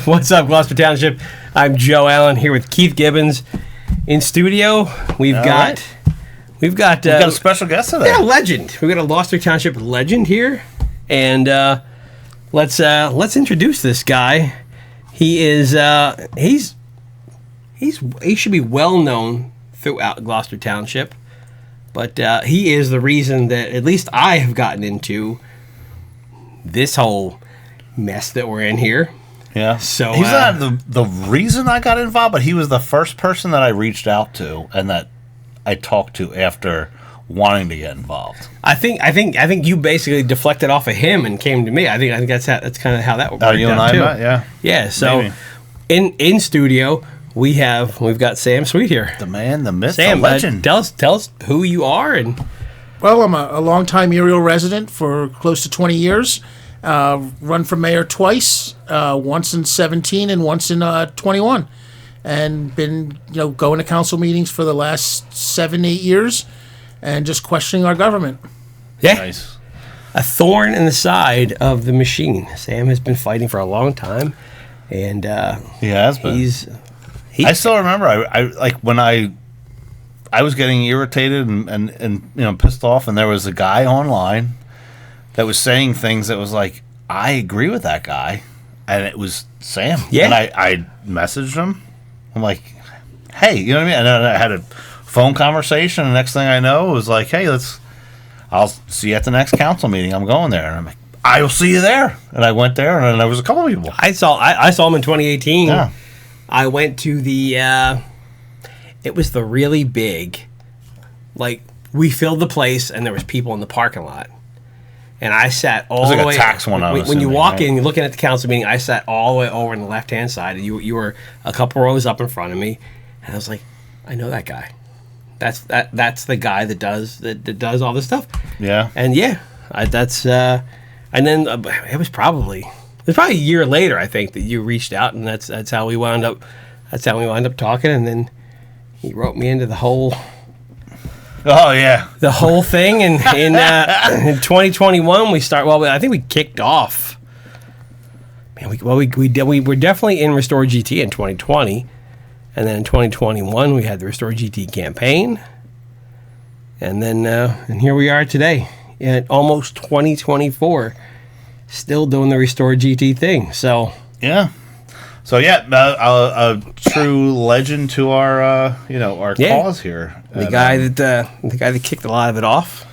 What's up, Gloucester Township? I'm Joe Allen here with Keith Gibbons in studio. We've got a special guest today. We got a legend. We got a Gloucester Township legend here, and let's introduce this guy. He is he should be well known throughout Gloucester Township, but he is the reason that at least I have gotten into this whole mess that we're in here. Yeah. So he's not the reason I got involved, but he was the first person that I reached out to and that I talked to after wanting to get involved. I think you basically deflected off of him and came to me. I think that's kind of how that worked out. You and I met, yeah. Yeah. So in studio we've got Sam Sweet here. The man, the myth, Sam, the legend. Tell us who you are and. Well, I'm a longtime Muriel resident for close to 20 years. Run for mayor twice, once in 17 and once in 21, and been going to council meetings for the last 7-8 years, and just questioning our government. Yeah, nice. A thorn in the side of the machine. Sam has been fighting for a long time, and he has been. I still remember. I like when I was getting irritated and pissed off, and there was a guy online that was saying things that was like, I agree with that guy, and it was Sam. Yeah. And I messaged him. I'm like, hey, you know what I mean? And then I had a phone conversation, and the next thing I know, it was like, hey, I'll see you at the next council meeting. I'm going there. And I'm like, I will see you there. And I went there, and there was a couple of people. I saw him in 2018. Yeah. I went to the it was the really big, like, we filled the place and there was people in the parking lot. And I sat all the way. It was like a tax one. When you walk in, you're looking at the council meeting, I sat all the way over on the left-hand side. And you were a couple rows up in front of me. And I was like, I know that guy. That's the guy that does all this stuff. Yeah. And yeah, and then it was probably a year later, I think, that you reached out, and that's how we wound up talking. And then he wrote me into the whole. Oh yeah, the whole thing. And in 2021 we start. Well, I think we kicked off. Man, we were definitely in Restore GT in 2020, and then in 2021 we had the Restore GT campaign, and then and here we are today, at almost 2024, still doing the Restore GT thing. So yeah. So yeah, a true legend to our cause here. The guy that kicked a lot of it off.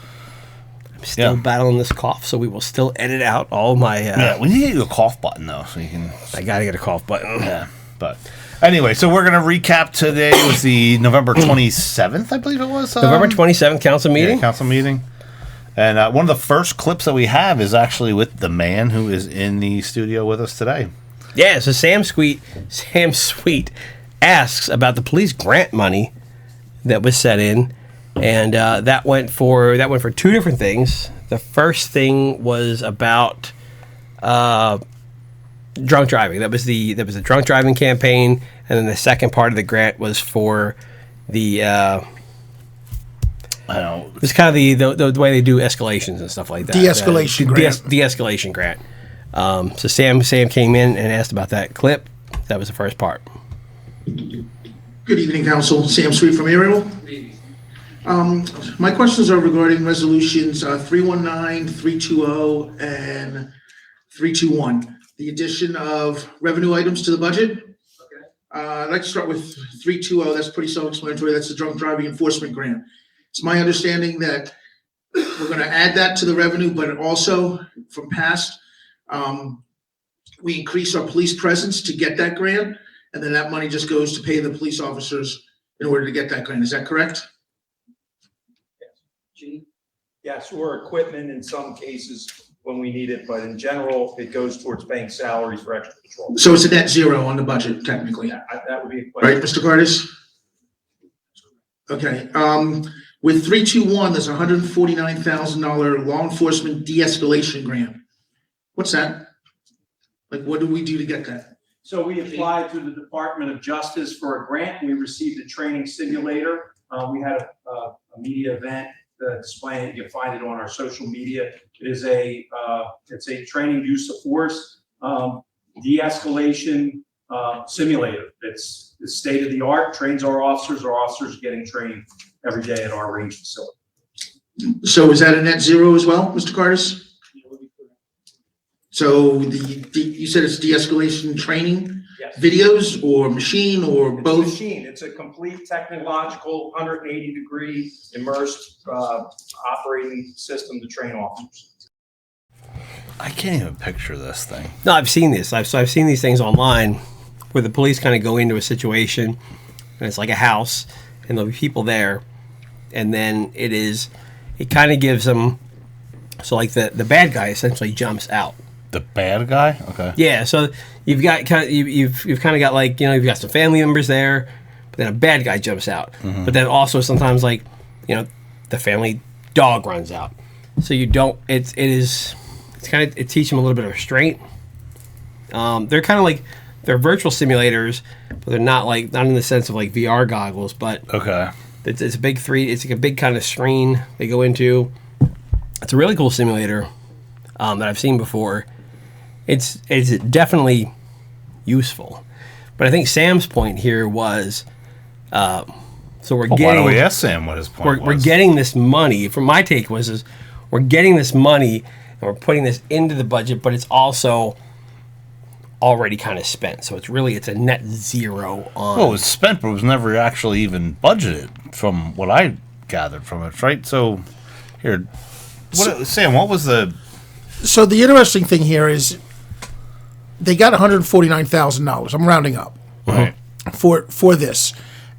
I'm still battling this cough, so we will still edit out all my. We need to get a cough button though, so you can. I gotta get a cough button. Yeah, but anyway, so we're gonna recap today. It was the November 27th, I believe it was. November 27th council meeting. Yeah, council meeting. And one of the first clips that we have is actually with the man who is in the studio with us today. Yeah, so Sam Sweet asks about the police grant money that was set in, and that went for two different things. The first thing was about drunk driving. That was the drunk driving campaign, and then the second part of the grant was for the it's kind of the way they do escalations and stuff like that. De-escalation grant. De-escalation grant. So Sam came in and asked about that clip. That was the first part. Good evening, Council. Sam Sweet from Ariel. My questions are regarding resolutions 319, 320, and 321. The addition of revenue items to the budget. Okay. I'd like to start with 320. That's pretty self-explanatory. That's the drunk driving enforcement grant. It's my understanding that we're going to add that to the revenue, but also from past, we increase our police presence to get that grant, and then that money just goes to pay the police officers in order to get that grant. Is that correct? Yes, or equipment in some cases when we need it, but in general, it goes towards paying salaries for extra patrol. So it's a net zero on the budget, technically. Yeah, that would be a question. Right, Mr. Caris? Okay. With 321, there's a $149,000 law enforcement de-escalation grant. What's that? Like, what do we do to get that? So we applied to the Department of Justice for a grant. We received a training simulator. We had a media event displaying it. You can find it on our social media. It is it's a training use of force. de-escalation simulator. It's state of the art, trains our officers. Our officers are getting trained every day at our range facility. So is that a net zero as well, Mr. Caris? So you said it's de-escalation training? Yes. Videos or machine or It's both? a machine. It's a complete technological 180-degree immersed operating system to train officers. I can't even picture this thing. No, I've seen this. I've seen these things online where the police kind of go into a situation and it's like a house and there'll be people there, and then it kind of gives them, so like the bad guy essentially jumps out. The bad guy? Okay. Yeah, so you've got kind of you've kind of got like, you know, you've got some family members there, but then a bad guy jumps out. Mm-hmm. But then also sometimes, like, you know, the family dog runs out. So you don't. It teaches them a little bit of restraint. They're kind of like, they're virtual simulators, but they're not in the sense of like VR goggles. But Okay. it's a big it's like a big kind of screen they go into. It's a really cool simulator that I've seen before. It's definitely useful, but I think Sam's point here was, so we're getting. Why don't we ask Sam what his point was? We're getting this money. From my take is we're getting this money and we're putting this into the budget, but it's also already kind of spent. So it's a net zero on. Well, it was spent, but it was never actually even budgeted, from what I gathered from it, right? So, here, Sam, what was the? So the interesting thing here is they got $149,000. I'm rounding up, Right. for this,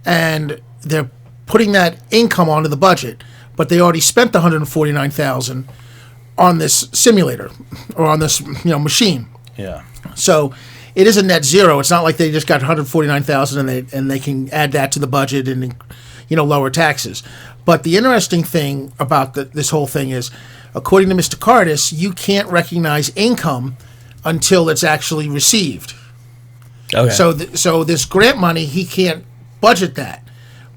and they're putting that income onto the budget, but they already spent the $149,000 on this simulator or on this machine. Yeah. So it is a net zero. It's not like they just got $149,000 and they can add that to the budget and lower taxes. But the interesting thing about this whole thing is, according to Mr. Caris, you can't recognize income until it's actually received. Okay. So this grant money, he can't budget that.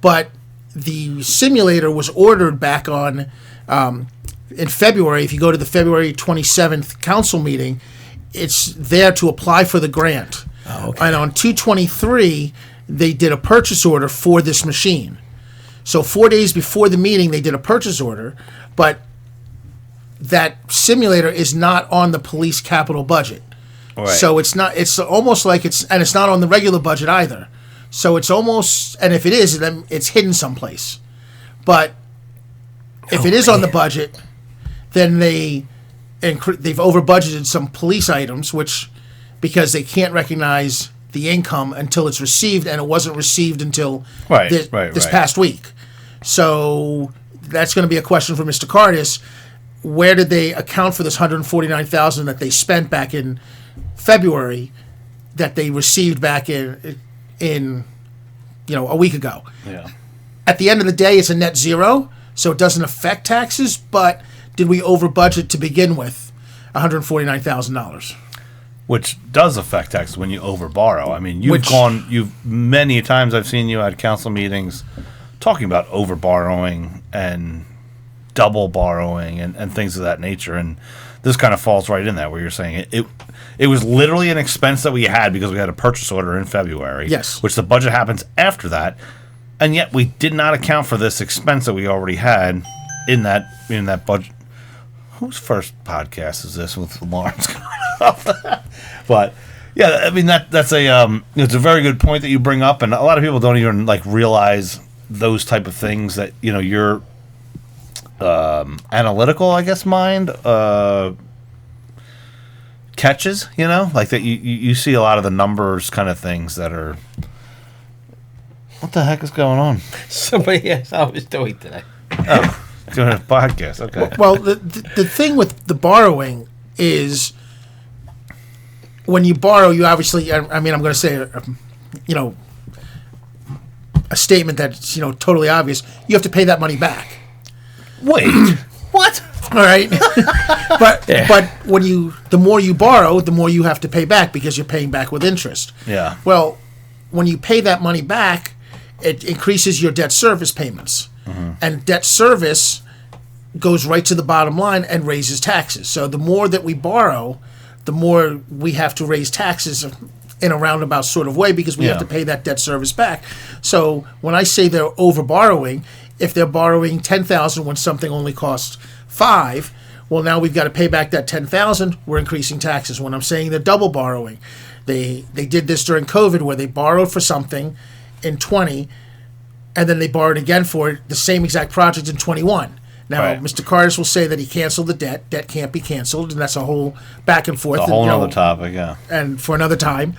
But the simulator was ordered back on in February. If you go to the February 27th council meeting, it's there to apply for the grant. Oh, okay. And on 2/23, they did a purchase order for this machine. So 4 days before the meeting, they did a purchase order, but that simulator is not on the police capital budget. Right. So it's almost like it's not on the regular budget either. So it's almost, and if it is, then it's hidden someplace. But if it is on the budget, then they've over budgeted some police items, because they can't recognize the income until it's received, and it wasn't received until this past week. So that's going to be a question for Mr. Caris. Where did they account for this $149,000 that they spent back in February that they received back in a week ago? Yeah. At the end of the day, it's a net zero, so it doesn't affect taxes. But did we over budget to begin with $149,000? Which does affect taxes when you over borrow. I mean, many times I've seen you at council meetings talking about over borrowing and double borrowing and things of that nature, and this kind of falls right in that, where you're saying it was literally an expense that we had because we had a purchase order in February. Yes. Which the budget happens after that, and yet we did not account for this expense that we already had in that budget. Whose first podcast is this with Lawrence coming up? But yeah, I mean that's it's a very good point that you bring up, and a lot of people don't even realize those type of things that your analytical, I guess, mind catches. Like that you see a lot of the numbers kind of things that are. What the heck is going on? Somebody else I was doing today. Oh. Doing a podcast, okay. Well, the thing with the borrowing is, when you borrow, you obviously, I mean, I'm going to say, a statement that's, totally obvious. You have to pay that money back. Wait, what? All right. But the more you borrow, the more you have to pay back, because you're paying back with interest. Yeah. Well, when you pay that money back, it increases your debt service payments. Mm-hmm. And debt service goes right to the bottom line and raises taxes. So the more that we borrow, the more we have to raise taxes in a roundabout sort of way because we have to pay that debt service back. So when I say they're over borrowing, if they're borrowing $10,000 when something only costs $5,000, well, now we've got to pay back that $10,000. We're increasing taxes. When I'm saying they're double borrowing, they did this during COVID where they borrowed for something in 20, and then they borrowed again for it, the same exact project in 21. Now, Mr. Caris will say that he canceled the debt. Debt can't be canceled, and that's a whole back and forth. A whole other topic, yeah. And for another time.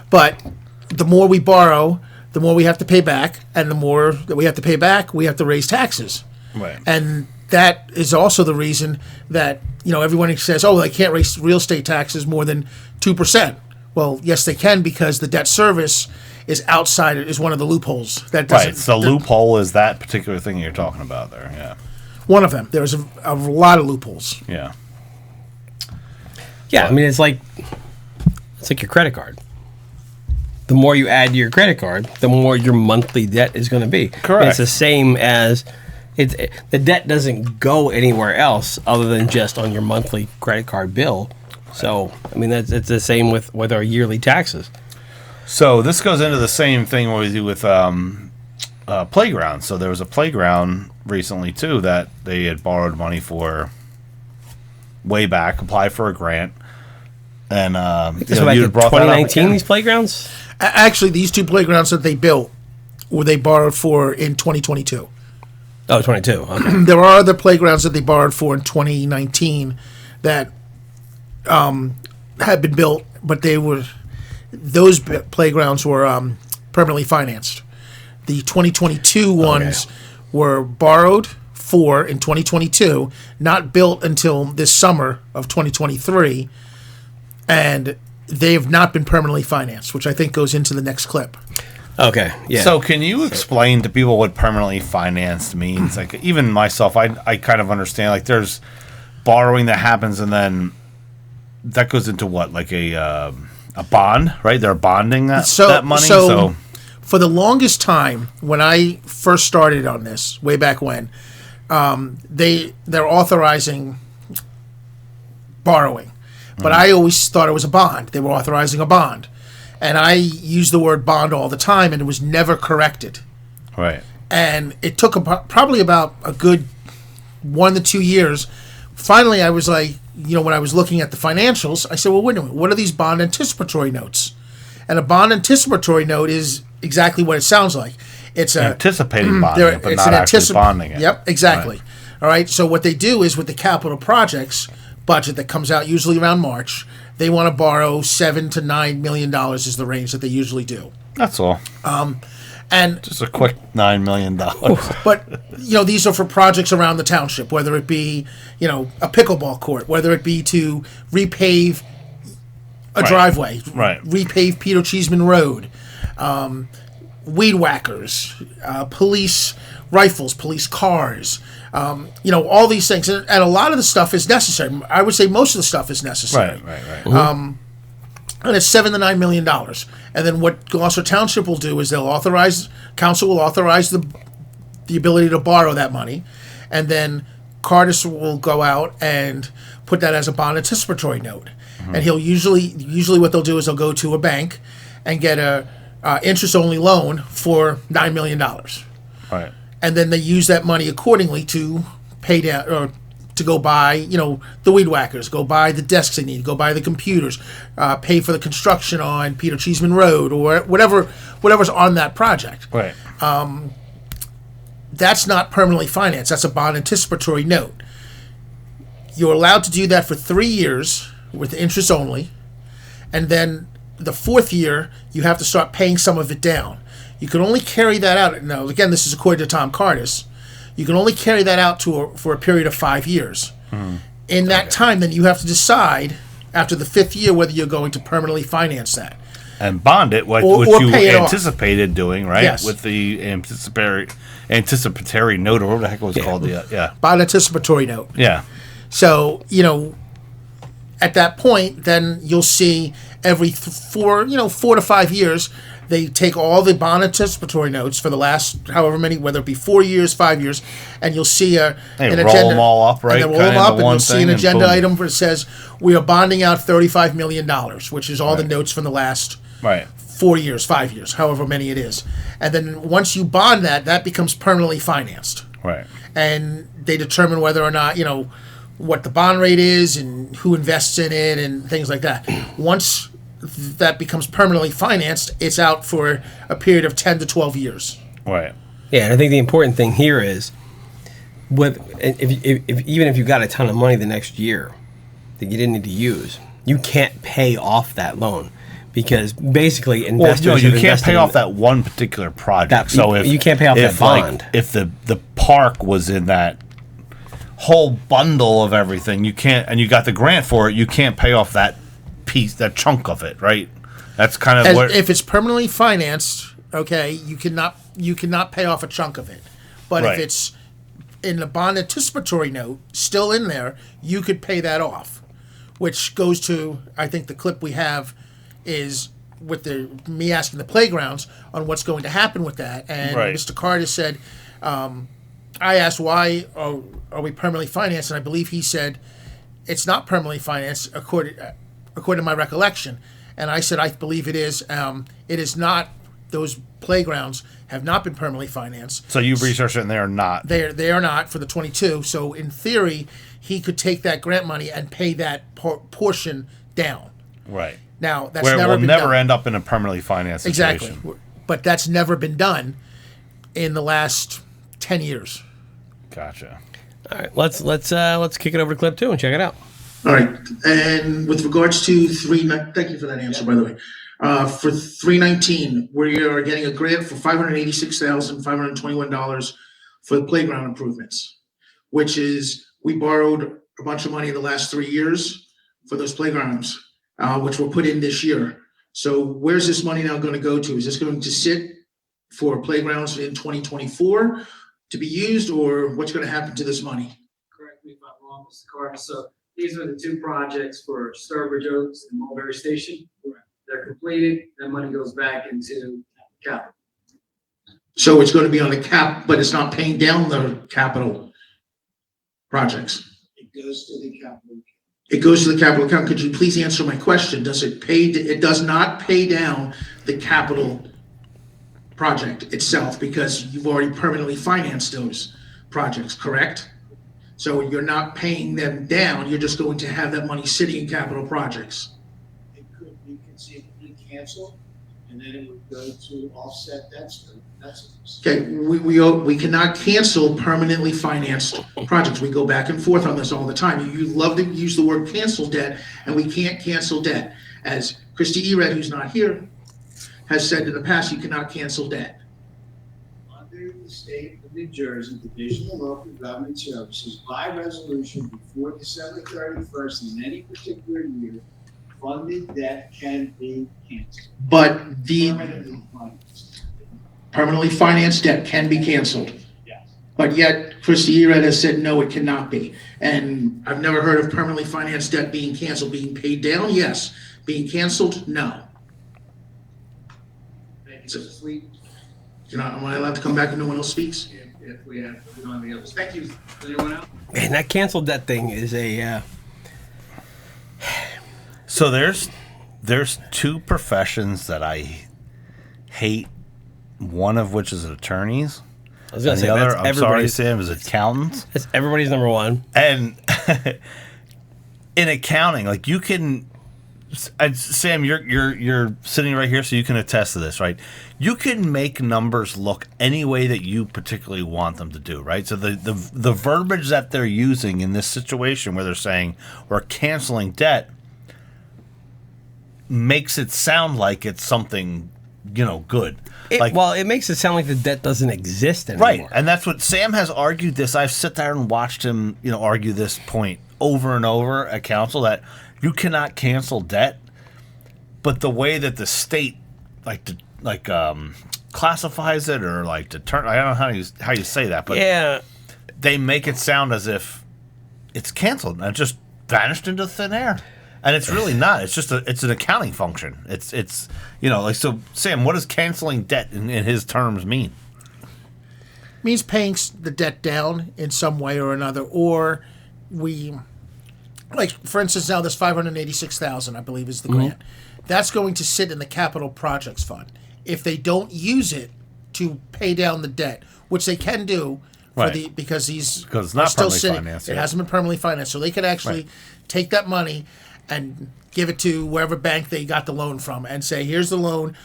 But the more we borrow, the more we have to pay back, and the more that we have to pay back, we have to raise taxes. Right. And that is also the reason that, everyone says, oh, they can't raise real estate taxes more than 2%. Well, yes, they can because the debt service is one of the loopholes. That doesn't, right. So the loophole is that particular thing you're talking about there, yeah. One of them. There's a lot of loopholes. Yeah. Yeah, I mean, it's like your credit card. The more you add to your credit card, the more your monthly debt is going to be. Correct. And it's the same as the debt doesn't go anywhere else other than just on your monthly credit card bill. So, I mean, it's the same with our yearly taxes. So this goes into the same thing we do with playgrounds. So there was a playground recently too that they had borrowed money for way back, applied for a grant, and this was like in 2019. These playgrounds. Actually, these two playgrounds that they built were they borrowed for in 2022. Oh, 22. Okay. There are other playgrounds that they borrowed for in 2019 that had been built, but those playgrounds were permanently financed. The 2022 ones were borrowed for in 2022, not built until this summer of 2023, and they have not been permanently financed, which I think goes into the next clip. Okay, yeah. So can you explain to people what permanently financed means? Like, even myself, I kind of understand, like, there's borrowing that happens and then that goes into what, like a bond, right? They're bonding that money. So for the longest time, when I first started on this, way back when, they're authorizing borrowing. But I always thought it was a bond. They were authorizing a bond. And I used the word bond all the time, and it was never corrected. Right. And it took probably about a good 1 to 2 years. Finally, I was like, when I was looking at the financials, I said, well, wait a minute, what are these bond anticipatory notes? And a bond anticipatory note is exactly what it sounds like. It's anticipating bonding, but not actually bonding it. Yep, exactly. Right. All right, so what they do is with the capital projects budget that comes out usually around March, they want to borrow $7 to $9 million is the range that they usually do. That's all. And just a quick $9 million. But these are for projects around the township, whether it be a pickleball court, whether it be to repave a driveway, repave Peter Cheeseman Road, weed whackers, police rifles, police cars, all these things, and a lot of the stuff is necessary. I would say most of the stuff is necessary. Right. Mm-hmm. And it's $7 to $9 million. And then what Gloucester Township will do is council will authorize the ability to borrow that money, and then Caris will go out and put that as a bond anticipatory note. Mm-hmm. And he'll usually what they'll do is they'll go to a bank and get a interest only loan for $9 million. Right. And then they use that money accordingly to pay down or to go buy, the weed whackers, go buy the desks they need, go buy the computers, pay for the construction on Peter Cheeseman Road or whatever's on that project. Right. That's not permanently financed. That's a bond anticipatory note. You're allowed to do that for 3 years with interest only, and then the 4th year you have to start paying some of it down. You can only carry that out. Now, again, this is according to Tom Caris. You can only carry that out for a period of 5 years. In that time, then you have to decide after the 5th year whether you're going to permanently finance that. And bond it, which you anticipated doing, right? Yes. With the anticipatory note, or what the heck was it called? Bond anticipatory note. Yeah. So, at that point, then you'll see every 4 to 5 years, they take all the bond anticipatory notes for the last however many, whether it be 4 years, 5 years, and you'll see an roll agenda. them all up, right? And then roll them up, and you'll see an agenda boom. item where it says, we are bonding out $35 million, which is all the notes from the last 4 years, 5 years, however many it is. And then once you bond that, that becomes permanently financed. Right. And they determine whether or not, what the bond rate is and who invests in it and things like that. Once that becomes permanently financed, it's out for a period of 10 to 12 years. Right. Yeah, and I think the important thing here is, even if you got a ton of money the next year that you didn't need to use, you can't pay off that loan because basically investors. You can't pay off that one particular project. You can't pay off that bond. If the park was in that whole bundle of everything, you can't, and you got the grant for it, you can't pay off that piece, that chunk of it, right? That's kind of what. If it's permanently financed, okay, you cannot pay off a chunk of it. But if it's in the bond anticipatory note still in there, you could pay that off, which goes to, I think the clip we have is with me asking the playgrounds on what's going to happen with that, and Mr. Carter said, I asked why are we permanently financed, and I believe he said it's not permanently financed according to my recollection. And I said, I believe it is. It is not. Those playgrounds have not been permanently financed. So you've researched it, and they are not. They are not for the 22. So in theory, he could take that grant money and pay that portion down. Right. Now that's where never it will been never done. end up in a permanently financed situation. Exactly. But that's never been done in the last 10 years. Gotcha. All right, let's kick it over to clip 2 and check it out. All right, and with regards to thank you for that answer, by the way. For 319, we are getting a grant for $586,521 for the playground improvements, which is, we borrowed a bunch of money in the last 3 years for those playgrounds, which were put in this year. So where's this money now going to go to? Is this going to sit for playgrounds in 2024 to be used, or what's going to happen to this money? Correct me if I'm wrong, Mr. Carter. So these are the two projects for Sturbridge Oaks and Mulberry Station. They're completed. That money goes back into capital. So it's going to be on the cap, but it's not paying down the capital projects. It goes to the capital. It goes to the capital account. Could you please answer my question? Does it pay? It does not pay down the capital project itself because you've already permanently financed those projects, correct? So you're not paying them down. You're just going to have that money sitting in capital projects. It could be conceivably canceled, and then it would go to offset that service. Okay, we cannot cancel permanently financed projects. We go back and forth on this all the time. You love to use the word cancel debt, and we can't cancel debt. As Christy Ered, who's not here, has said in the past, you cannot cancel debt. Under the state of New Jersey Division of Local Government Services, by resolution before December 31st in any particular year, funded debt can be canceled. But the Permanently financed. permanently financed debt can be canceled. Yes. But yet Christy Ered has said, no, it cannot be. And I've never heard of permanently financed debt being canceled. Being paid down, yes. Being canceled, no. Thank you, Mr. Sweet. Am I allowed to come back and no one else speaks? If we don't have any others. Thank you. Anyone else? Man, that canceled debt thing is a. So there's two professions that I hate. One of which is attorneys. I was going to And say the other, that's I'm sorry, everybody's. Sam, is accountants. That's everybody's number one. And in accounting, like you can, and Sam, you're sitting right here, so you can attest to this, right? You can make numbers look any way that you particularly want them to do, right? So the verbiage that they're using in this situation, where they're saying we're canceling debt, makes it sound like it's something, good. It makes it sound like the debt doesn't exist anymore. Right, and that's what Sam has argued this. I've sit there and watched him, argue this point over and over at council that you cannot cancel debt, but the way that the state classifies it or I don't know how you say that, but Yeah. they make it sound as if it's canceled and it just vanished into thin air. And it's really not. It's just it's an accounting function. It's like, so Sam, what does canceling debt in his terms mean? Means paying the debt down in some way or another, or for instance, now this $586,000, I believe, is the grant. That's going to sit in the capital projects fund. If they don't use it to pay down the debt, which they can do, because it's not still sitting, financed, it hasn't been permanently financed, so they could actually take that money and give it to wherever bank they got the loan from, and say, here's the loan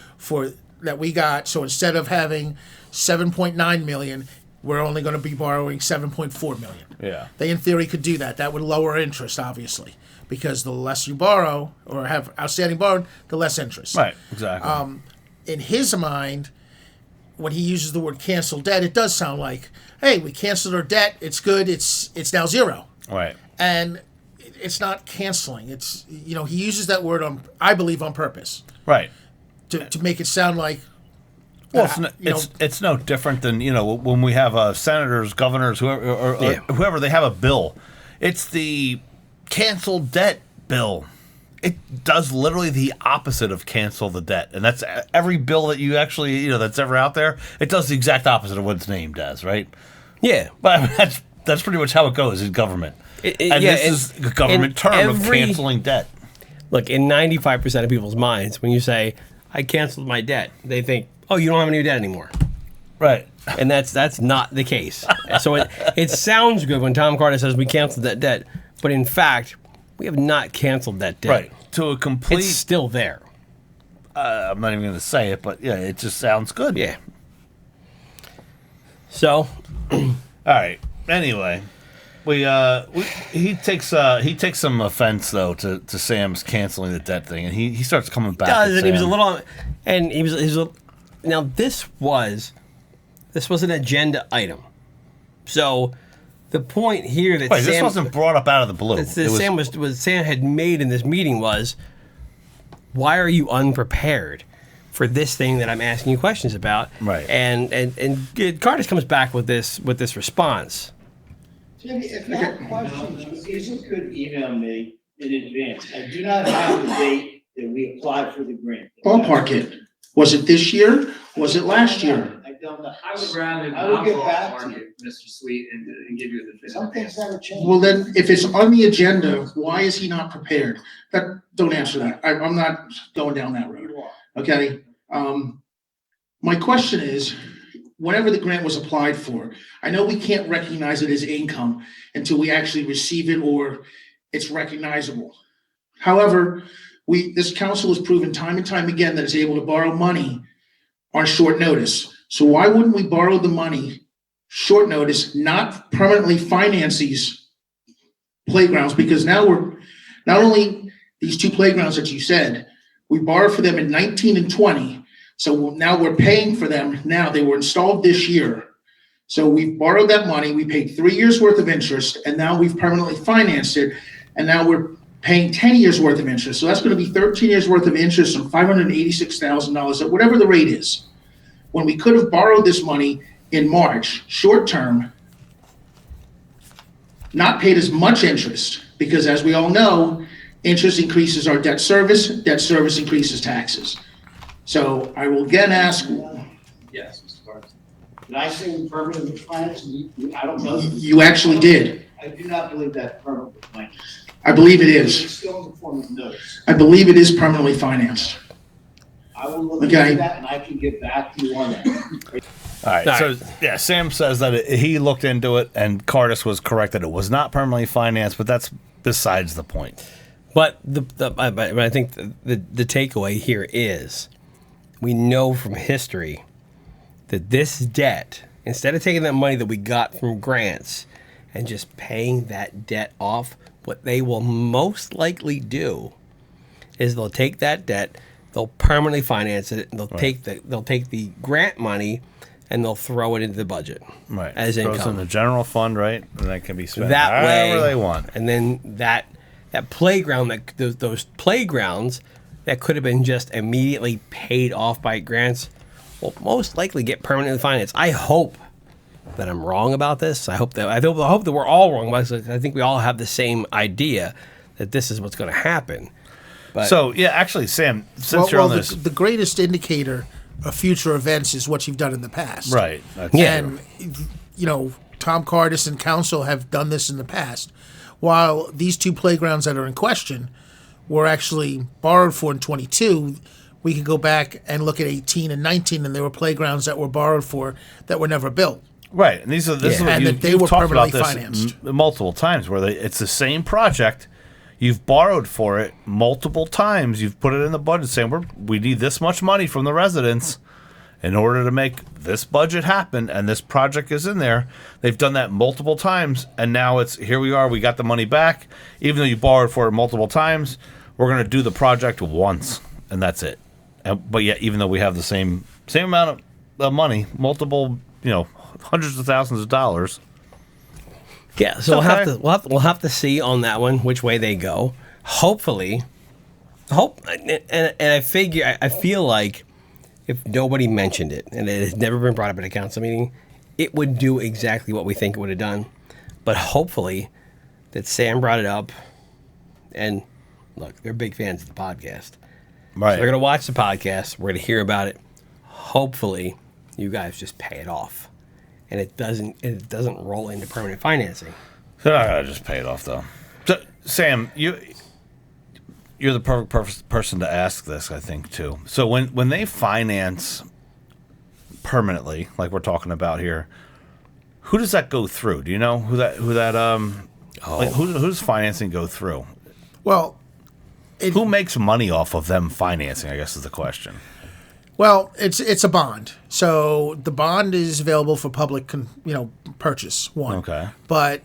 that we got. So instead of having $7.9 million, we're only going to be borrowing $7.4 million. Yeah. They, in theory, could do that. That would lower interest, obviously, because the less you borrow or have outstanding borrowing, the less interest. Right, exactly. In his mind, when he uses the word cancel debt, it does sound like, hey, we canceled our debt. It's good. It's now zero. Right. And it's not canceling. It's, he uses that word I believe on purpose. Right. To make it sound like. Well, it's no different than when we have senators, governors, whoever, they have a bill. It's the canceled debt bill. It does literally the opposite of cancel the debt, and that's every bill that you actually that's ever out there. It does the exact opposite of what it's named as, right? Yeah, but I mean, that's pretty much how it goes in government. This is a government term of canceling debt. Look, in 95% of people's minds, when you say I canceled my debt, they think, oh, you don't have any debt anymore. Right. And that's not the case. So it sounds good when Tom Carter says we canceled that debt, but in fact, we have not canceled that debt. Right. To a complete... It's still there. I'm not even going to say it, but yeah, it just sounds good. Yeah. So... All right. Anyway, he takes some offense though to Sam's canceling the debt thing, and he starts coming back. He was a little, and he was now this was an agenda item, so the point here that this wasn't brought up out of the blue. Sam had made in this meeting was, why are you unprepared for this thing that I'm asking you questions about? Right. And Caris comes back with this response. Jimmy, if you have questions, you could email me in advance. I do not have the date that we applied for the grant. Ballpark it. Was it this year? Was it last year? I don't know. I would rather I will get not back to ballpark you. it, Mr. Sweet, and give you the Some definitive things answer. never change. Well, then, if it's on the agenda, why is he not prepared? Don't answer that. I'm not going down that road. Okay? My question is, whenever the grant was applied for, I know we can't recognize it as income until we actually receive it or it's recognizable. However, this council has proven time and time again that it's able to borrow money on short notice. So why wouldn't we borrow the money, short notice, not permanently finance these playgrounds? Because now we're, not only these two playgrounds that you said, we borrowed for them in 19 and 20. So now we're paying for them now. They were installed this year. So we've borrowed that money. We paid 3 years worth of interest, and now we've permanently financed it. And now we're paying 10 years worth of interest. So that's going to be 13 years worth of interest on $586,000 at whatever the rate is. When we could have borrowed this money in March, short term, not paid as much interest, because as we all know, interest increases our debt service increases taxes. So I will again ask. Yes, Mr. Carter. Did I say we permanently financed? I don't know. You actually did. I do not believe that permanently financed. I believe it It's is. still in the form of notes. I believe it is permanently financed. I will look Okay. into that and I can get back to you on that. All right. So yeah, Sam says that he looked into it, and Caris was correct that it was not permanently financed, but that's besides the point. But I think the takeaway here is, we know from history that this debt, instead of taking that money that we got from grants and just paying that debt off, what they will most likely do is they'll take that debt, they'll permanently finance it, and they'll take the grant money and they'll throw it into the budget, Right. as Goes income. in the general fund, right? And that can be spent That way, however they want. And then that playground, those playgrounds that could have been just immediately paid off by grants will most likely get permanently financed. I hope that I'm wrong about this. I hope that we're all wrong, because I think we all have the same idea that this is what's going to happen. But So, yeah, actually, Sam, since you're on this. the greatest indicator of future events is what you've done in the past. Right. That's And, Tom Cardis and council have done this in the past. While these two playgrounds that are in question were actually borrowed for in 22, we can go back and look at 18 and 19, and there were playgrounds that were borrowed for that were never built. Right, and this is what And that they were talked about permanently this financed. multiple times, where it's the same project. You've borrowed for it multiple times. You've put it in the budget saying we need this much money from the residents in order to make this budget happen, and this project is in there. They've done that multiple times, and now it's here we are. We got the money back, even though you borrowed for it multiple times. We're going to do the project once, and that's it. But yet, even though we have the same amount of money, multiple, hundreds of thousands of dollars. yeah, so Okay. we'll have to see on that one which way they go. Hopefully, and I feel like if nobody mentioned it and it has never been brought up at a council meeting, it would do exactly what we think it would have done. But hopefully, that Sam brought it up, and look, they're big fans of the podcast. Right. So they're going to watch the podcast. We're going to hear about it. Hopefully, you guys just pay it off, and it doesn't roll into permanent financing. They're not going to just pay it off, though. So, Sam, you're the perfect person to ask this, I think, too. So when they finance permanently, like we're talking about here, who does that go through? Do you know who does financing go through? Well, Who makes money off of them financing, I guess is the question. Well, it's a bond. So the bond is available for public, purchase, one. Okay. But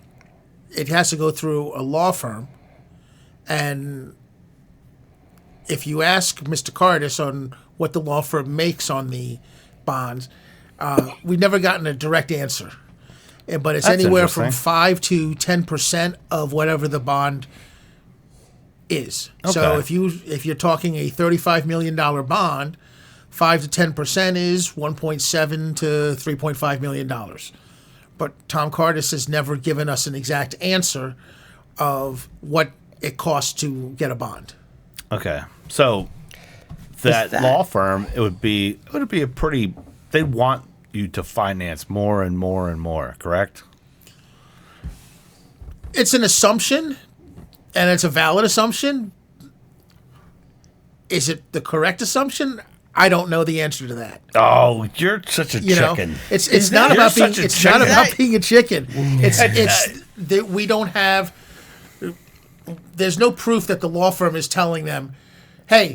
it has to go through a law firm. And if you ask Mr. Cardis on what the law firm makes on the bonds, we've never gotten a direct answer. But it's That's anywhere from interesting. 5 to 10% of whatever the bond is. So Okay. if you're talking a $35 million bond, 5 to 10% is $1.7 to $3.5 million. But Tom Cardis has never given us an exact answer of what it costs to get a bond. Okay. So that law firm, it would be a pretty, they want you to finance more and more and more, correct? It's an assumption, and it's a valid assumption. Is it the correct assumption? I don't know the answer to that. Oh, you're such a chicken. It's not You're about being such a it's not chicken. about being a chicken. It's that we don't have. There's no proof that the law firm is telling them, "Hey,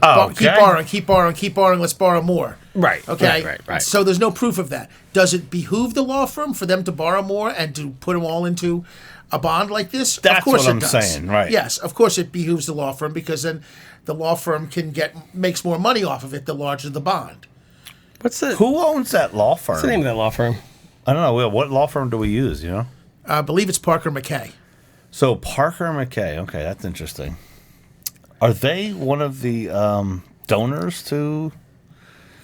keep borrowing. Let's borrow more." Right. Okay. Right. So there's no proof of that. Does it behoove the law firm for them to borrow more and to put them all into a bond like this? That's of course what it I'm does. saying, right. Yes, of course it behooves the law firm because then the law firm makes more money off of it the larger the bond. Who owns that law firm? What's the name of that law firm? I don't know. What law firm do we use, I believe it's Parker McKay. So Parker McKay. Okay, that's interesting. Are they one of the donors to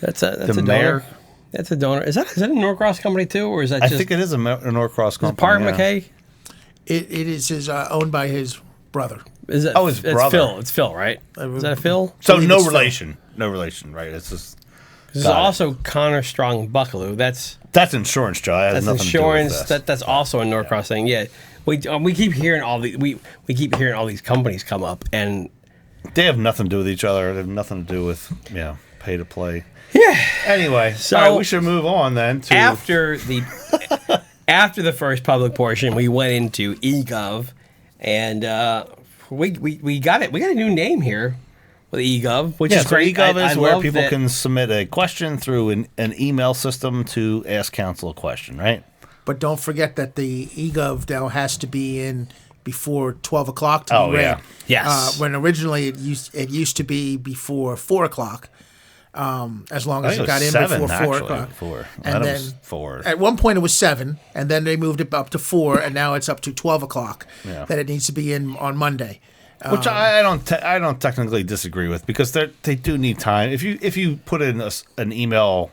That's a the donor. mayor? That's a donor. Is that a Norcross company too, or is that I just? think it is a Norcross is company. Park yeah. McKay? It is owned by his brother. Is it? Oh, his it's brother. Phil. It's Phil, right? Is that a Phil? So believe no it's Phil. relation. No relation, right? It's just This is Got it. also Connor Strong Buckaloo. That's insurance, Joe. That has that's nothing insurance. To do with this. That's also a Norcross thing. Yeah, we keep hearing all the we keep hearing all these companies come up, and They have nothing to do with each other. They have nothing to do with pay to play. yeah. Anyway, So- all right, we should move on then to After the first public portion, we went into EGOV, and we got it. We got a new name here with EGOV, which is so great. EGOV I is where love people that- can submit a question through an email system to ask council a question, right? But don't forget that the EGOV now has to be in before 12 o'clock to Oh, be read. yeah. Yes. When originally it used to be before 4 o'clock. As long I as think it got in 7, before 4 actually, o'clock. before. And That then was 4. At one point it was 7, and then they moved it up to 4, and now it's up to 12 o'clock Yeah. that it needs to be in on Monday. Which I don't technically disagree with, because they do need time. If you put in an email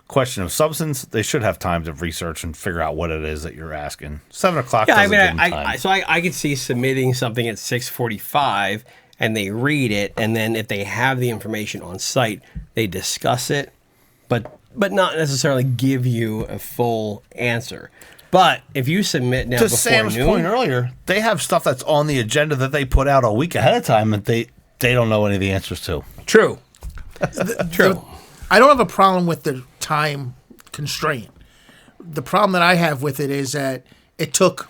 question of substance, they should have time to research and figure out what it is that you're asking. 7 o'clock. Yeah, I doesn't mean, give them time. I could see submitting something at 6:45, and they read it, and then if they have the information on site, they discuss it, but not necessarily give you a full answer. But if you submit now To before Sam's noon, point earlier, they have stuff that's on the agenda that they put out a week ahead of time that they don't know any of the answers to. true, true. I don't have a problem with the time constraint. The problem that I have with it is that it took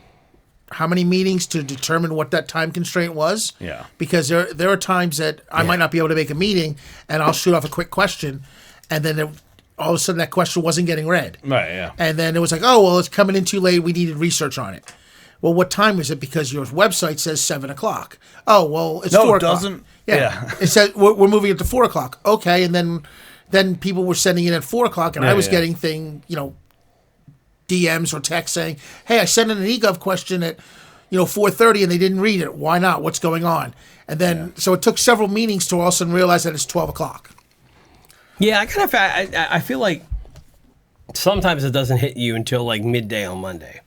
how many meetings to determine what that time constraint was? Yeah. Because there are times that I might not be able to make a meeting, and I'll shoot off a quick question, and then all of a sudden that question wasn't getting read. Right, yeah. And then it was like, oh, well, it's coming in too late. We needed research on it. Well, what time is it? Because your website says 7 o'clock. Oh, well, it's 4 No, it o'clock. doesn't. Yeah. Yeah. It said we're moving it to 4 o'clock. Okay. And then people were sending in at 4 o'clock, and I was getting DMs or texts saying, hey, I sent in an EGOV question at 4:30 and they didn't read it. Why not? What's going on? And then so it took several meetings to all of a sudden realize that it's 12 o'clock. Yeah, I feel like sometimes it doesn't hit you until like midday on Monday.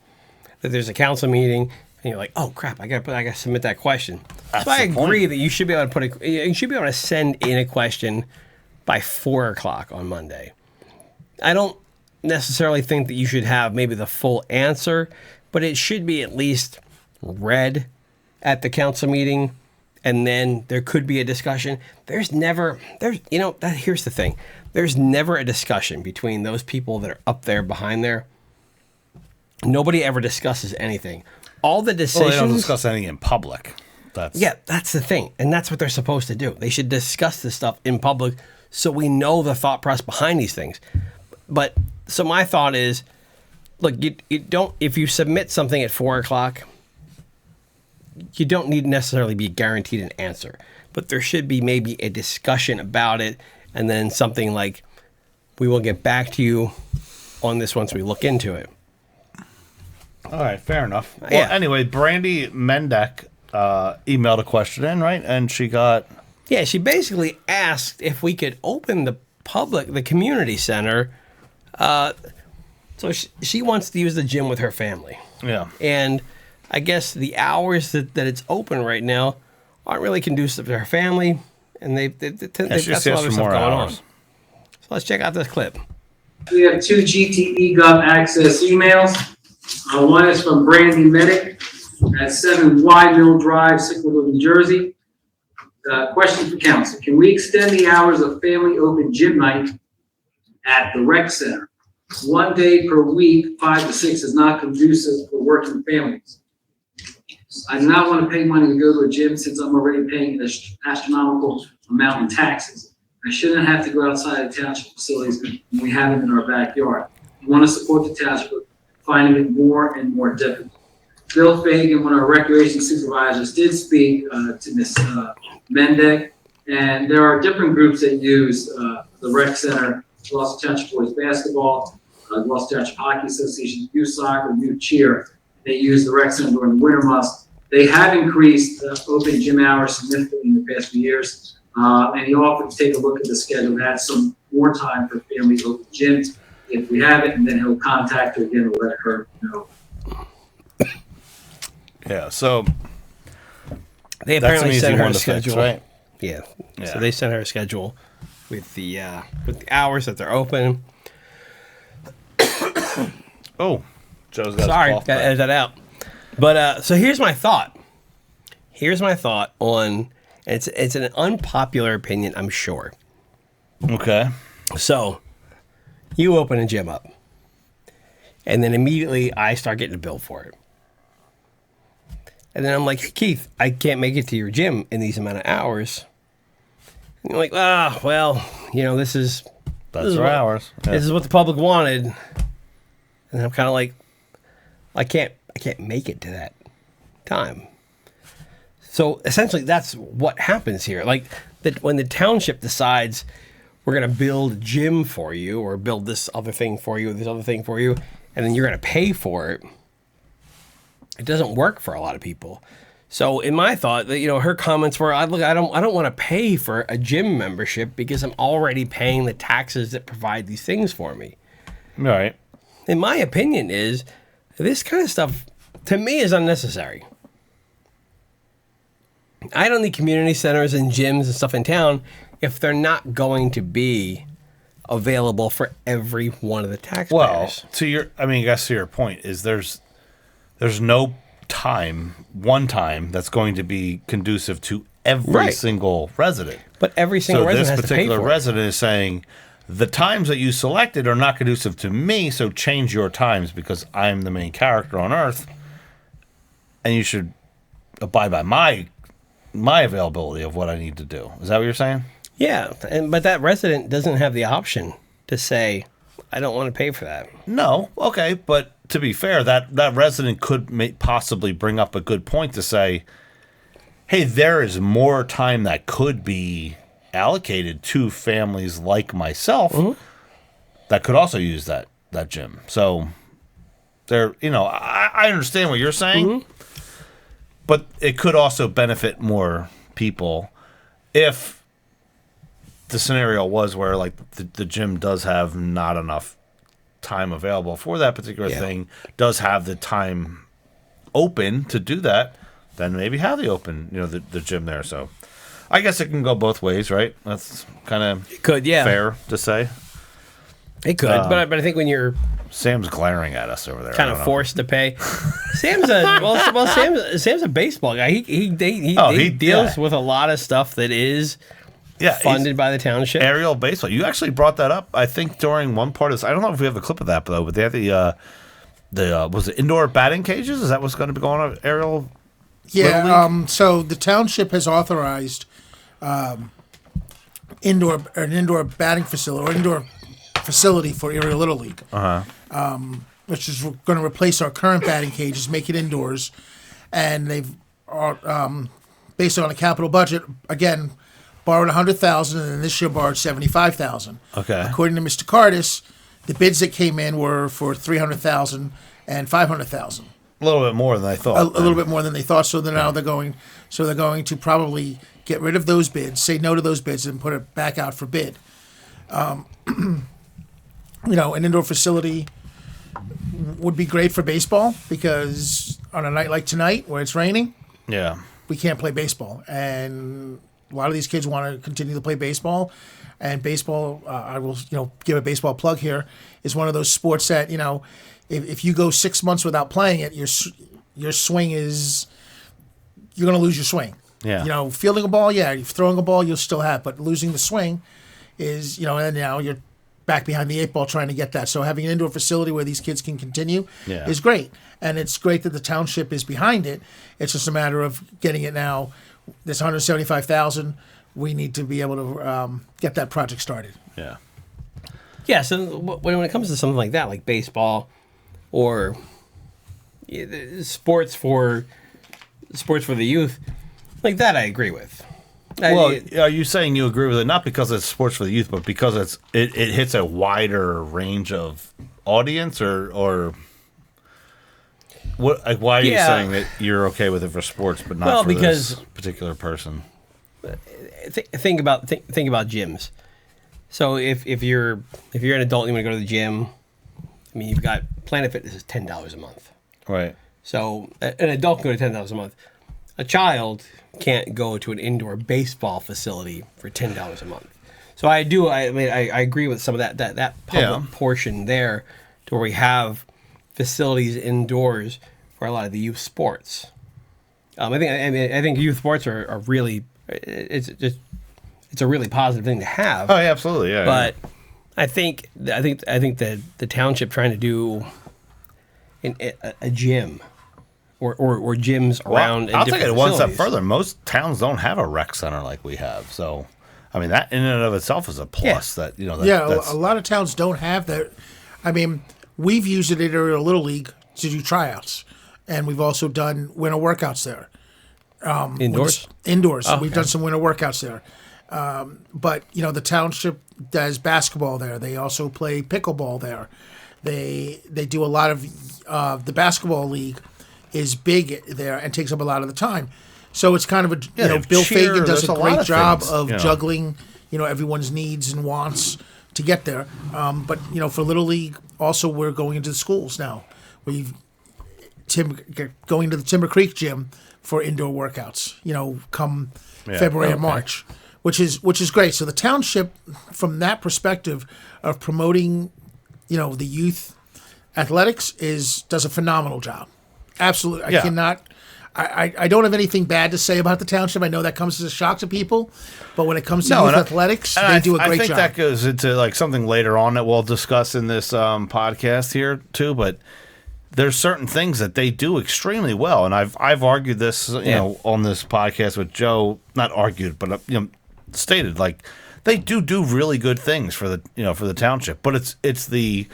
That there's a council meeting and you're like, oh crap, I gotta submit that question. That's so I the agree point. that you should be able to you should be able to send in a question by 4 o'clock on Monday. I don't necessarily think that you should have maybe the full answer, but it should be at least read at the council meeting, and then there could be a discussion. Here's the thing. There's never a discussion between those people that are up there behind there. Nobody ever discusses anything. All the decisions. Well, they don't discuss anything in public. That's the thing. And that's what they're supposed to do. They should discuss this stuff in public so we know the thought process behind these things. But so my thought is, look, you don't, if you submit something at 4 o'clock, you don't need to necessarily be guaranteed an answer, but there should be maybe a discussion about it, and then something like, we will get back to you on this once we look into it. All right, fair enough. Well, Yeah. anyway, Brandie Mendek emailed a question in, right? And she got... Yeah, she basically asked if we could open the community center. So she wants to use the gym with her family. Yeah. And I guess the hours that it's open right now aren't really conducive to her family, and they've got some other stuff going on. So let's check out this clip. We have two GTE.gov access emails. One is from Brandie Mendek at 7 Y Mill Drive, Sicklerville, New Jersey. Question for council. Can we extend the hours of family open gym night at the rec center? 1 day per week, 5 to 6 is not conducive for working families. I do not want to pay money to go to a gym since I'm already paying an astronomical amount in taxes. I shouldn't have to go outside of township facilities when we have them in our backyard. I want to support the township, but finding it more and more difficult. Bill Fagan, one of our recreation supervisors, did speak to Ms. Mendek, and there are different groups that use the rec center, Gloucester Township Boys Basketball, Gloucester Township Hockey Association, youth soccer, youth cheer. They use the rec center during the winter months. They have increased open gym hours significantly in the past few years, and he offered to take a look at the schedule to add some more time for family open gyms if we have it, and then he'll contact her again to let her know. Yeah, so They that's an apparently easy sent her one a to fix, schedule. right? Yeah. Yeah. So they sent her a schedule with the hours that they're open. Oh, Joe's got Sorry, his cough got to back. edit that out. But so here's my thought. Here's my thought on it's an unpopular opinion, I'm sure. Okay. So you open a gym up, and then immediately I start getting a bill for it. And then I'm like, hey, Keith, I can't make it to your gym in these amount of hours. And you're like, well, this is That's our hours. Yeah. This is what the public wanted. And I'm kind of like, I can't make it to that time. So essentially that's what happens here. Like that when the township decides we're going to build a gym for you or build this other thing for you, this other thing for you, and then you're going to pay for it, it doesn't work for a lot of people. So in my thought, her comments were, I don't want to pay for a gym membership because I'm already paying the taxes that provide these things for me. Right. in my opinion, is this kind of stuff, to me, is unnecessary. I don't need community centers and gyms and stuff in town if they're not going to be available for every one of the taxpayers. Well, I guess to your point is there's no one time that's going to be conducive to every single resident. But every single resident has to pay for it. So this particular resident is saying, the times that you selected are not conducive to me, so change your times because I'm the main character on Earth, and you should abide by my availability of what I need to do. Is that what you're saying? Yeah, but that resident doesn't have the option to say, I don't want to pay for that. No, okay, but to be fair, that resident could possibly bring up a good point to say, hey, there is more time that could be allocated to families like myself that could also use that gym. So there, I understand what you're saying, but it could also benefit more people if the scenario was where like the gym does have not enough time available for that particular thing, does have the time open to do that, then maybe have the open, the gym there. So I guess it can go both ways, right? That's kind of fair to say. It could, but I think when you're Sam's glaring at us over there, kind of forced to pay. Sam's a baseball guy. He deals with a lot of stuff that is funded by the township. Aerial baseball. You actually brought that up, I think, during one part of this. I don't know if we have a clip of that, though, but they have was it indoor batting cages? Is that what's going to be going on? Aerial? Yeah. So the township has authorized an indoor batting facility or indoor facility for Erie Little League, which is going to replace our current batting cages, make it indoors, and they've based on a capital budget again borrowed $100,000 and this year borrowed $75,000. Okay. According to Mr. Caris, the bids that came in were for $300,000 and $500,000. A little bit more than I thought. A little bit more than they thought. So now they're going to probably get rid of those bids, say no to those bids, and put it back out for bid. An indoor facility would be great for baseball because on a night like tonight where it's raining, we can't play baseball, and a lot of these kids want to continue to play baseball. And baseball, I will give a baseball plug here, is one of those sports that if you go 6 months without playing it, your swing is, you're going to lose your swing. Yeah. Fielding a ball, you're throwing a ball, you'll still have, but losing the swing is, and now you're back behind the 8 ball trying to get that. So having an indoor facility where these kids can continue is great. And it's great that the township is behind it. It's just a matter of getting it now. This $175,000, we need to be able to get that project started. Yeah. Yeah, so when it comes to something like that, like baseball or sports for the youth, like that I agree with. Well, are you saying you agree with it not because it's sports for the youth, but because it hits a wider range of audience, or what? Like, why are you saying that you're okay with it for sports, but not for this particular person? Think about gyms. So if you're an adult and you want to go to the gym, I mean, you've got Planet Fitness is $10 a month. Right. So an adult can go to $10 a month. A child can't go to an indoor baseball facility for $10 a month. So I agree with some of that public portion there, to where we have facilities indoors for a lot of the youth sports. I think youth sports are really, it's a really positive thing to have. Oh, yeah, absolutely, yeah. But I think that the township trying to do a gym or gyms around. I'll take it one step further. Most towns don't have a rec center like we have, so I mean that in and of itself is a plus. That a lot of towns don't have that. I mean, we've used it at Area Little League to do tryouts, and we've also done winter workouts there. Indoors. Oh, we've done some winter workouts there. But the township does basketball there. They also play pickleball there. They do a lot of the basketball league is big there and takes up a lot of the time. So it's kind of Bill Fagan does a great job of juggling everyone's needs and wants to get there. But for Little League, also we're going into the schools now. Going to the Timber Creek gym for indoor workouts. Come February and March, which is great. So the township, from that perspective of promoting, the youth athletics, does a phenomenal job. Absolutely, I cannot. I don't have anything bad to say about the township. I know that comes as a shock to people, but when it comes to youth athletics, they do a great job. I think that goes into like something later on that we'll discuss in this podcast here too. But there's certain things that they do extremely well, and I've argued this, on this podcast with Joe. Not argued, but stated like they do really good things for the township. But it's the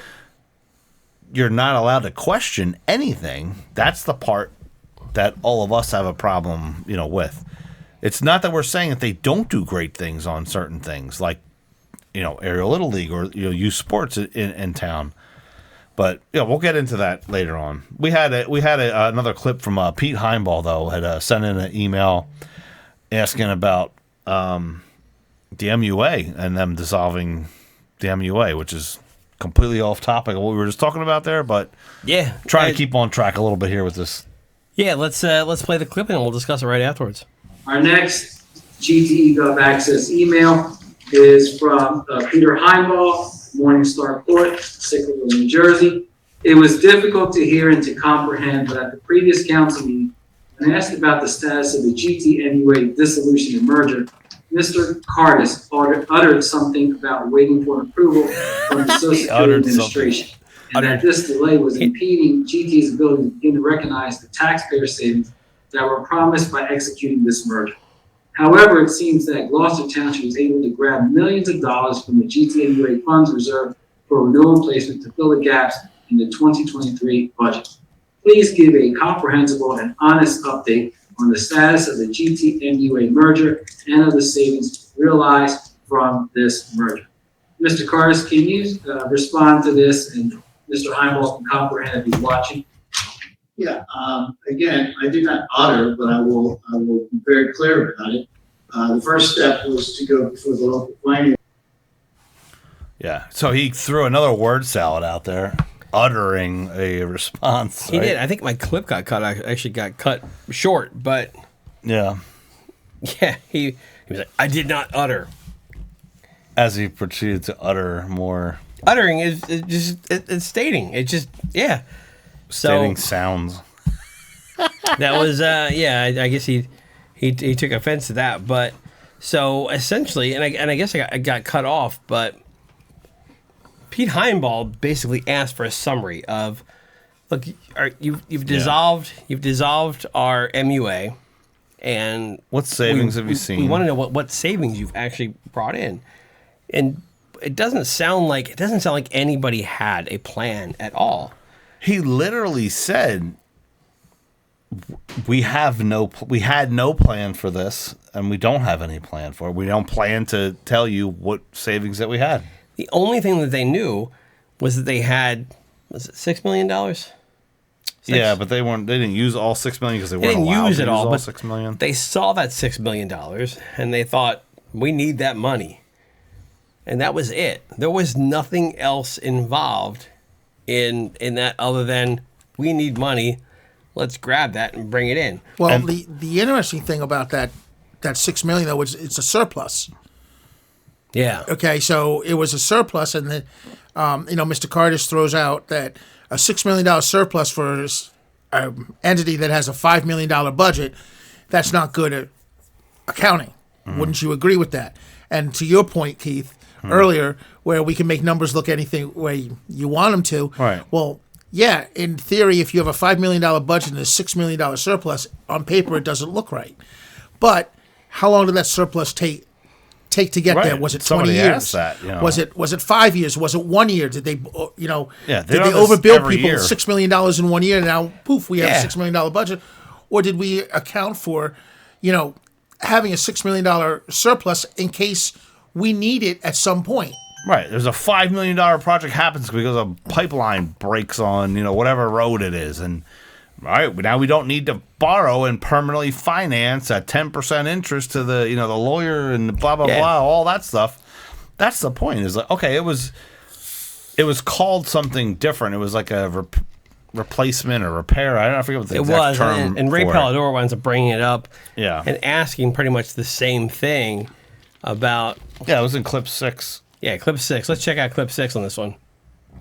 you're not allowed to question anything. That's the part that all of us have a problem, with. It's not that we're saying that they don't do great things on certain things, like, Aerial Little League or, youth sports in town. But, we'll get into that later on. We had another clip from Pete Hienbaugh, though, had sent in an email asking about the MUA and them dissolving the MUA, which is completely off topic of what we were just talking about there, but trying to keep on track a little bit here with this. Yeah, let's play the clip and we'll discuss it right afterwards. Our next GT EGOV access email is from Peter Hienbaugh, Morningstar Court, Sicklerville, New Jersey. It was difficult to hear and to comprehend, but at the previous council meeting, when asked about the status of the GT MUA dissolution and merger, Mr. Caris uttered something about waiting for approval from the Social Security Administration. And that this delay was impeding GT's ability to begin to recognize the taxpayer savings that were promised by executing this merger. However, it seems that Gloucester Township was able to grab millions of dollars from the GTMUA funds reserved for renewal and placement to fill the gaps in the 2023 budget. Please give a comprehensible and honest update on the status of the GTMUA merger and of the savings realized from this merger. Mr. Caris, can you respond to this? And Mr. Hienbaugh can comprehend if he's watching. Yeah, again, I did not utter, but I will be very clear about it. The first step was to go before the local planning. Yeah, so he threw another word salad out there, uttering a response. He did. I think my clip got cut. I actually got cut short, but yeah, he was like, I did not utter. As he proceeded to utter more. Uttering is it's stating. It's just stating sounds. That was I guess he took offense to that, but so essentially, and I guess I got cut off, but Pete Hienbaugh basically asked for a summary of, look, you've dissolved our MUA, and what savings have you seen? We want to know what savings you've actually brought in, and it doesn't sound like anybody had a plan at all. He literally said, we had no plan for this, and we don't have any plan for it. We don't plan to tell you what savings that we had. The only thing that they knew was that they had, was it $6 million? Yeah, but they didn't use all $6 million because they weren't allowed to use it all. But $6 million. They saw that $6 million and they thought, we need that money. And that was it. There was nothing else involved in that other than we need money. Let's grab that and bring it in. Well, the interesting thing about that $6 million though is it's a surplus. Yeah. Okay, so it was a surplus, and then Mr. Caris throws out that a $6 million surplus for an entity that has a $5 million budget. That's not good at accounting. Mm-hmm. Wouldn't you agree with that? And to your point, Keith, earlier, where we can make numbers look anything way you want them to. Right. Well, yeah, in theory, if you have a $5 million budget and a $6 million surplus, on paper it doesn't look right. But how long did that surplus take to get there? Was it 20 years? That, Was it 5 years? Was it 1 year? Did they, did they overbill people $6 million in 1 year? And now, poof, we have a $6 million budget. Or did we account for, having a $6 million surplus in case we need it at some point? Right. There's a $5 million project happens because a pipeline breaks on, whatever road it is. And right now we don't need to borrow and permanently finance at 10% interest to the, the lawyer and blah, blah, blah, all that stuff. That's the point. Is like, okay, it was called something different. It was like a replacement or repair. I forget what the exact term. And Ray for it. Palidoro winds up bringing it up, Yeah. and asking pretty much the same thing about. Yeah, it was in clip 6. Yeah, clip 6. Let's check out clip 6 on this one.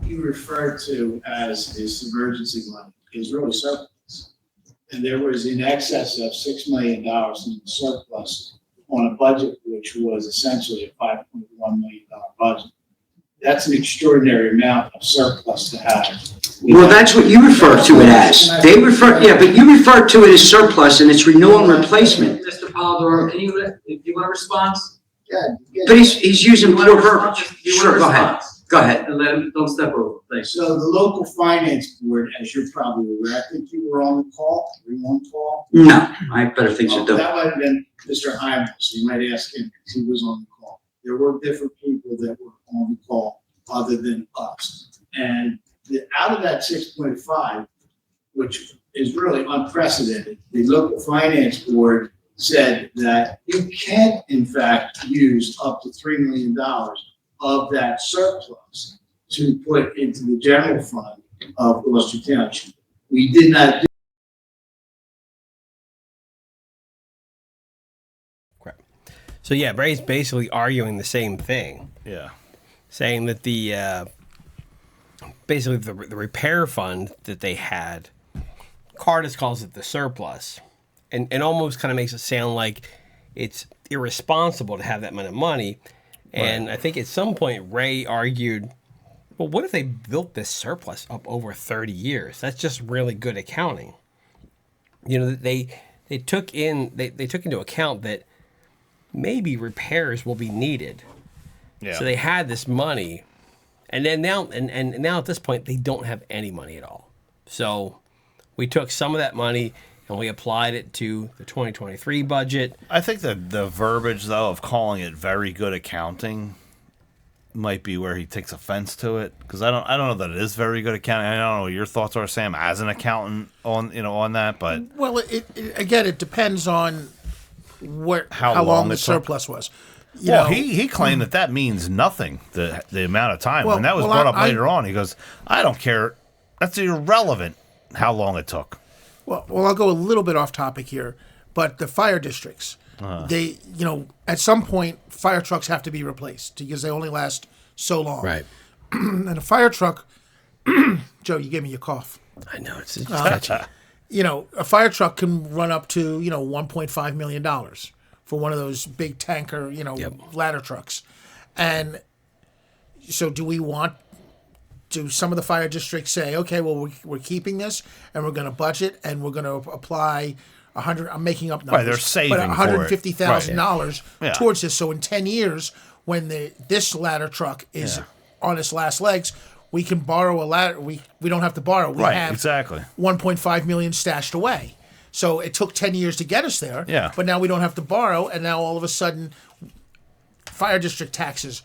You referred to as this emergency money is really surplus. And there was in excess of $6 million in surplus on a budget which was essentially a $5.1 million budget. That's an extraordinary amount of surplus to have. Well, that's what you refer to it as. They refer, yeah, but you refer to it as surplus and it's renewal and replacement. Mr. Palidoro, do you want a response? Yeah. But he's using You want a poor response? verbiage. You want a Sure, go ahead. response? Go ahead. And let him, don't step over, thanks. So the local finance board, as you're probably aware, I think you were on the call, were you on the call? No, I have better things to Well, do. that might have been Mr. Hienbaugh, so you might ask him, because he was on the call. There were different people that were on the call other than us. And out of that 6.5, which is really unprecedented, the local finance board said that you can, in fact, use up to $3 million of that surplus to put into the general fund of Gloucester Township. We did not do So yeah, Ray's basically arguing the same thing, Yeah. saying that the basically the repair fund that they had, Caris calls it the surplus, and almost kind of makes it sound like it's irresponsible to have that amount of money. And I think at some point Ray argued, well, what if they built this surplus up over 30 years? That's just really good accounting. You know, they took into account that maybe repairs will be needed. Yeah. So they had this money, and then now at this point they don't have any money at all. So we took some of that money and we applied it to the 2023 budget. I think that the verbiage, though, of calling it very good accounting might be where he takes offense to it, because I don't know that it is very good accounting. I don't know what your thoughts are, Sam, as an accountant on that, but Well, it depends on how long the surplus was. You know, he claimed that means nothing, the amount of time. Well, When that was well, brought up I- later on, he goes, I don't care. That's irrelevant how long it took. Well, I'll go a little bit off topic here, but the fire districts, they, at some point, fire trucks have to be replaced because they only last so long. Right. And a fire truck, Joe, you gave me your cough. I know it's touchy. A fire truck can run up to, $1.5 million for one of those big tanker, ladder trucks. And so do some of the fire districts say, okay, well, we're keeping this and we're going to budget and we're going to apply I'm making up numbers. Right, they're saving but $150,000 Yeah. towards this. So in 10 years, when this ladder truck is on its last legs, we can borrow a ladder. We don't have to borrow. We have exactly. $1.5 million stashed away. So it took 10 years to get us there. Yeah. But now we don't have to borrow, and now all of a sudden, fire district taxes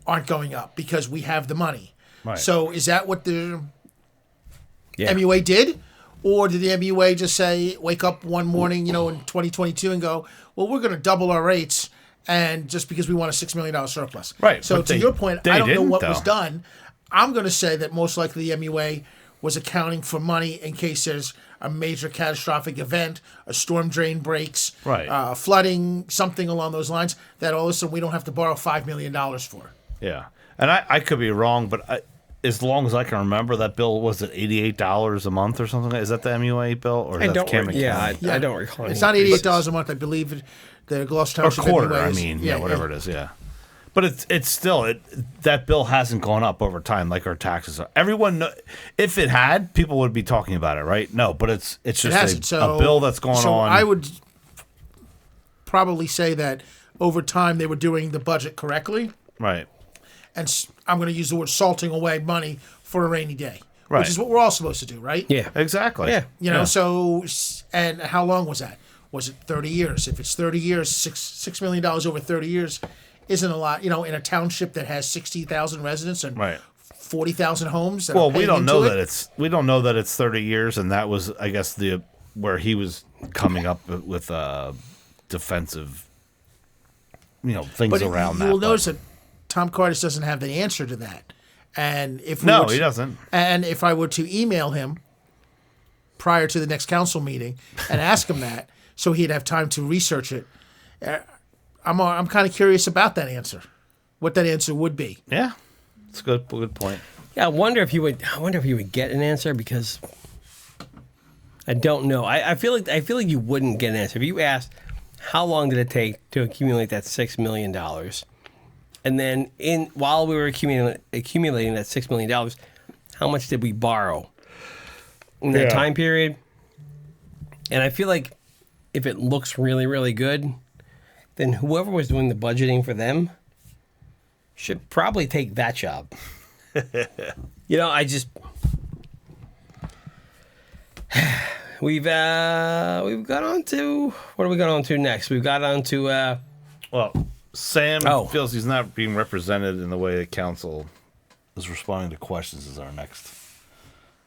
aren't going up because we have the money. Right. So is that what the MUA did? Or did the MUA just say, wake up one morning, in 2022 and go, well, we're going to double our rates, and just because we want a $6 million surplus. Right. So but to your point, they I don't know didn't, what though. was done. I'm going to say that most likely the MUA was accounting for money in case there's a major catastrophic event, a storm drain breaks, Right. Flooding, something along those lines, that all of a sudden we don't have to borrow $5 million for. Yeah. And I could be wrong, but as long as I can remember, that bill was at $88 a month or something. Is that the MUA bill, or is that Cameron County? I don't recall. It's not $88 a month. I believe the Gloucester Or Township quarter. MUA I is- mean, whatever it is. Yeah. But it's still that bill hasn't gone up over time like our taxes are. Everyone, if it had, people would be talking about it, right? No, but it's It just hasn't. a bill that's going so on. I would probably say that over time they were doing the budget correctly, right. and I'm going to use the word salting away money for a rainy day, Right. which is what we're all supposed to do, right? Yeah. Exactly. Yeah. So, and how long was that? Was it 30 years? If it's 30 years, $6 million over 30 years isn't a lot. In a township that has 60,000 residents and Right. 40,000 homes. That Well, are we don't paying know into that it's 30 years, and that was, I guess, where he was coming up with defensive, things But around you that. will but- notice that Tom Caris doesn't have the answer to that. And if he doesn't. And if I were to email him prior to the next council meeting and ask him that, so he'd have time to research it, I'm kind of curious about that answer, what that answer would be. Yeah, it's a good point. Yeah, I wonder if you would get an answer, because I don't know. I feel like you wouldn't get an answer if you asked how long did it take to accumulate that $6 million, and then while we were accumulating that $6 million, how much did we borrow in that time period? And I feel like if it looks really, really good, then whoever was doing the budgeting for them should probably take that job. We've got on to, what have we got on to next? We've got on to Sam feels he's not being represented in the way the council is responding to questions is our next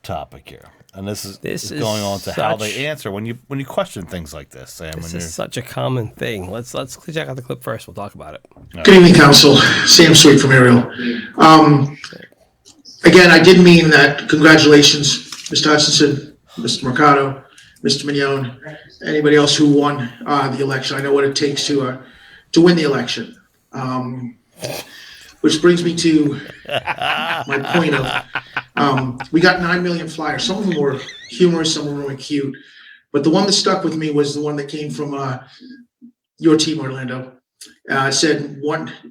topic here. And this is going on to how they answer when you question things like this, Sam. This is such a common thing. Let's check out the clip first. We'll talk about it. Good evening, Council. Sam Sweet from Ariel. Again, I did mean that. Congratulations, Mr. Hutchinson, Mr. Mercado, Mr. Mignon, anybody else who won the election. I know what it takes to win the election. Which brings me to my point of, we got 9 million flyers. Some of them were humorous, some of them were cute. But the one that stuck with me was the one that came from your team, Orlando. It said,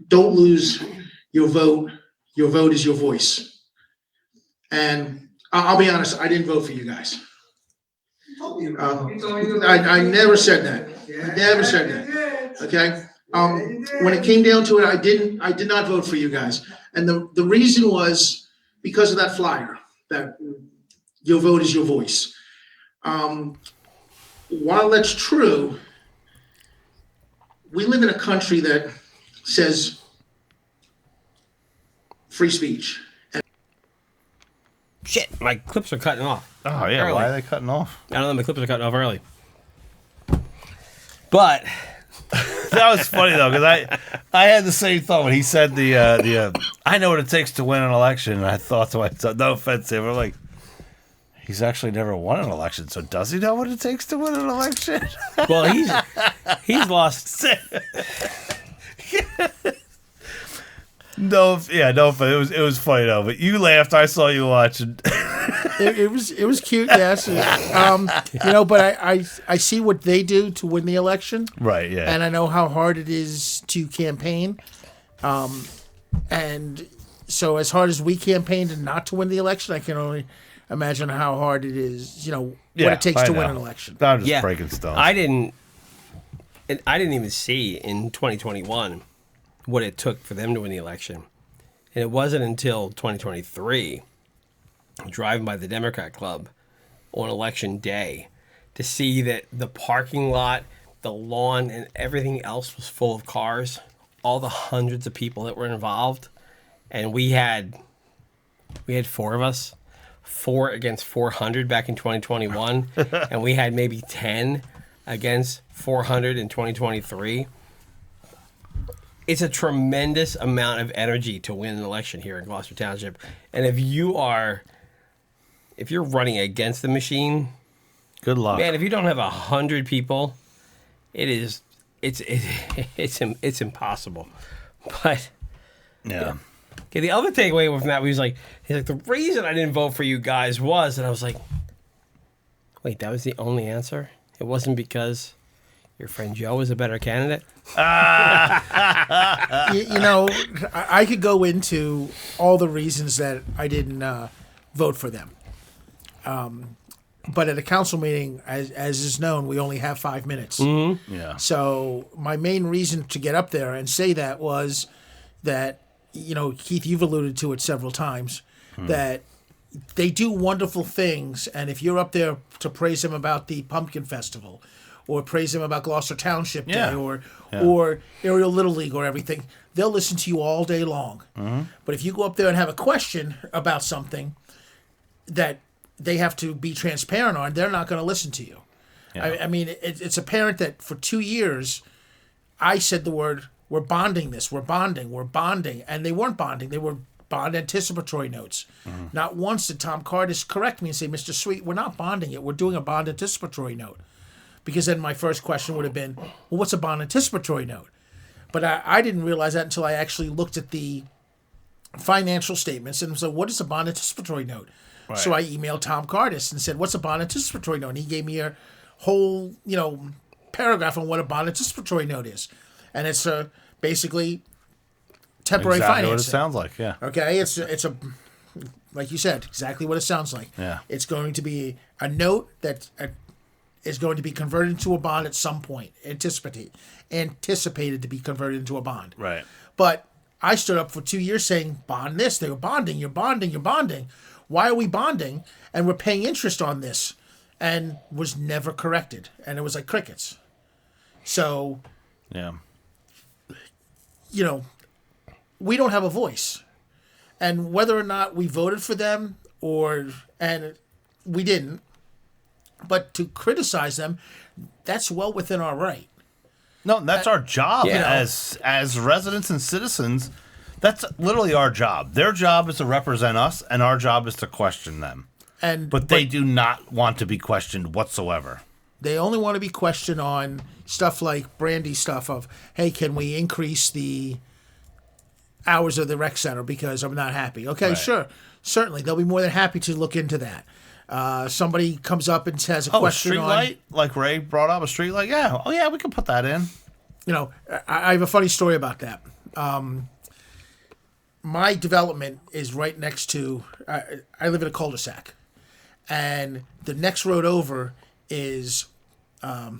don't lose your vote. Your vote is your voice. And I'll be honest, I didn't vote for you guys. I never said that. Never said that. Okay? When it came down to it, I did not vote for you guys. And the reason was because of that flyer, that your vote is your voice. While that's true, we live in a country that says free speech. Shit, my clips are cutting off. Oh, yeah, early. Why are they cutting off? I don't know, my clips are cutting off early. But that was funny though, because I had the same thought when he said I know what it takes to win an election, and I thought to myself, no offense to him, I'm like, he's actually never won an election, so does he know what it takes to win an election? Well, he's lost. No, but it was funny though. But you laughed. I saw you watching. It was cute, yes. But I see what they do to win the election, right? Yeah, and I know how hard it is to campaign, and so as hard as we campaigned and not to win the election, I can only imagine how hard it is. What it takes to win an election. I'm just breaking stones. I didn't even see in 2021 what it took for them to win the election, and it wasn't until 2023. Driving by the Democrat Club on election day to see that the parking lot, the lawn, and everything else was full of cars, all the hundreds of people that were involved, and we had 4 of us, 4 against 400 back in 2021, and we had maybe 10 against 400 in 2023. It's a tremendous amount of energy to win an election here in Gloucester Township, and if you're running against the machine, good luck, man. If you don't have 100 people, it's impossible. But yeah. Okay, the other takeaway from that was he's like the reason I didn't vote for you guys was, and I was like, wait, that was the only answer? It wasn't because your friend Joe was a better candidate? I could go into all the reasons that I didn't vote for them. But at a council meeting, as is known, we only have 5 minutes. Mm-hmm. Yeah. So my main reason to get up there and say that was that, Keith, you've alluded to it several times, that they do wonderful things. And if you're up there to praise them about the Pumpkin Festival or praise them about Gloucester Township Day or Ariel Little League or everything, they'll listen to you all day long. Mm-hmm. But if you go up there and have a question about something that they have to be transparent on, they're not going to listen to you. Yeah. I mean, it's apparent that for 2 years, I said the word we're bonding this, we're bonding. And they weren't bonding. They were bond anticipatory notes. Not once did Tom Cardis correct me and say, Mr. Sweet, we're not bonding it. We're doing a bond anticipatory note. Because then my first question would have been, well, what's a bond anticipatory note? But I didn't realize that until I actually looked at the financial statements and was like, what is a bond anticipatory note? Right. So I emailed Tom Cardis and said, what's a bond anticipatory note? And he gave me a whole, paragraph on what a bond anticipatory note is. And it's basically temporary financing. What it sounds like, yeah. Okay, it's a, like you said, exactly what it sounds like. Yeah. It's going to be a note that is going to be converted into a bond at some point, anticipated to be converted into a bond. Right. But I stood up for 2 years saying, bond this. They were bonding, you're bonding. Why are we bonding? And we're paying interest on this. And was never corrected. And it was like crickets. So, yeah, we don't have a voice. And whether or not we voted for them and we didn't, but to criticize them, that's well within our right. No, that's our job as residents and citizens. That's literally our job. Their job is to represent us, and our job is to question them. But they do not want to be questioned whatsoever. They only want to be questioned on stuff like Brandie stuff of, hey, can we increase the hours of the rec center because I'm not happy? Okay, right. Sure. Certainly. They'll be more than happy to look into that. Somebody comes up and has a question a street light, like Ray brought up, a street light. Yeah. Oh, yeah, we can put that in. I have a funny story about that. My development is right next to, I live in a cul-de-sac. And the next road over is, I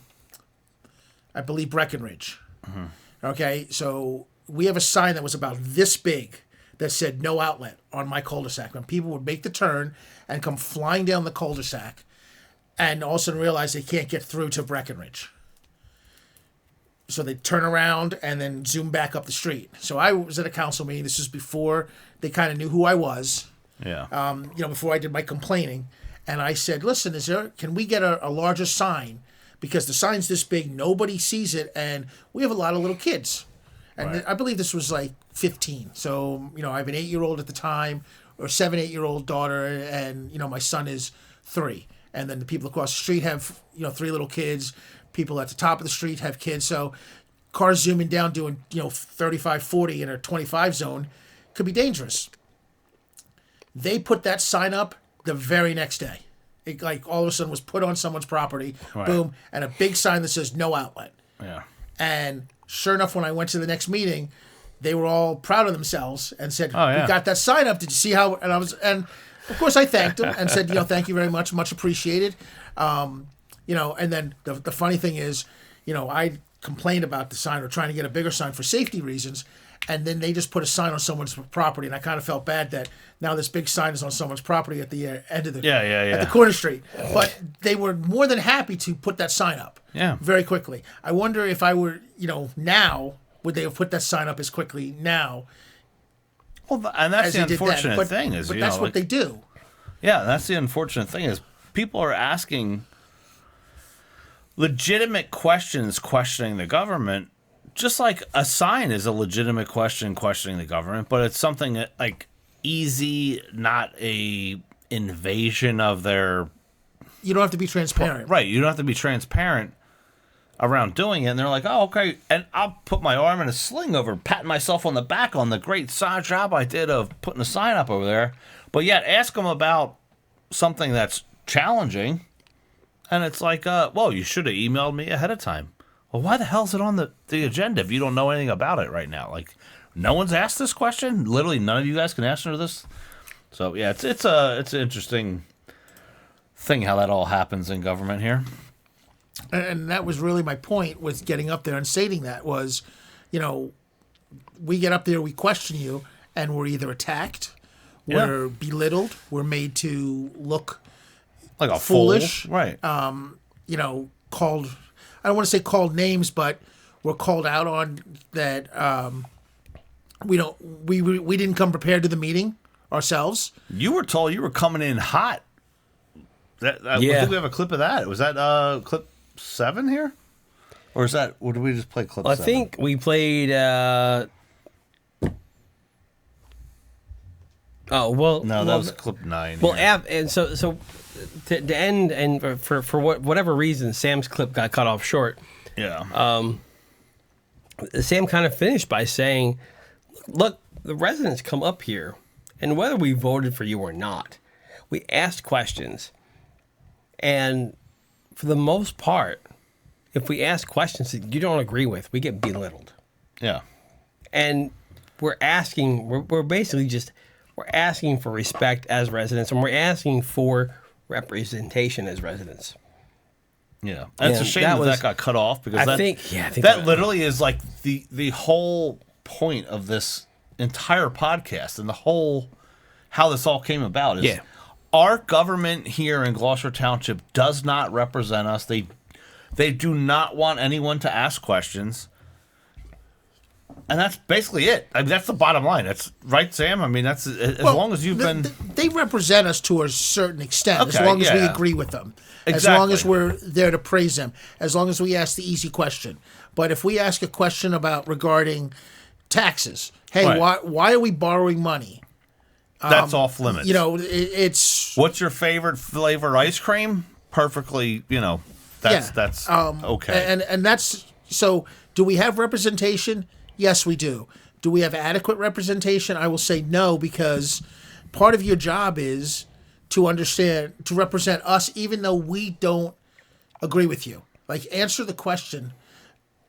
believe, Breckenridge. Mm-hmm. Okay, so we have a sign that was about this big that said no outlet on my cul-de-sac. And people would make the turn and come flying down the cul-de-sac and all of a sudden realize they can't get through to Breckenridge. So they turn around and then zoom back up the street. So I was at a council meeting. This was before they kind of knew who I was. Yeah. Before I did my complaining. And I said, listen, can we get a larger sign? Because the sign's this big, nobody sees it, and we have a lot of little kids. And right. I believe this was like 15. So, I have an 8-year-old at the time, or 8-year-old daughter, and, my son is 3. And then the people across the street have, 3 little kids. People at the top of the street have kids. So cars zooming down doing, 35, 40 in a 25 zone could be dangerous. They put that sign up the very next day. It all of a sudden was put on someone's property, right. Boom, and a big sign that says no outlet. Yeah. And sure enough, when I went to the next meeting, they were all proud of themselves and said, oh, yeah. We got that sign up. Did you see how? And of course I thanked them and said, thank you very much, much appreciated. And then the funny thing is, I complained about the sign or trying to get a bigger sign for safety reasons. And then they just put a sign on someone's property, and I kind of felt bad that now this big sign is on someone's property at the end of the at the corner street. But they were more than happy to put that sign up, very quickly. I wonder if I were, now would they have put that sign up as quickly now? Well, and that's the unfortunate thing is, but that's what they do. Yeah, that's the unfortunate thing is people are asking legitimate questions, questioning the government. Just like a sign is a legitimate question questioning the government, but it's something that, easy, not a invasion of their... You don't have to be transparent. Right, you don't have to be transparent around doing it. And they're like, oh, okay, and I'll put my arm in a sling over, patting myself on the back on the great job I did of putting a sign up over there. But yet, ask them about something that's challenging, and it's like, well, you should have emailed me ahead of time. Well, why the hell is it on the agenda if you don't know anything about it right now? No one's asked this question. Literally, none of you guys can answer this. So yeah, it's an interesting thing how that all happens in government here. And that was really my point with getting up there and stating that was, we get up there, we question you, and we're either attacked, we're belittled, we're made to look like a foolish, fool. Right? Called. I don't want to say called names, but we're called out on that. We didn't come prepared to the meeting ourselves. You were told you were coming in hot. I think we have a clip of that. Was that clip 7 here? Or is that, or did we just play clip I 7? think we played. No, that was clip 9. Well, yeah. and so to end, and for whatever reason, Sam's clip got cut off short. Yeah. Sam kind of finished by saying, "Look, the residents come up here, and whether we voted for you or not, we asked questions, and for the most part, if we ask questions that you don't agree with, we get belittled. Yeah. And we're basically just." We're asking for respect as residents, and we're asking for representation as residents. Yeah, and it's a shame that got cut off because I think that literally is like the whole point of this entire podcast and the whole how this all came about is our government here in Gloucester Township does not represent us. They do not want anyone to ask questions. And that's basically it. I mean, that's the bottom line. That's right, Sam. I mean, that's as long as you've been. They represent us to a certain extent, Okay, as long as we agree with them, as long as Exactly. we're there to praise them, as long as we ask the easy question. But if we ask a question regarding taxes, hey, Right. why are we borrowing money? That's off limits. It's What's your favorite flavor ice cream? Perfectly, that's okay. and that's so. Do we have representation? Yes, we do. Do we have adequate representation? I will say no, because part of your job is to represent us, even though we don't agree with you. Like, answer the question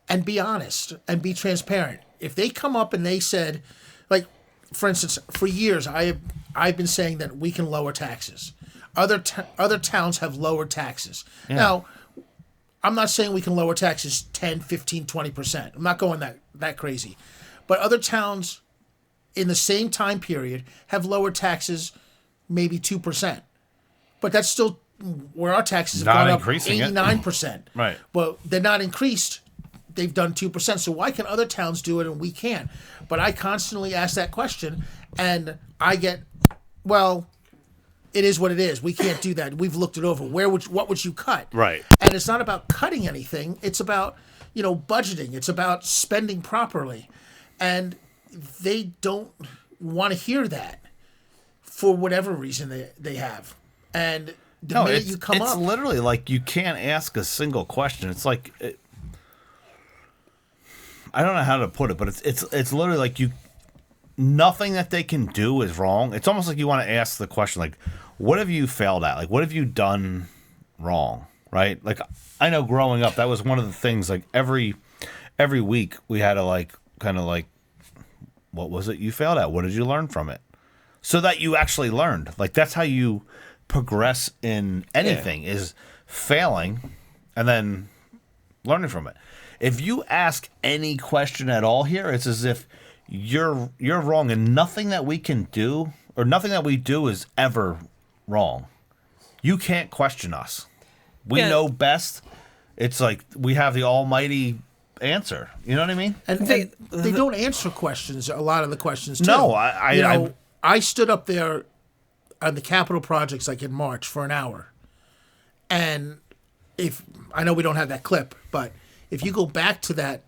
and be honest and be transparent. If they come up and they said, like, for instance, for years I've been saying that we can lower taxes. Other towns have lowered taxes. Yeah. Now, I'm not saying we can lower taxes 10, 15, 20%. I'm not going that crazy. But other towns in the same time period have lowered taxes maybe 2%. But that's still where our taxes have Not gone up increasing it. 89%. Right. But they're not increased. They've done 2%. So why can other towns do it and we can't? But I constantly ask that question and I get, well, it is what it is. We can't do that. We've looked it over. What would you cut? Right. And it's not about cutting anything. It's about, budgeting. It's about spending properly. And they don't want to hear that for whatever reason they have. And the minute you come it's up, literally like you can't ask a single question. It's like I don't know how to put it, but it's literally like nothing that they can do is wrong. It's almost like you want to ask the question, like, what have you failed at? Like, what have you done wrong? Right? Like, I know growing up, that was one of the things, like, every week we had to, kind of what was it you failed at? What did you learn from it? So that you actually learned. Like, that's how you progress in anything, is failing and then learning from it. If you ask any question at all here, it's as if you're wrong, and nothing that we can do or nothing that we do is ever wrong. You can't question us. We know best. It's like we have the almighty answer. You know what I mean? and they don't answer questions, a lot of the questions, too. No, I stood up there on the Capitol projects like in March for an hour. And I know we don't have that clip, but if you go back to that,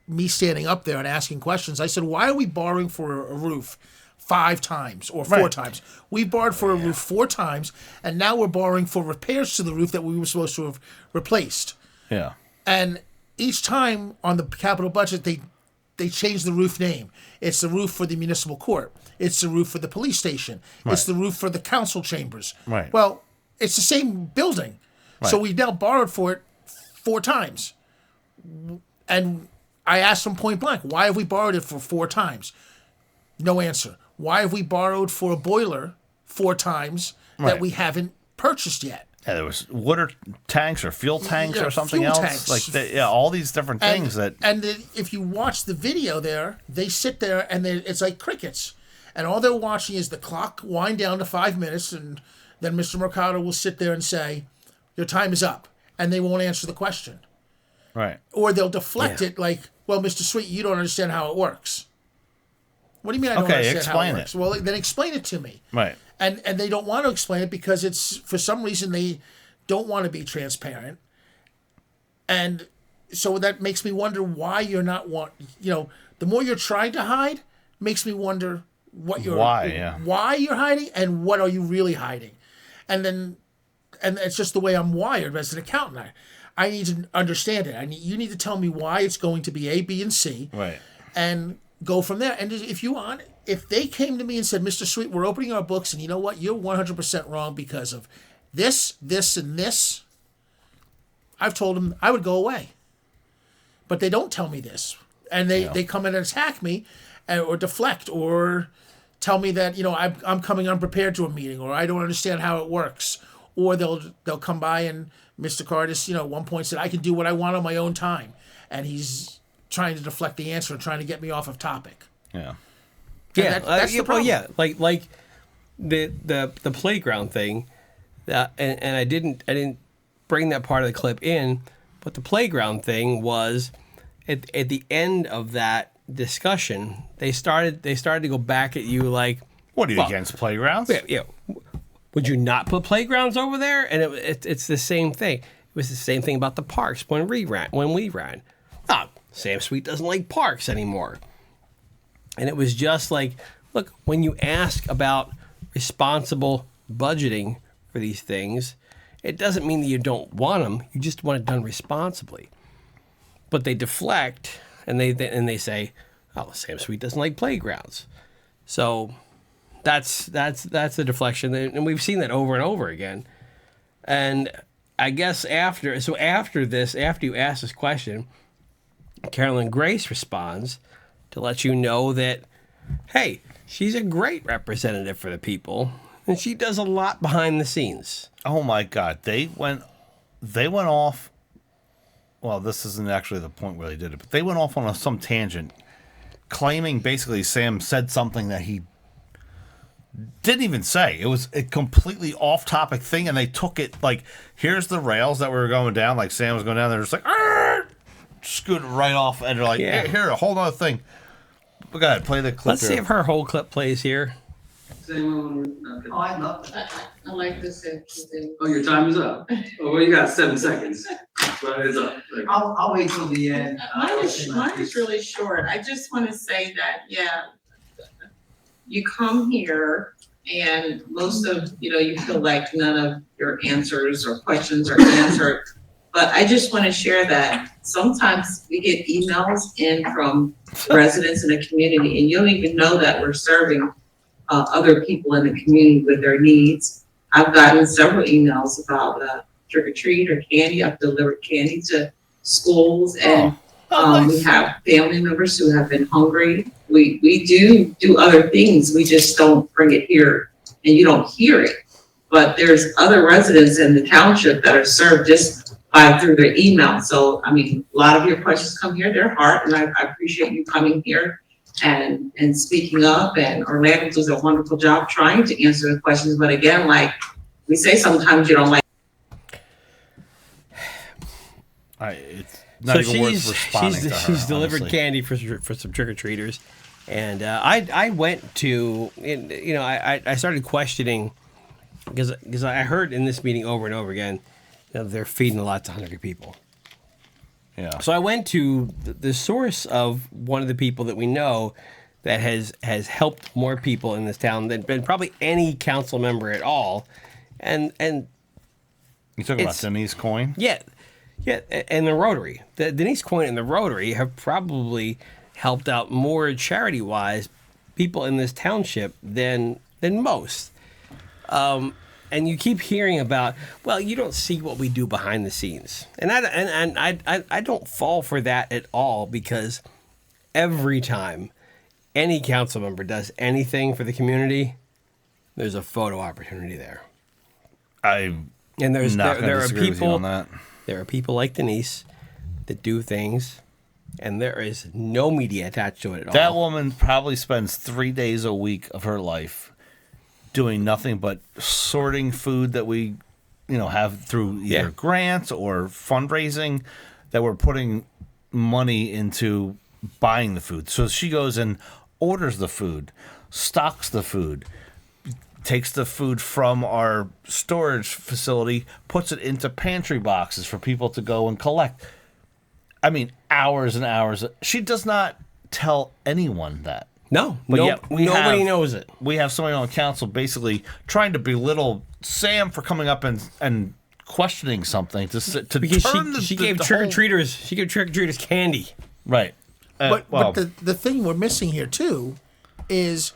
me standing up there and asking questions, I said, why are we borrowing for a roof 5 times or 4 times? We borrowed for a roof 4 times, and now we're borrowing for repairs to the roof that we were supposed to have replaced. Yeah. And each time on the capital budget, they change the roof name. It's the roof for the municipal court. It's the roof for the police station. It's the roof for the council chambers. Right. Well, it's the same building. So we've now borrowed for it 4 times. And I asked them point blank, why have we borrowed it for 4 times? No answer. Why have we borrowed for a boiler 4 times that we haven't purchased yet? Yeah, there was water tanks or fuel tanks or something fuel else. tanks. All these different things if you watch the video there, they sit there and it's like crickets. And all they're watching is the clock wind down to 5 minutes, and then Mr. Mercado will sit there and say, your time is up. And they won't answer the question. Right. Or they'll deflect it like, well, Mr. Sweet, you don't understand how it works. What do you mean I don't understand how it works? Well, then explain it to me. Right. And they don't want to explain it because it's, for some reason, they don't want to be transparent. And so that makes me wonder why you're not the more you're trying to hide makes me wonder why you're hiding and what are you really hiding. And it's just the way I'm wired as an accountant. I need to understand it. You need to tell me why it's going to be A, B, and C. Right. And go from there. And if they came to me and said, Mr. Sweet, we're opening our books, and you know what? You're 100% wrong because of this, this, and this. I've told them I would go away. But they don't tell me this. And they come in and attack me or deflect or tell me that, I'm coming unprepared to a meeting or I don't understand how it works. Or they'll come by and Mr. Cardis, at one point said, I can do what I want on my own time. And he's trying to deflect the answer and trying to get me off of topic. Yeah. Yeah, that's the problem. Well, yeah, like the playground thing, and I didn't bring that part of the clip in, but the playground thing was at the end of that discussion, they started to go back at you like, what are you against playgrounds? Yeah. Would you not put playgrounds over there? And it's the same thing. It was the same thing about the parks when we ran. Sam Sweet doesn't like parks anymore. And it was just like, look, when you ask about responsible budgeting for these things, it doesn't mean that you don't want them. You just want it done responsibly. But they deflect and they say, oh, Sam Sweet doesn't like playgrounds. So that's the deflection, and we've seen that over and over again. And I guess after you ask this question, Carolyn Grace responds to let you know that, hey, she's a great representative for the people, and she does a lot behind the scenes. Oh my God, they went off. Well, this isn't actually the point where they did it, but they went off on some tangent, claiming basically Sam said something that he didn't even say. It was a completely off-topic thing, and they took it like, here's the rails that were going down, like Sam was going down there, just like, scooted right off, and they're like, here, a whole other thing. Go ahead, play the clip. Let's see if her whole clip plays here. Oh, I love that. I like this. Oh, your time is up. Oh, well, you got 7 seconds. But it's up. I'll wait till the end. Mine is really short. I just want to say that, you come here and most of, you feel like none of your answers or questions are answered. But I just want to share that sometimes we get emails in from residents in the community and you don't even know that we're serving other people in the community with their needs. I've gotten several emails about trick or treat or candy. I've delivered candy to schools and nice. We have family members who have been hungry. We do other things. We just don't bring it here and you don't hear it. But there's other residents in the township that are served just through their email. So, I mean, a lot of your questions come here, they're hard, and I appreciate you coming here and speaking up, and Orlando does a wonderful job trying to answer the questions, but again, like we say, sometimes you don't like. It's not even worth responding to her, she's delivered honestly. candy for some trick-or-treaters, and I went to, I started questioning, because I heard in this meeting over and over again, they're feeding a lot to hungry people. Yeah. So I went to the source of one of the people that we know that has helped more people in this town than probably any council member at all. And you talking about Denise Coyne? Yeah, and the Rotary. The Denise Coyne and the Rotary have probably helped out more charity-wise people in this township than most. And you keep hearing about, well, you don't see what we do behind the scenes, and I don't fall for that at all, because every time any council member does anything for the community, there's a photo opportunity there. There are people like Denise that do things, and there is no media attached to it at all. That woman probably spends 3 days a week of her life doing nothing but sorting food that we, have through either grants or fundraising, that we're putting money into buying the food. So she goes and orders the food, stocks the food, takes the food from our storage facility, puts it into pantry boxes for people to go and collect. I mean, hours and hours. She does not tell anyone that. No, But no, yet nobody knows it. We have somebody on council basically trying to belittle Sam for coming up and questioning something to Because turn she gave the trick or whole- treaters. She gave trick or treaters candy. Right. But Well, the thing we're missing here too is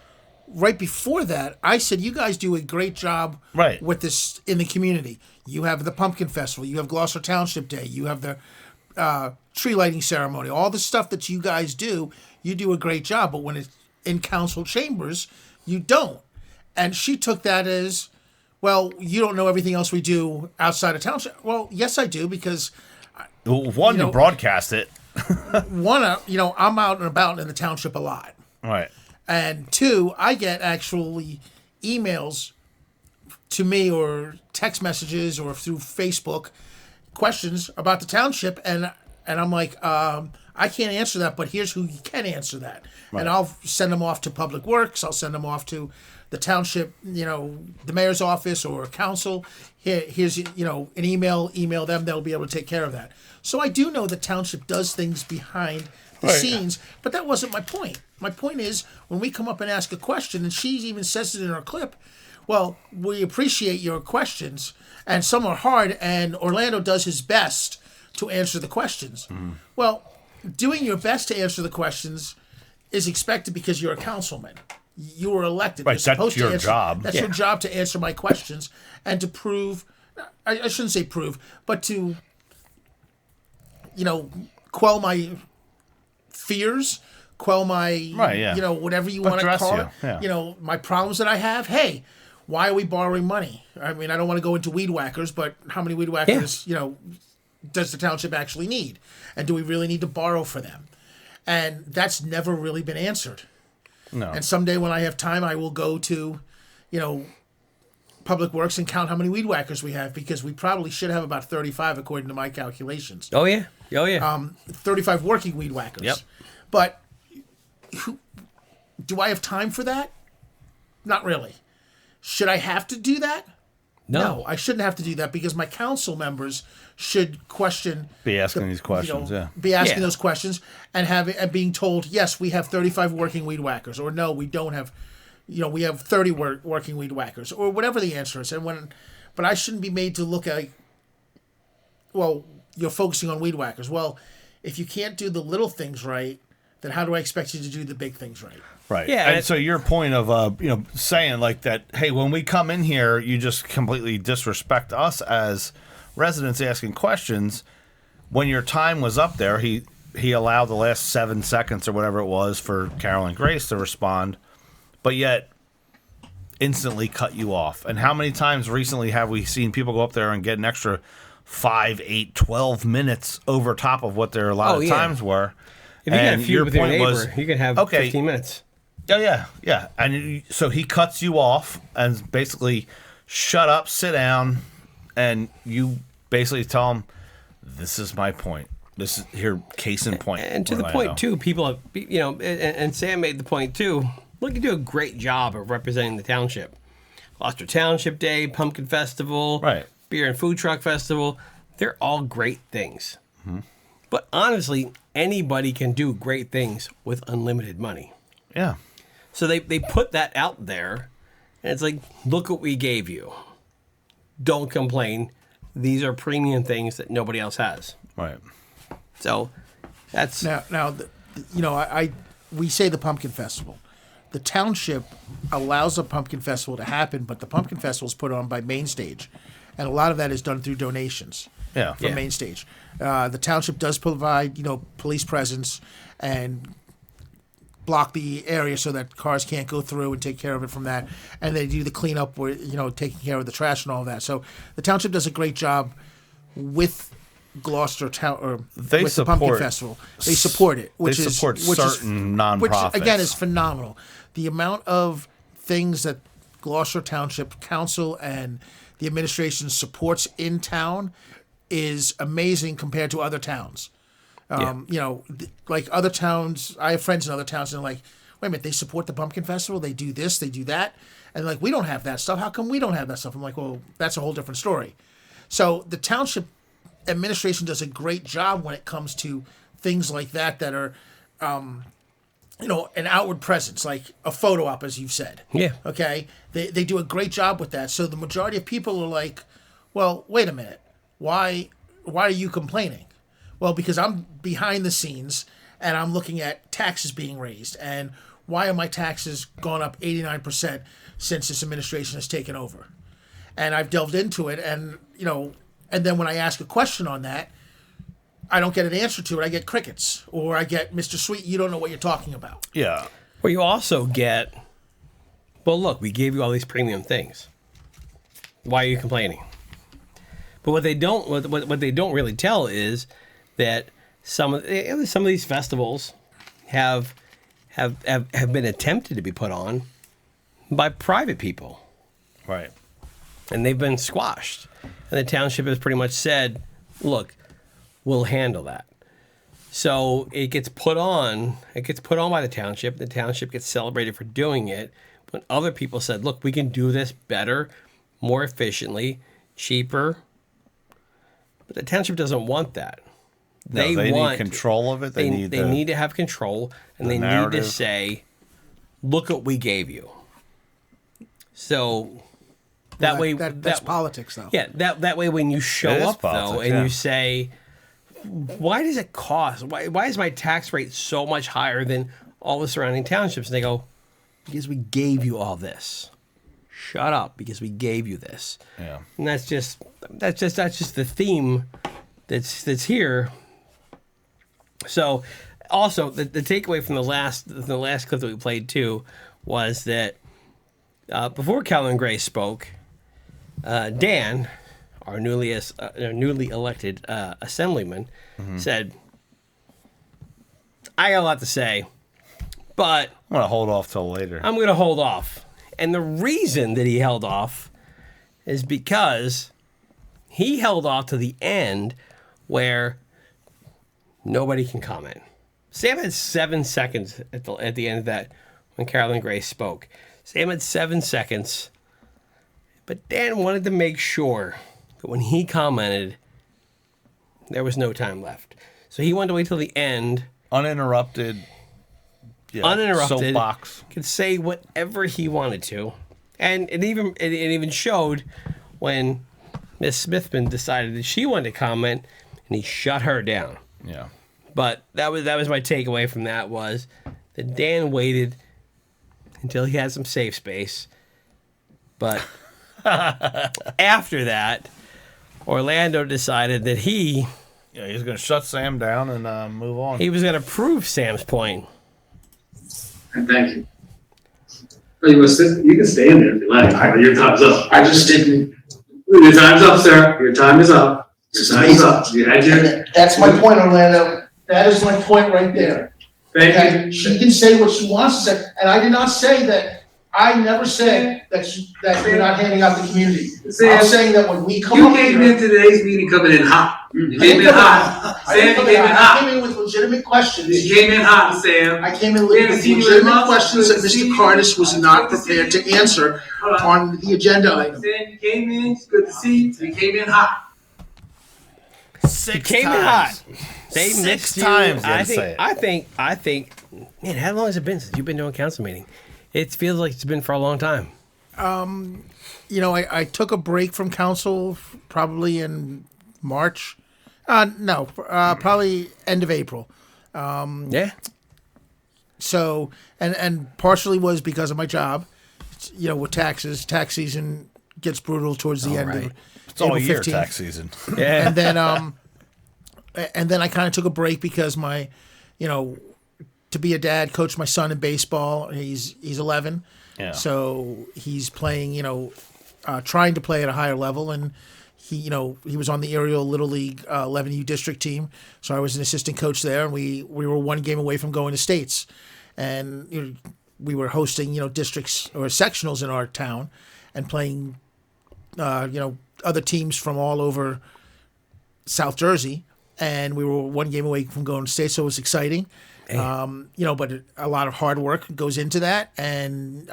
right before that, I said you guys do a great job Right. with this in the community. You have the Pumpkin Festival, you have Gloucester Township Day, you have the tree lighting ceremony, all the stuff that you guys do, you do a great job. But when it's in council chambers, you don't. And she took that as, well, you don't know everything else we do outside of township. Well, yes, I do, because one, you broadcast it. one, I'm out and about in the township a lot. Right. And two, I get actually emails to me or text messages or through Facebook questions about the township, and I'm like, I can't answer that, but here's who can answer that. Right. And I'll send them off to Public Works. I'll send them off to the township, the mayor's office or council. Here's an email them. They'll be able to take care of that. So I do know the township does things behind the scenes, but that wasn't my point. My point is when we come up and ask a question, and she even says it in her clip, well, we appreciate your questions, and some are hard, and Orlando does his best to answer the questions. Well, doing your best to answer the questions is expected because you're a councilman. You were elected. Right, You're supposed that's your to answer, job. That's your job to answer my questions and to prove, I shouldn't say prove, but to, quell my fears, quell my, whatever you want to Address call you, it. yeah. My problems that I have. Hey, why are we borrowing money? I mean, I don't want to go into weed whackers, but how many weed whackers, does the township actually need? And do we really need to borrow for them? And that's never really been answered. No. And someday when I have time, I will go to, Public Works and count how many weed whackers we have, because we probably should have about 35 according to my calculations. Oh yeah. 35 working weed whackers. Yep. But do I have time for that? Not really. Should I have to do that? No, I shouldn't have to do that, because my council members should be asking these questions, be asking those questions and being told, yes, we have 35 working weed whackers, or no, we don't have, we have 30 working weed whackers, or whatever the answer is. But I shouldn't be made to look at, well, you're focusing on weed whackers. Well, if you can't do the little things right, then how do I expect you to do the big things right? Right. Yeah, And so your point of saying like that, hey, when we come in here, you just completely disrespect us as residents asking questions. When your time was up there, he allowed the last 7 seconds or whatever it was for Carolyn Grace to respond, but yet instantly cut you off. And how many times recently have we seen people go up there and get an extra 5, 8, 12 minutes over top of what their allotted times were? If you got a feud with your neighbor, you could have 15 minutes. Oh, yeah. And so he cuts you off and basically shut up, sit down, and you basically tell him, this is my point. This is here, case in point. And to the point, too, people have, and Sam made the point, too. Look, you do a great job of representing the township. Gloucester Township Day, Pumpkin Festival, Beer and Food Truck Festival. They're all great things. Mm-hmm. But honestly, anybody can do great things with unlimited money. Yeah. So they put that out there, and it's like, look what we gave you. Don't complain. These are premium things that nobody else has. Right. So that's now. We say the Pumpkin Festival. The township allows a Pumpkin Festival to happen, but the Pumpkin Festival is put on by Main Stage, and a lot of that is done through donations. From Main Stage. The township does provide, police presence and block the area so that cars can't go through and take care of it from that. And they do the cleanup, where taking care of the trash and all that. So the township does a great job with Gloucester Town with the Pumpkin Festival. They support it, which is certain nonprofits, which again is phenomenal. The amount of things that Gloucester Township Council and the administration supports in town is amazing compared to other towns. Like other towns, I have friends in other towns, and they're like, wait a minute, they support the Pumpkin Festival, they do this, they do that, and like, we don't have that stuff. How come we don't have that stuff? I'm like, well, that's a whole different story. So the township administration does a great job when it comes to things like that are, an outward presence, like a photo op, as you've said. Yeah. Okay? They do a great job with that. So the majority of people are like, well, wait a minute. Why are you complaining? Well, because I'm behind the scenes and I'm looking at taxes being raised. And why are my taxes gone up 89% since this administration has taken over? And I've delved into it, and then when I ask a question on that, I don't get an answer to it. I get crickets, or I get, Mr. Sweet, you don't know what you're talking about. Yeah. Or you also get, well, look, we gave you all these premium things. Why are you complaining? But what they don't really tell is that some of these festivals have been attempted to be put on by private people. Right. And they've been squashed. And the township has pretty much said, look, we'll handle that. So it gets put on by the township. The township gets celebrated for doing it. When other people said, look, we can do this better, more efficiently, cheaper. But the township doesn't want that. They need control of it. They need to have control, and they need to say, look what we gave you. So that way... That's politics, though. Yeah, that way when you show up, though, and you say, why does it cost? Why is my tax rate so much higher than all the surrounding townships? And they go, because we gave you all this. Shut up, because we gave you this. Yeah. And that's just the theme that's here. So, also the takeaway from the last clip that we played too was that before Carolyn Grace spoke, Dan, our newly elected assemblyman, said, "I got a lot to say, but I'm gonna hold off till later. I'm gonna hold off." And the reason that he held off is because he held off to the end where nobody can comment. Sam had 7 seconds at the end of that when Carolyn Grace spoke. Sam had 7 seconds, but Dan wanted to make sure that when he commented, there was no time left. So he wanted to wait till the end. Uninterrupted. Yeah, uninterrupted, soapbox. Could say whatever he wanted to, and it even showed when Miss Smithman decided that she wanted to comment, and he shut her down. Yeah, but that was my takeaway from that was that Dan waited until he had some safe space, but after that, Orlando decided that he was going to shut Sam down and move on. He was going to prove Sam's point. Thank you. Oh, you can stay in there if you like. Your time's up. I just didn't. Your time's up, sir. Your time is up. Your time is up. You had your... That's my point, Orlando. That is my point right there. Thank you. She can say what she wants to say, and I did not say that. I never said that you're not handing out the community. Sam, I'm saying that when we come you up came here, in today's meeting coming in hot. You came in hot. Sam, you came in hot. I came in with legitimate questions. You came in hot, Sam. I came in with legitimate questions that Mr. Cardis was not prepared to answer on the agenda item. Sam, you came in. It's good to see you. You came in hot. Six times. They missed times. I think. Man, how long has it been since you've been to a council meeting? It feels like it's been for a long time. I took a break from council probably in March. Probably end of April. Yeah. So, and partially was because of my job. With taxes, tax season gets brutal towards the end. Right. It's all year 15th. Tax season. Yeah. And then I kind of took a break because my, to be a dad, coach my son in baseball. He's 11. Yeah. So he's playing, trying to play at a higher level, and he was on the Ariel Little League 11U district team. So I was an assistant coach there, and we were one game away from going to states, and we were hosting districts or sectionals in our town, and playing other teams from all over South Jersey, and we were one game away from going to states. So it was exciting. Hey. But a lot of hard work goes into that, and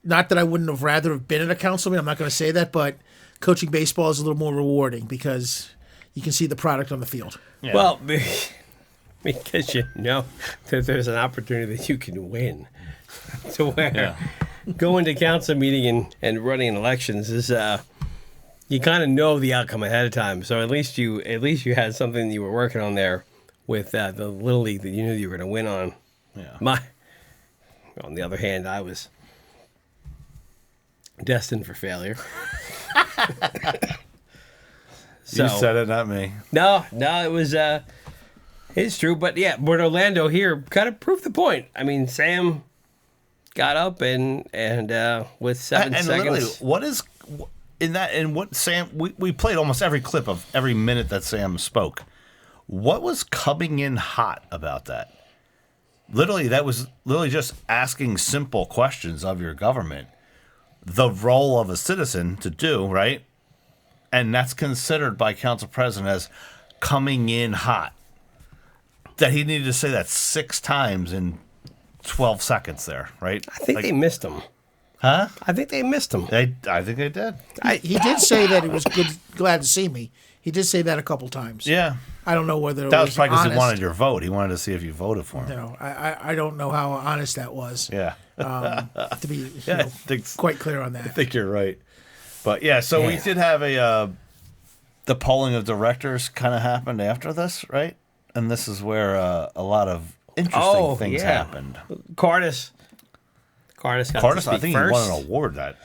not that I wouldn't have rather have been at a council meeting. I'm not going to say that, but coaching baseball is a little more rewarding because, you can see the product on the field. Yeah. Well, because you know that there's an opportunity that you can win. To where going to council meeting and running elections is you kind of know the outcome ahead of time. So at least you had something you were working on there with the Little League that you knew you were going to win on. Yeah. On the other hand, I was destined for failure. So, you said it, not me. No, it was it's true. But yeah, but Orlando here kind of proved the point. I mean, Sam got up and with 7 And seconds. literally, what is in that? And what Sam? We played almost every clip of every minute that Sam spoke. What was coming in hot about that? Literally, that was literally just asking simple questions of your government. The role of a citizen to do, right? And that's considered by council president as coming in hot. That he needed to say that 6 times in 12 seconds there, right? I think they missed him. Huh? I think they missed him. I think they did. He did say that he was glad to see me. He did say that a couple times. Yeah. I don't know whether That was probably because honest. he wanted your vote. He wanted to see if you voted for him. You know, I don't know how honest that was. Yeah. To be Yeah, I think, quite clear on I that. think you're right. But yeah, so we did have the polling of directors kind of happened after this, right? And this is where a lot of interesting things happened. Caris got to speak I think first. he won an award that.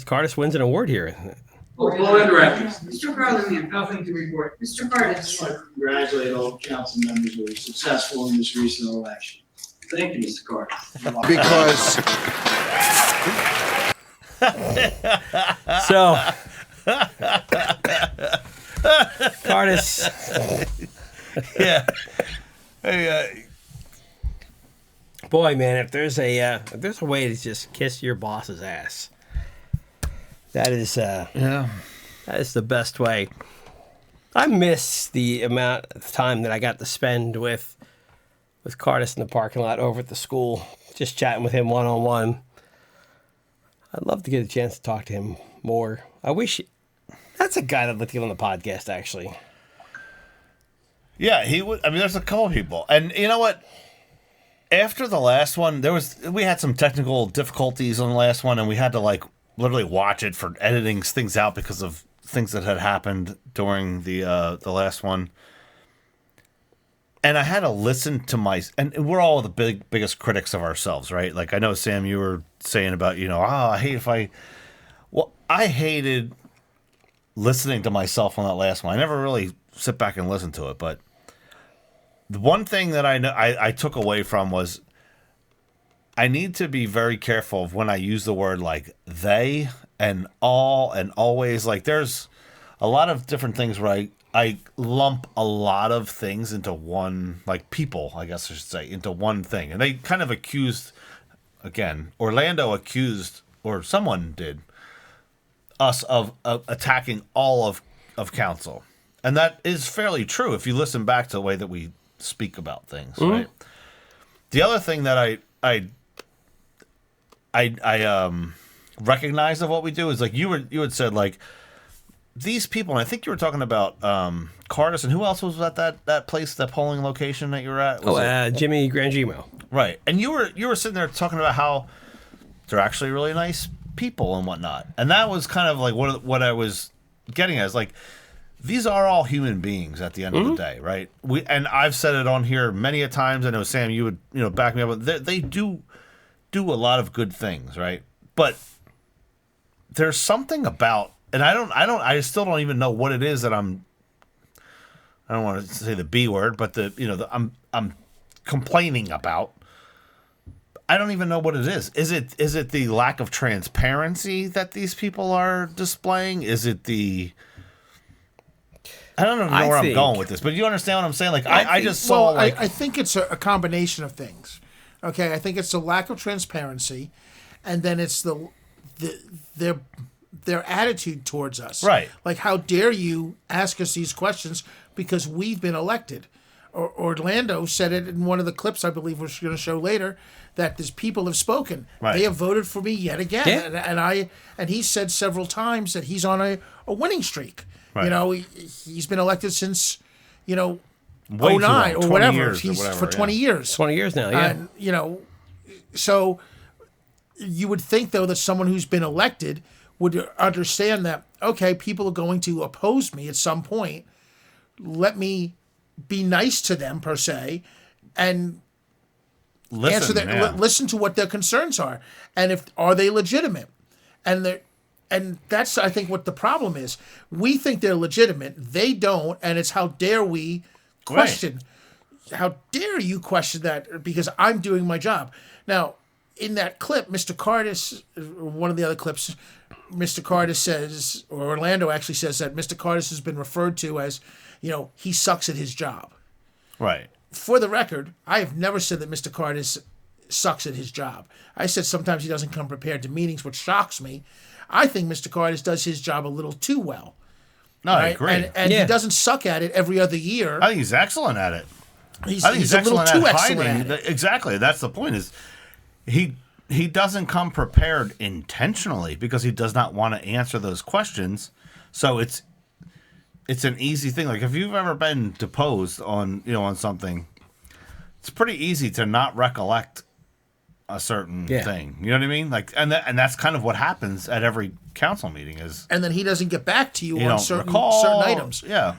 Caris wins an award here. All in directors. Mr. Carlin, nothing to report. Mr. I Carter. just want to congratulate all council members who were successful in this recent election. Thank you, Mr. Carter. Because So, Caris. Yeah. Hey, Boy, man, if there's a way to just kiss your boss's ass, that is that is the best way. I miss the amount of time that I got to spend with Caris in the parking lot over at the school, just chatting with him one-on-one. I'd love to get a chance to talk to him more. I wish that's a guy that looked good on the podcast, actually. yeah, he would. I mean, there's a couple people, and you know what? After the last one, we had some technical difficulties on the last one, and we had to literally watch it for editing things out because of things that had happened during the last one. And I had to listen to and we're all the biggest critics of ourselves, right? Like I know, Sam, you were saying about, I hated listening to myself on that last one. I never really sit back and listen to it, but the one thing that I took away from was I need to be very careful of when I use the word like they and all and always. Like there's a lot of different things where I lump a lot of things into one, like people, I guess I should say, into one thing. And they kind of Orlando accused, or someone did, us of attacking all of council. And that is fairly true if you listen back to the way that we speak about things, right? The other thing that I recognize of what we do is like you had said, like, these people, and I think you were talking about Caris, and who else was at that place, that polling location that you were at? Jimmy Grangimo. Right. And you were sitting there talking about how they're actually really nice people and whatnot. And that was kind of like what I was getting at, is like, these are all human beings at the end of the day, right? And I've said it on here many a times. I know, Sam, you would back me up. They do a lot of good things, right? But there's something about, and I still don't even know what it is that I don't want to say the B word, but I'm complaining about. I don't even know what it is. Is it the lack of transparency that these people are displaying? Is it I don't know where I'm going with this, but you understand what I'm saying? Like, I just saw, I think it's a combination of things. Okay, I think it's the lack of transparency, and then it's their attitude towards us. Right. Like, how dare you ask us these questions because we've been elected? Orlando said it in one of the clips, I believe we're going to show later, that these people have spoken. Right. They have voted for me yet again. Yeah. And he said several times that he's on a winning streak. Right. You know, he's been elected since, Way too 09 long, or 20 whatever. years or He's whatever, for 20 years. 20 years now, yeah. And, so you would think, though, that someone who's been elected would understand that, okay, people are going to oppose me at some point. Let me be nice to them, per se, and listen to what their concerns are. And are they legitimate? And that's, I think, what the problem is. We think they're legitimate. They don't, and it's how dare we question. Right. How dare you question that because I'm doing my job. Now, in that clip, Mr. Caris, one of the other clips, Mr. Caris says, or Orlando actually says that Mr. Caris has been referred to as, he sucks at his job. Right. For the record, I have never said that Mr. Caris sucks at his job. I said sometimes he doesn't come prepared to meetings, which shocks me. I think Mr. Caris does his job a little too well. No, right? I agree. And he doesn't suck at it every other year. I think he's excellent at it. I think he's excellent a little too excellent at it. Exactly. That's the point. Is he doesn't come prepared intentionally because he does not want to answer those questions. So it's an easy thing. Like if you've ever been deposed on something, it's pretty easy to not recollect a certain thing. You know what I mean? Like, and that's kind of what happens at every council meeting is. And then he doesn't get back to you on certain items. Yeah.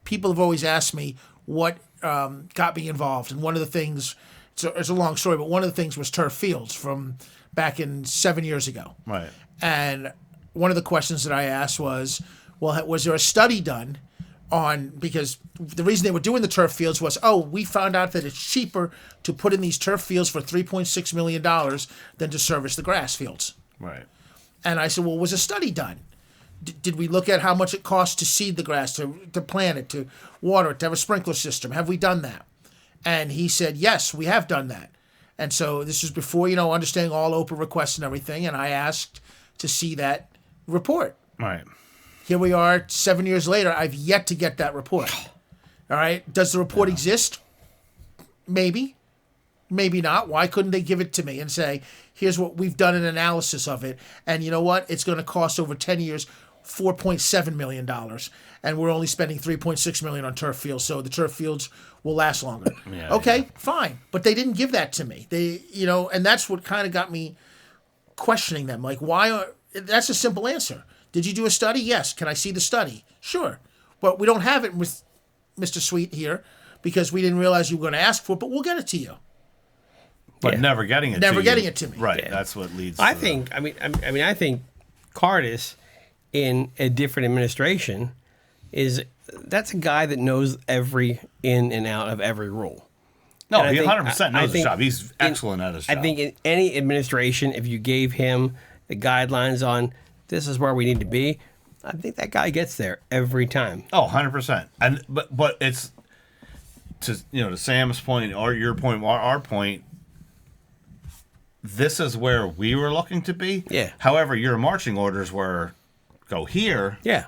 People have always asked me what got me involved, and one of the things. It's a long story, but one of the things was turf fields from back in 7 years ago. Right. And one of the questions that I asked was, well, was there a study done on, because the reason they were doing the turf fields was, we found out that it's cheaper to put in these turf fields for $3.6 million than to service the grass fields. Right. And I said, well, was a study done? Did we look at how much it costs to seed the grass, to plant it, to water it, to have a sprinkler system? Have we done that? And he said, yes, we have done that. And so this was before, understanding all open requests and everything. And I asked to see that report. Right. Here we are 7 years later. I've yet to get that report. All right. Does the report exist? Maybe. Maybe not. Why couldn't they give it to me and say, here's what we've done an analysis of it. And you know what? It's going to cost over 10 years $4.7 million. And we're only spending $3.6 million on turf fields. So the turf fields will last longer. Fine. But they didn't give that to me. They, and that's what kind of got me questioning them. Like, that's a simple answer. Did you do a study? Yes. Can I see the study? Sure. But we don't have it with Mr. Sweet here because we didn't realize you were going to ask for it, but we'll get it to you. But never getting it to me. Right. Yeah. That's what leads I think Caris in a different administration that's a guy that knows every in and out of every rule. No, he 100% knows his job. He's excellent at his job. I think in any administration, if you gave him the guidelines on this is where we need to be, I think that guy gets there every time. Oh, 100%. And but it's to Sam's point or your point, our point. This is where we were looking to be. Yeah. However, your marching orders were go here. Yeah.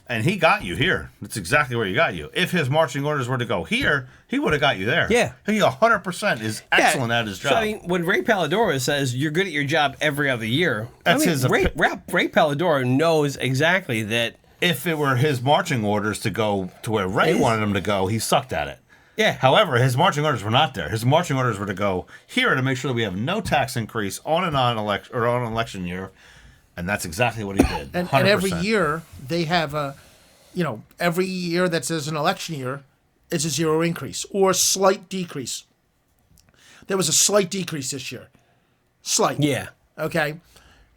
And he got you here. That's exactly where he got you. If his marching orders were to go here, he would have got you there. Yeah. He 100% is excellent at his job. So, when Ray Palidoro says you're good at your job every other year, that's his. Ray Palidoro knows exactly that. If it were his marching orders to go to where Ray wanted him to go, he sucked at it. Yeah. However, his marching orders were not there. His marching orders were to go here to make sure that we have no tax increase on an election year. And that's exactly what he did. And every year they have every year that says an election year, it's a zero increase or a slight decrease. There was a slight decrease this year. Slight. Yeah. Okay.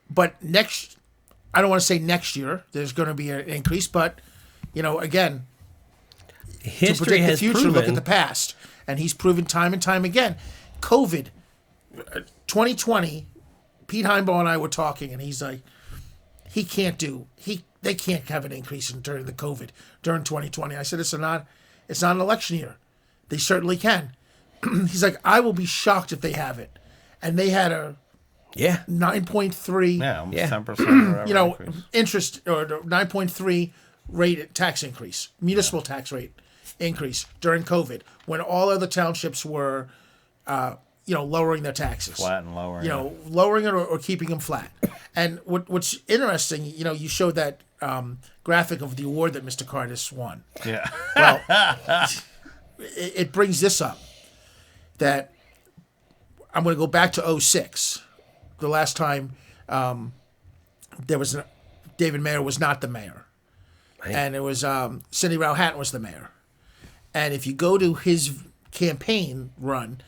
But I don't want to say next year there's going to be an increase, but, again, history to predict has the future, proven. look at the past. And he's proven time and time again. COVID, 2020, Pete Hienbaugh and I were talking, and he's like, they can't have an increase during the COVID during 2020. I said, it's not an election year. They certainly can. He's like, I will be shocked if they have it. And they had a 9.3 almost 10% interest or 9.3 rate tax increase, municipal tax rate increase during COVID when all other townships were lowering their taxes. Flat and lowering. Lowering it or keeping them flat. And what's interesting, you showed that graphic of the award that Mr. Caris won. Yeah. Well, it brings this up, that I'm going to go back to 06, the last time David Mayer was not the mayor. Right. And it was Cindy Rowhatton was the mayor. And if you go to his campaign run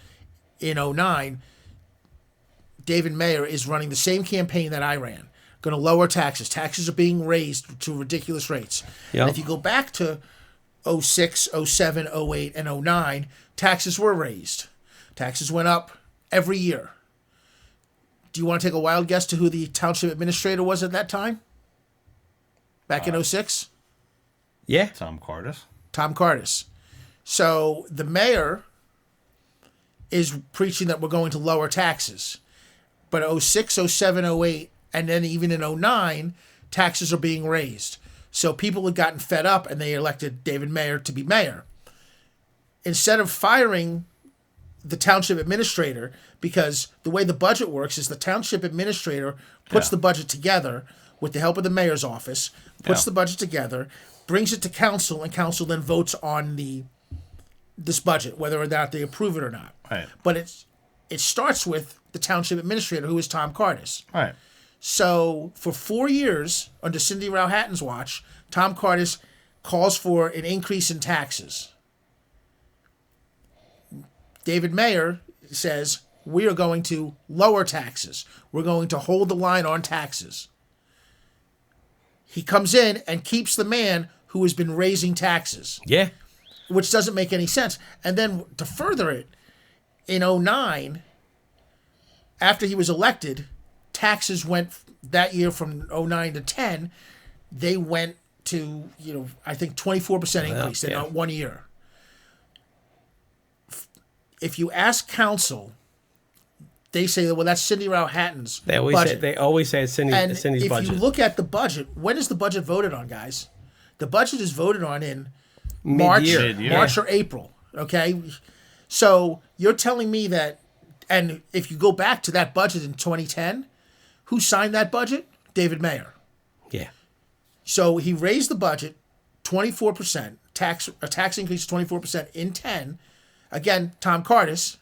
in 09, David Mayer is running the same campaign that I ran. Going to lower taxes. Taxes are being raised to ridiculous rates. Yep. And if you go back to 06, 07, 08, and 09, taxes were raised. Taxes went up every year. Do you want to take a wild guess to who the township administrator was at that time? Back in 06? Yeah. Tom Caris. Tom Caris. So the mayor is preaching that we're going to lower taxes. But 06, 07, 08, and then even in 09, taxes are being raised. So people had gotten fed up and they elected David Mayer to be mayor. Instead of firing the township administrator, because the way the budget works is the township administrator puts the budget together with the help of the mayor's office, puts the budget together, brings it to council, and council then votes on this budget, whether or not they approve it or not. Right. But it starts with the township administrator, who is Tom Caris. Right. So for 4 years, under Cindy Rowhatton's watch, Tom Caris calls for an increase in taxes. David Mayer says, we are going to lower taxes. We're going to hold the line on taxes. He comes in and keeps the man who has been raising taxes. Yeah. Which doesn't make any sense. And then to further it, in 09, after he was elected, taxes went that year from 09 to 10, they went to, I think 24% increase in 1 year. If you ask council, they say, well, that's Cindy Rowhatton's budget. They always say it's Cindy's budget. If you look at the budget, when is the budget voted on, guys? The budget is voted on in March or April, okay? So you're telling me that, and if you go back to that budget in 2010, who signed that budget? David Mayer. Yeah. So he raised the budget 24%, a tax increase of 24% in 10. Again, Tom Caris,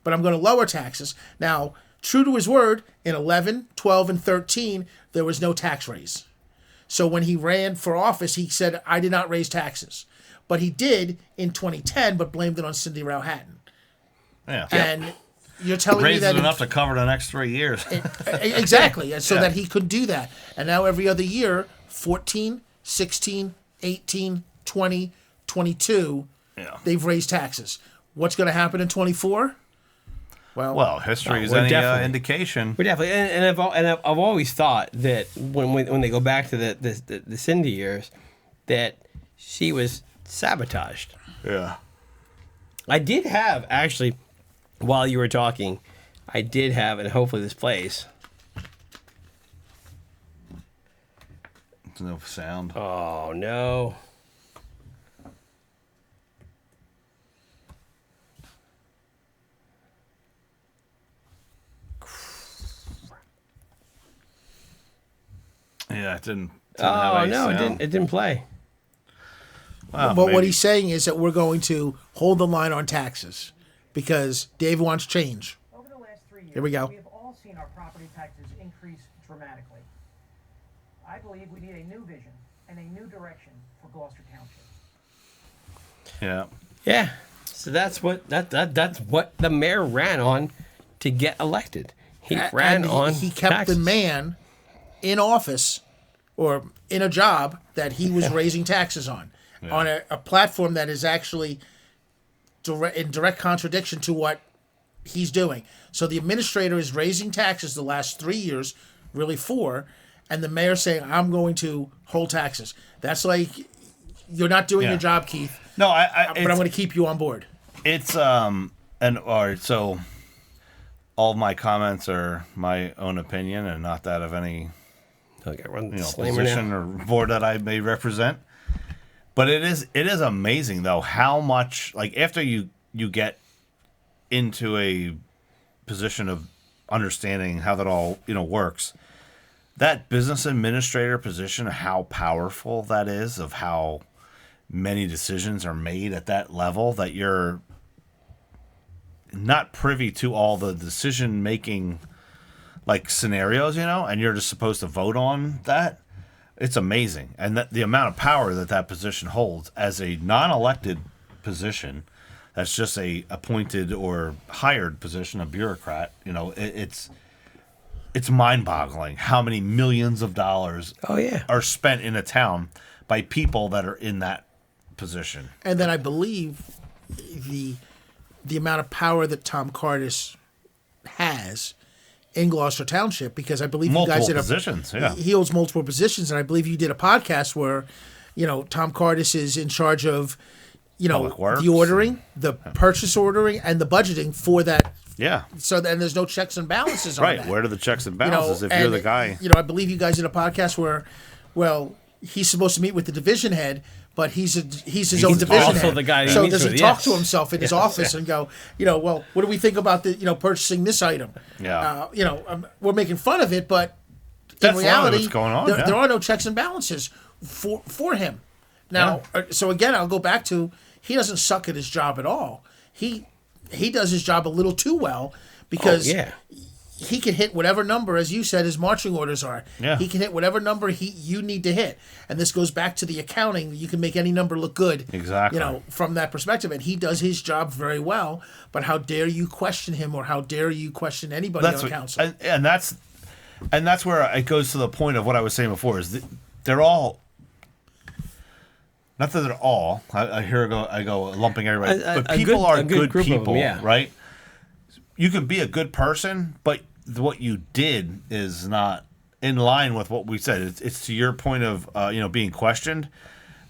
but I'm going to lower taxes. Now, true to his word, in 11, 12, and 13, there was no tax raise. So when he ran for office, he said, I did not raise taxes. But he did in 2010, but blamed it on Cindy Rowhatton. Yeah. And you're telling me that... Raised enough to cover the next 3 years. Exactly. And so that he could do that. And now every other year, 14, 16, 18, 20, 22, they've raised taxes. What's going to happen in 24? Well, history is any indication. We're definitely, and I've always thought that when they go back to the Cindy years, that she was sabotaged. Yeah. I did have, actually, while you were talking, and hopefully this plays. There's no sound. Oh, no. Yeah, it didn't Oh no, it didn't play. Wow, but what he's saying is that we're going to hold the line on taxes because Dave wants change. Over the last 3 years, here we go. We have all seen our property taxes increase dramatically. I believe we need a new vision and a new direction for Gloucester Township. Yeah. Yeah. So that's what the mayor ran on to get elected. He ran on. He kept taxes. the man in office or in a job that he was raising taxes on a platform that is actually in direct contradiction to what he's doing. So the administrator is raising taxes the last 3 years, really 4, and the mayor saying, I'm going to hold taxes. That's like, you're not doing your job, Keith. No, but I'm going to keep you on board. It's, all right, so all of my comments are my own opinion and not that of any position or board that I may represent. But it is amazing though how much, like, after you get into a position of understanding how that all works, that business administrator position, how powerful that is, of how many decisions are made at that level, that you're not privy to all the decision making like scenarios, and you're just supposed to vote on that. It's amazing. And that the amount of power that position holds as a non-elected position, that's just a appointed or hired position, a bureaucrat, it's mind-boggling how many millions of dollars are spent in a town by people that are in that position. And then I believe the amount of power that Tom Caris has in Gloucester Township, because I believe multiple you guys did positions. He holds multiple positions, and I believe you did a podcast where, Tom Caris is in charge of, the ordering, the purchase ordering, and the budgeting for that. Yeah. So then there's no checks and balances on right. that. Where are the checks and balances if you're the guy? I believe you guys did a podcast where, he's supposed to meet with the division head, but he's his own division also head. the guy he so meets does he with, talk yes. to himself in his office and go, what do we think about purchasing this item? Yeah. We're making fun of it, but That's in reality, what's going on. There are no checks and balances for him. Now, so again, I'll go back to, he doesn't suck at his job at all. He does his job a little too well, because he can hit whatever number, as you said, his marching orders are. Yeah. He can hit whatever number you need to hit. And this goes back to the accounting. You can make any number look good. Exactly. From that perspective. And he does his job very well. But how dare you question him, or how dare you question anybody on council? And that's where it goes to the point of what I was saying before, is they're all, not that they're all, I go lumping everybody, but people are good people, right? You can be a good person, but what you did is not in line with what we said. It's to your point of being questioned.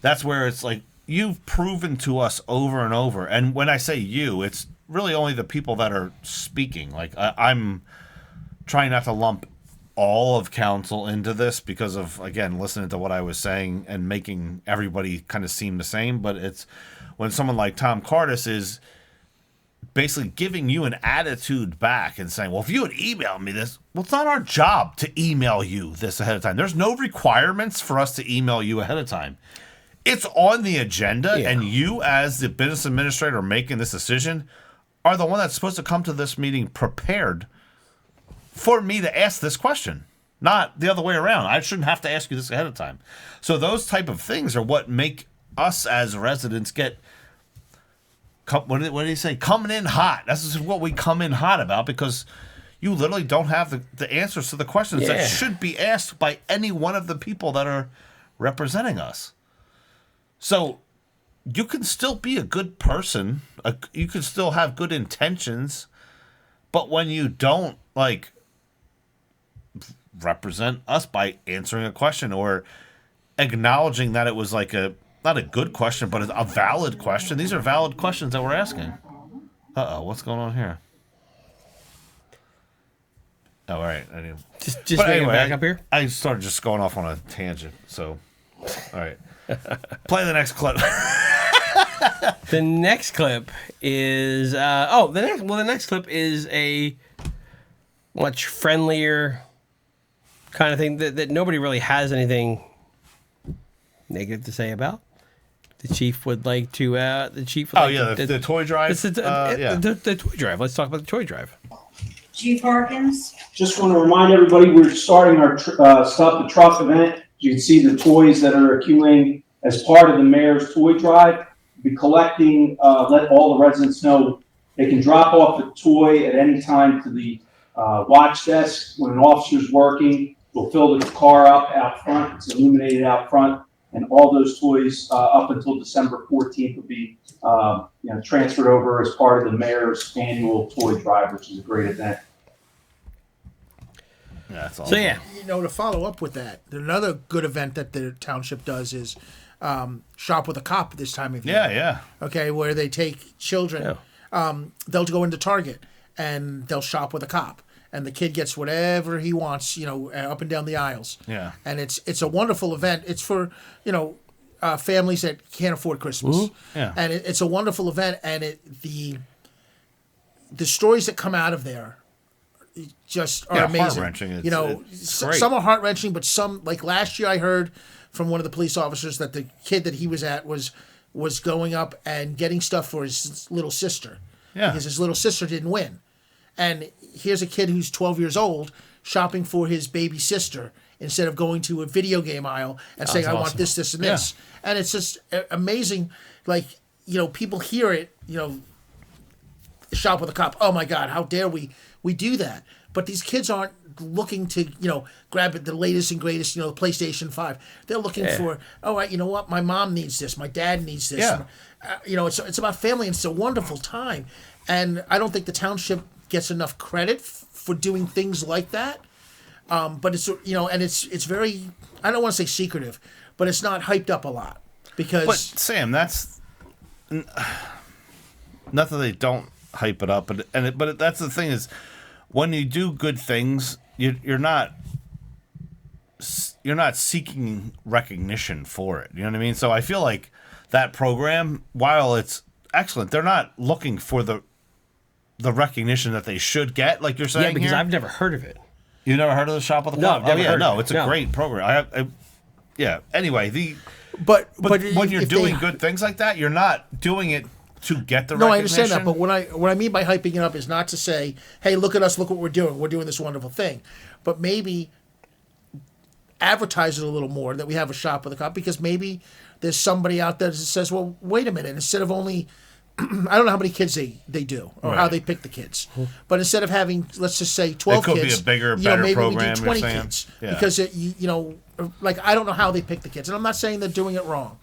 That's where it's like, you've proven to us over and over. And when I say you, it's really only the people that are speaking. Like I'm trying not to lump all of council into this because of, again, listening to what I was saying and making everybody kind of seem the same. But it's when someone like Tom Caris is basically giving you an attitude back and saying, well, if you had emailed me this, well, it's not our job to email you this ahead of time. There's no requirements for us to email you ahead of time. It's on the agenda, and you as the business administrator making this decision are the one that's supposed to come to this meeting prepared for me to ask this question, not the other way around. I shouldn't have to ask you this ahead of time. So those type of things are what make us as residents get, what did he say? Coming in hot. That's what we come in hot about, because you literally don't have the answers to the questions that should be asked by any one of the people that are representing us. So you can still be a good person. You can still have good intentions. But when you don't, represent us by answering a question or acknowledging that it was not a good question, but a valid question. These are valid questions that we're asking. What's going on here? Oh, all right. I didn't. Just anyway, back up here. I started just going off on a tangent. So, all right. Play the next clip. The next clip is the next clip is a much friendlier kind of thing that nobody really has anything negative to say about. The chief would like to. The toy drive. The toy drive. Let's talk about the toy drive. Chief Harkins. Just want to remind everybody, we're starting our Stuff the Truck event. You can see the toys that are accumulating as part of the mayor's toy drive. We'll be collecting, let all the residents know they can drop off a toy at any time to the watch desk when an officer's working. We'll fill the car up out front. It's illuminated out front. And all those toys up until December 14th will be transferred over as part of the mayor's annual toy drive, which is a great event. Yeah, that's awesome. So to follow up with that, another good event that the township does is Shop with a Cop this time of year. Yeah. Okay, where they take children. Yeah. They'll go into Target and they'll shop with a cop. And the kid gets whatever he wants, up and down the aisles. Yeah. And it's a wonderful event. It's for, families that can't afford Christmas. Mm-hmm. Yeah. And it's a wonderful event. And the stories that come out of there, just are amazing. Heart-wrenching. You know, some are heart wrenching, but some, like last year, I heard from one of the police officers that the kid that he was at was going up and getting stuff for his little sister. Yeah. Because his little sister didn't win. And here's a kid who's 12 years old shopping for his baby sister instead of going to a video game aisle and saying, I want this, this, and this. And it's just amazing. Like, you know, people hear it, you know, shop with a cop. Oh my God, how dare we do that? But these kids aren't looking to, you know, grab the latest and greatest, you know, PlayStation 5. They're looking for, you know what, my mom needs this, my dad needs this. Yeah. You know, it's about family, and it's a wonderful time. And I don't think the township gets enough credit for doing things like that. But it's, you know, and it's very, I don't want to say secretive, but it's not hyped up a lot because. But Sam, that's not that they don't hype it up, but that's the thing is, when you do good things, you're not seeking recognition for it. You know what I mean? So I feel like that program, while it's excellent, they're not looking for the recognition that they should get, like you're saying. Yeah, because here. I've never heard of it. You never heard of the Shop with the No, Cop? I've never heard of it. It's a great program. Anyway, but when you're if doing they- good things like that, you're not doing it to get the No, I recognition. understand that, but what I mean by hyping it up is not to say, "Hey, look at us, look what we're doing. We're doing this wonderful thing," but maybe advertise it a little more that we have a Shop with a Cop, because maybe there's somebody out there that says, "Well, wait a minute," instead of only. I don't know how many kids they do or how they pick the kids, but instead of having, let's just say 12 It could kids, be a bigger, you know, better maybe program, we do you're 20 saying? kids Yeah. because you know, like I don't know how they pick the kids, and I'm not saying they're doing it wrong,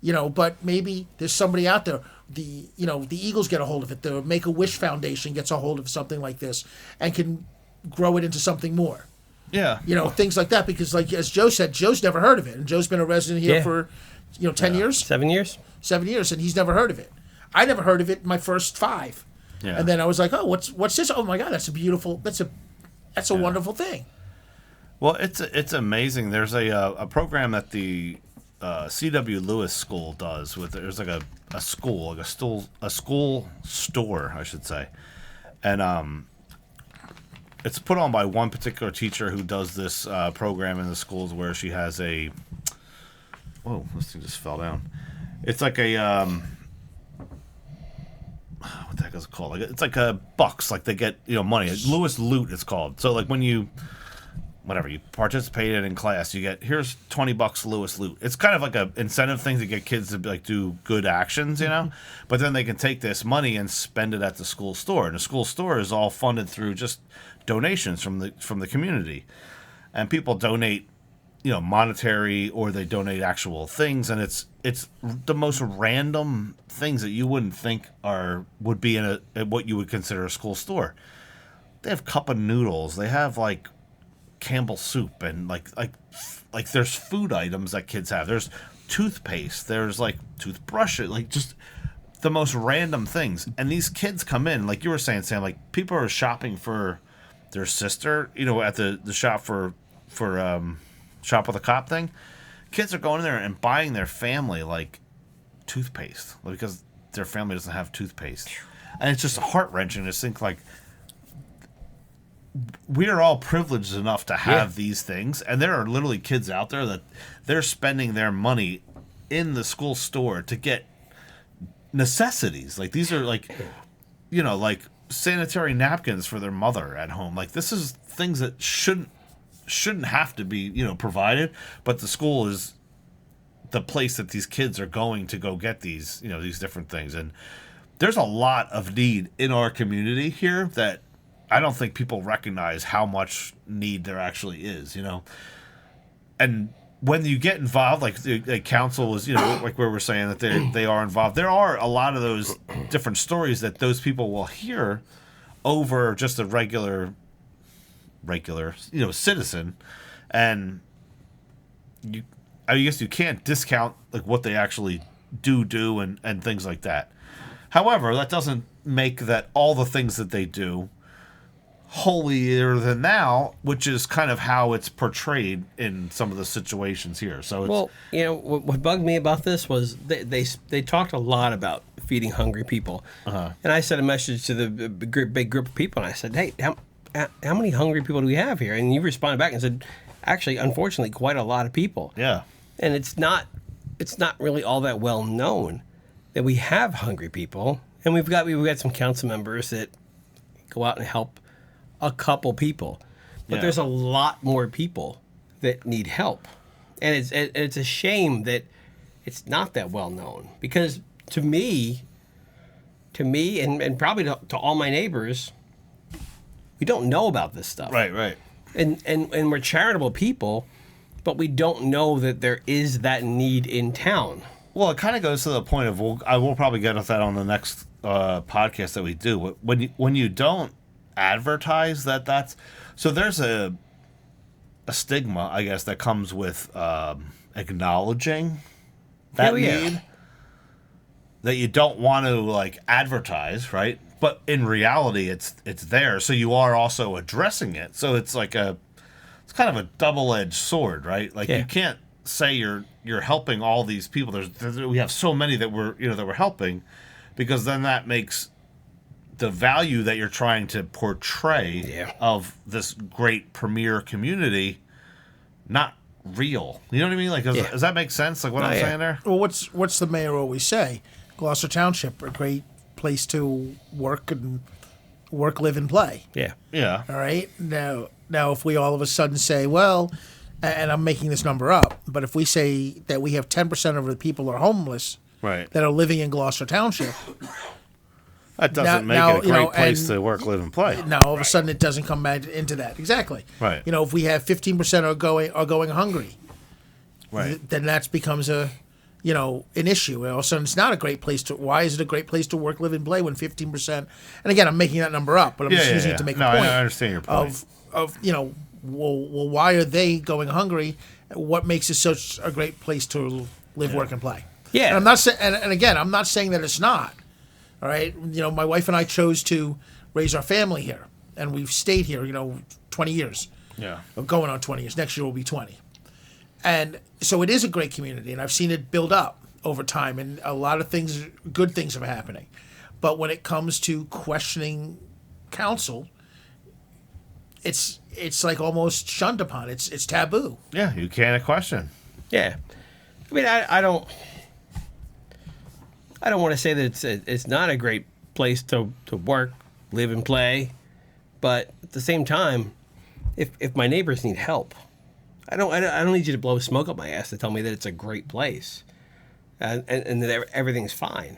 you know, but maybe there's somebody out there. The Eagles get a hold of it. The Make-A-Wish Foundation gets a hold of something like this and can grow it into something more. Yeah, You know, things like that, because like as Joe said, Joe's never heard of it, and Joe's been a resident here for 10 years, 7 years, 7 years, and he's never heard of it. I never heard of it in my first 5. Yeah. And then I was like, oh, what's this? Oh my God, that's a wonderful thing. Well, it's amazing. There's a program that the C.W. Lewis School does there's like a school store, I should say, and it's put on by one particular teacher who does this program in the schools, where she has a this thing just fell down. It's like a what the heck is it called? It's like a bucks, like they get money. Lewis Loot it's called. So like when you participated in class, you get, here's $20 Lewis Loot. It's kind of like a incentive thing to get kids to like do good actions, but then they can take this money and spend it at the school store. And the school store is all funded through just donations from the community, and people donate monetary, or they donate actual things, and it's the most random things that you wouldn't think would be in what you would consider a school store. They have cup of noodles, they have like Campbell soup, and like there's food items that kids have. There's toothpaste, there's like toothbrushes, like just the most random things. And these kids come in, like you were saying, Sam, like people are shopping for their sister, at the shop for Shop with a Cop thing. Kids are going in there and buying their family like toothpaste because their family doesn't have toothpaste. And it's just heart-wrenching to think like we are all privileged enough to have these things, and there are literally kids out there that they're spending their money in the school store to get necessities. Like these are like like sanitary napkins for their mother at home. Like this is things that shouldn't have to be provided, but the school is the place that these kids are going to go get these these different things. And there's a lot of need in our community here that I don't think people recognize how much need there actually is, and when you get involved, like the council is, like where we're saying that they are involved, there are a lot of those different stories that those people will hear over just a regular citizen, and I guess you can't discount like what they actually do and things like that. However, that doesn't make that all the things that they do holier than thou, which is kind of how it's portrayed in some of the situations here. So it's, what bugged me about this was they talked a lot about feeding hungry people, and I sent a message to the big group of people, and I said, hey, how many hungry people do we have here? And you responded back and said, actually, unfortunately, quite a lot of people. Yeah. And it's not really all that well known that we have hungry people, and we've got some council members that go out and help a couple people, but there's a lot more people that need help, and it's a shame that it's not that well known, because to me, and probably to all my neighbors, we don't know about this stuff. Right. And we're charitable people, but we don't know that there is that need in town. Well, it kind of goes to the point of, I will probably get at that on the next podcast that we do. When you don't advertise that's, so there's a stigma, I guess, that comes with acknowledging that need, that you don't want to like advertise, right? But in reality, it's there, so you are also addressing it. So it's like it's kind of a double-edged sword, right? Like you can't say you're helping all these people. We have so many that we're helping, because then that makes the value that you're trying to portray of this great premier community not real. You know what I mean? Like, does that make sense? Like what I'm saying there? Well, what's the mayor always say? Gloucester Township, a great place to work, live, and play. Yeah. All right. Now, if we all of a sudden say, well, and I'm making this number up, but if we say that we have 10% of the people are homeless, right, that are living in Gloucester Township, that doesn't make it a great place to work, live, and play. Now, all of a sudden, it doesn't come back into that. Exactly. Right. If we have 15% are going hungry, right, then that becomes an issue. And all of a sudden, it's not a great place to. Why is it a great place to work, live, and play when 15%? And again, I'm making that number up, but I'm just using it to make a point. I understand your point. Well, why are they going hungry? What makes it such a great place to live, work, and play? Yeah. And I'm not saying, and again, I'm not saying that it's not. All right. My wife and I chose to raise our family here, and we've stayed here, 20 years. Yeah. We're going on 20 years. Next year will be 20. And so it is a great community, and I've seen it build up over time, and a lot of good things are happening. But when it comes to questioning council, it's like almost shunned upon. It's taboo. Yeah, you can't question. Yeah. I mean, I don't want to say that it's not a great place to work, live, and play, but at the same time, if my neighbors need help, I don't need you to blow smoke up my ass to tell me that it's a great place, and that everything's fine.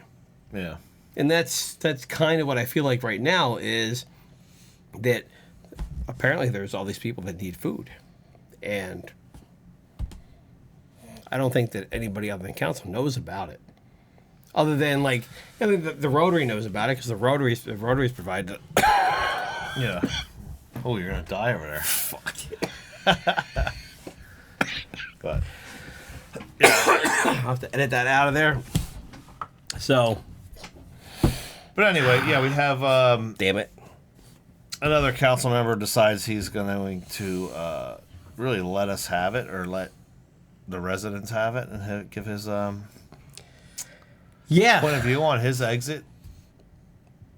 Yeah. And that's kind of what I feel like right now is that apparently there's all these people that need food, and I don't think that anybody on the council knows about it. Other than the Rotary knows about it, because the Rotaries provide it. Yeah. Oh, you're gonna die over there. Fuck. But I'll have to edit that out of there. So. But anyway, we have. Damn it. Another council member decides he's going to really let us have it, or let the residents have it, and give his point of view on his exit.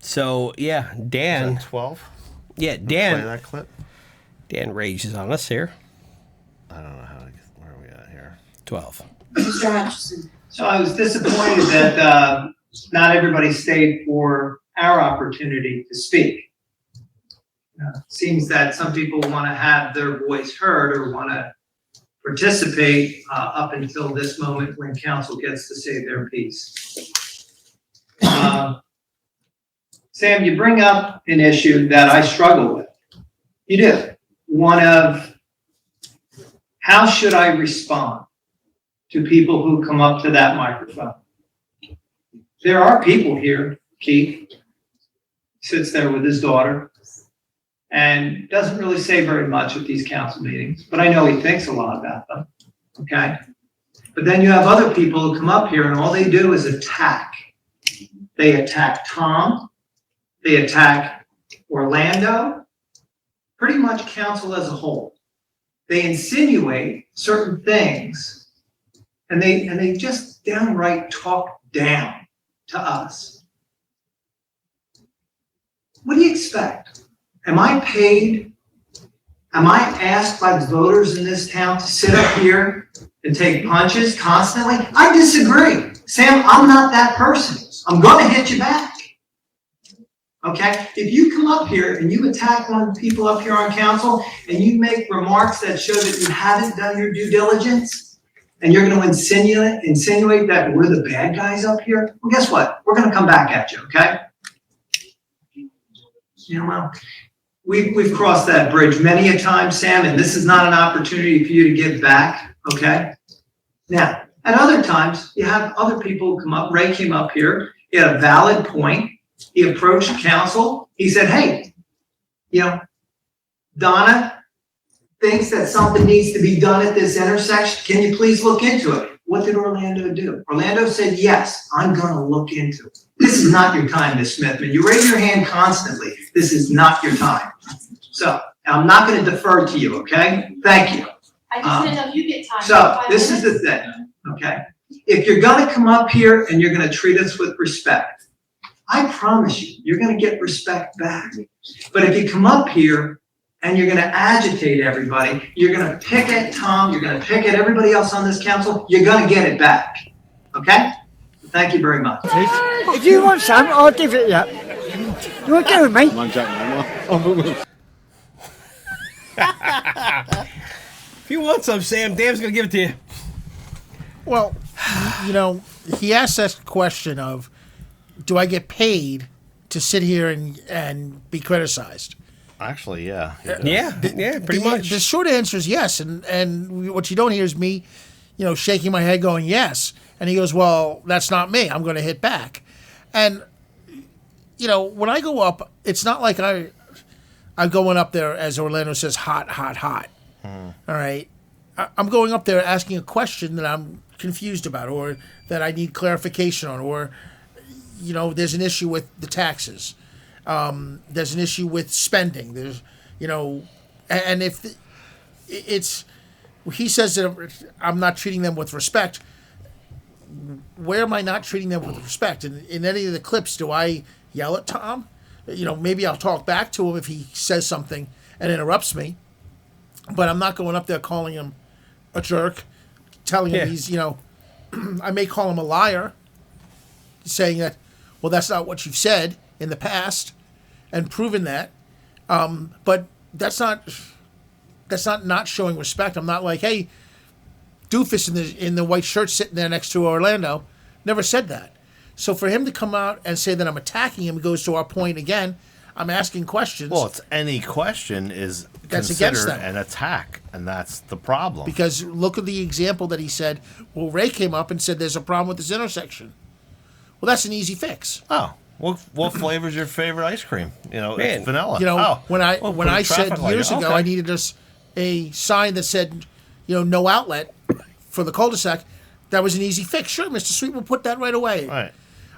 So Dan. 12. Yeah, Dan. Play that clip. Dan rages on us here. I don't know where are we at here? 12. Mr. Hutchison. So I was disappointed that not everybody stayed for our opportunity to speak. Seems that some people want to have their voice heard or want to participate up until this moment when council gets to say their piece. Sam, you bring up an issue that I struggle with. You do. One of, how should I respond to people who come up to that microphone? There are people here, Keith sits there with his daughter and doesn't really say very much at these council meetings, but I know he thinks a lot about them, okay? But then you have other people who come up here and all they do is attack. They attack Tom, they attack Orlando, pretty much council as a whole. They insinuate certain things and they just downright talk down to us. What do you expect? Am I paid? Am I asked by the voters in this town to sit up here and take punches constantly? I disagree. Sam, I'm not that person. I'm going to hit you back. Okay? If you come up here and you attack one of the people up here on council and you make remarks that show that you haven't done your due diligence and you're going to insinuate that we're the bad guys up here, well, guess what? We're going to come back at you, okay? You know, well, we've crossed that bridge many a time, Sam, and this is not an opportunity for you to give back, okay? Now, at other times, you have other people who come up. Ray came up here. He had a valid point. He approached council. He said, hey, you know, Donna thinks that something needs to be done at this intersection. Can you please look into it? What did Orlando do? Orlando said, yes, I'm going to look into it. This is not your time, Ms. Smithman. You raise your hand constantly. This is not your time. So I'm not going to defer to you, okay? Thank you. I just didn't know if you get time. So this is the thing, okay? If you're going to come up here and you're going to treat us with respect, I promise you, you're going to get respect back. But if you come up here and you're going to agitate everybody, you're going to pick at Tom, you're going to pick at everybody else on this council, you're going to get it back. Okay? Thank you very much. If you want some, I'll give it you. You want to go with me? If you want some, Sam, Dan's going to give it to you. Well, you know, he asked that question of, do I get paid to sit here and be criticized? Actually, yeah. Pretty much. The short answer is yes, and what you don't hear is me, you know, shaking my head going yes, and he goes, well, that's not me. I'm going to hit back, and you know, when I go up, it's not like I'm going up there, as Orlando says, hot. All right, I'm going up there asking a question that I'm confused about, or that I need clarification on, or you know, there's an issue with the taxes. There's an issue with spending. There's, you know, and if it's, he says that I'm not treating them with respect. Where am I not treating them with respect? In any of the clips, do I yell at Tom? You know, maybe I'll talk back to him if he says something and interrupts me. But I'm not going up there calling him a jerk, telling him he's, you know, I may call him a liar, saying that, well, that's not what you've said in the past, and proven that. But that's not showing respect. I'm not like, hey, doofus in the white shirt sitting there next to Orlando. Never said that. So for him to come out and say that I'm attacking him goes to our point again. I'm asking questions. Well, it's any question is that's considered against them. An attack, and that's the problem. Because look at the example that he said. Well, Ray came up and said there's a problem with this intersection. Well, that's an easy fix. Oh, what flavor's your favorite ice cream? You know, it's vanilla. You know, when I said traffic years light. ago I needed a sign that said, you know, no outlet for the cul-de-sac, that was an easy fix. Sure, Mr. Sweet will put that right away. Right.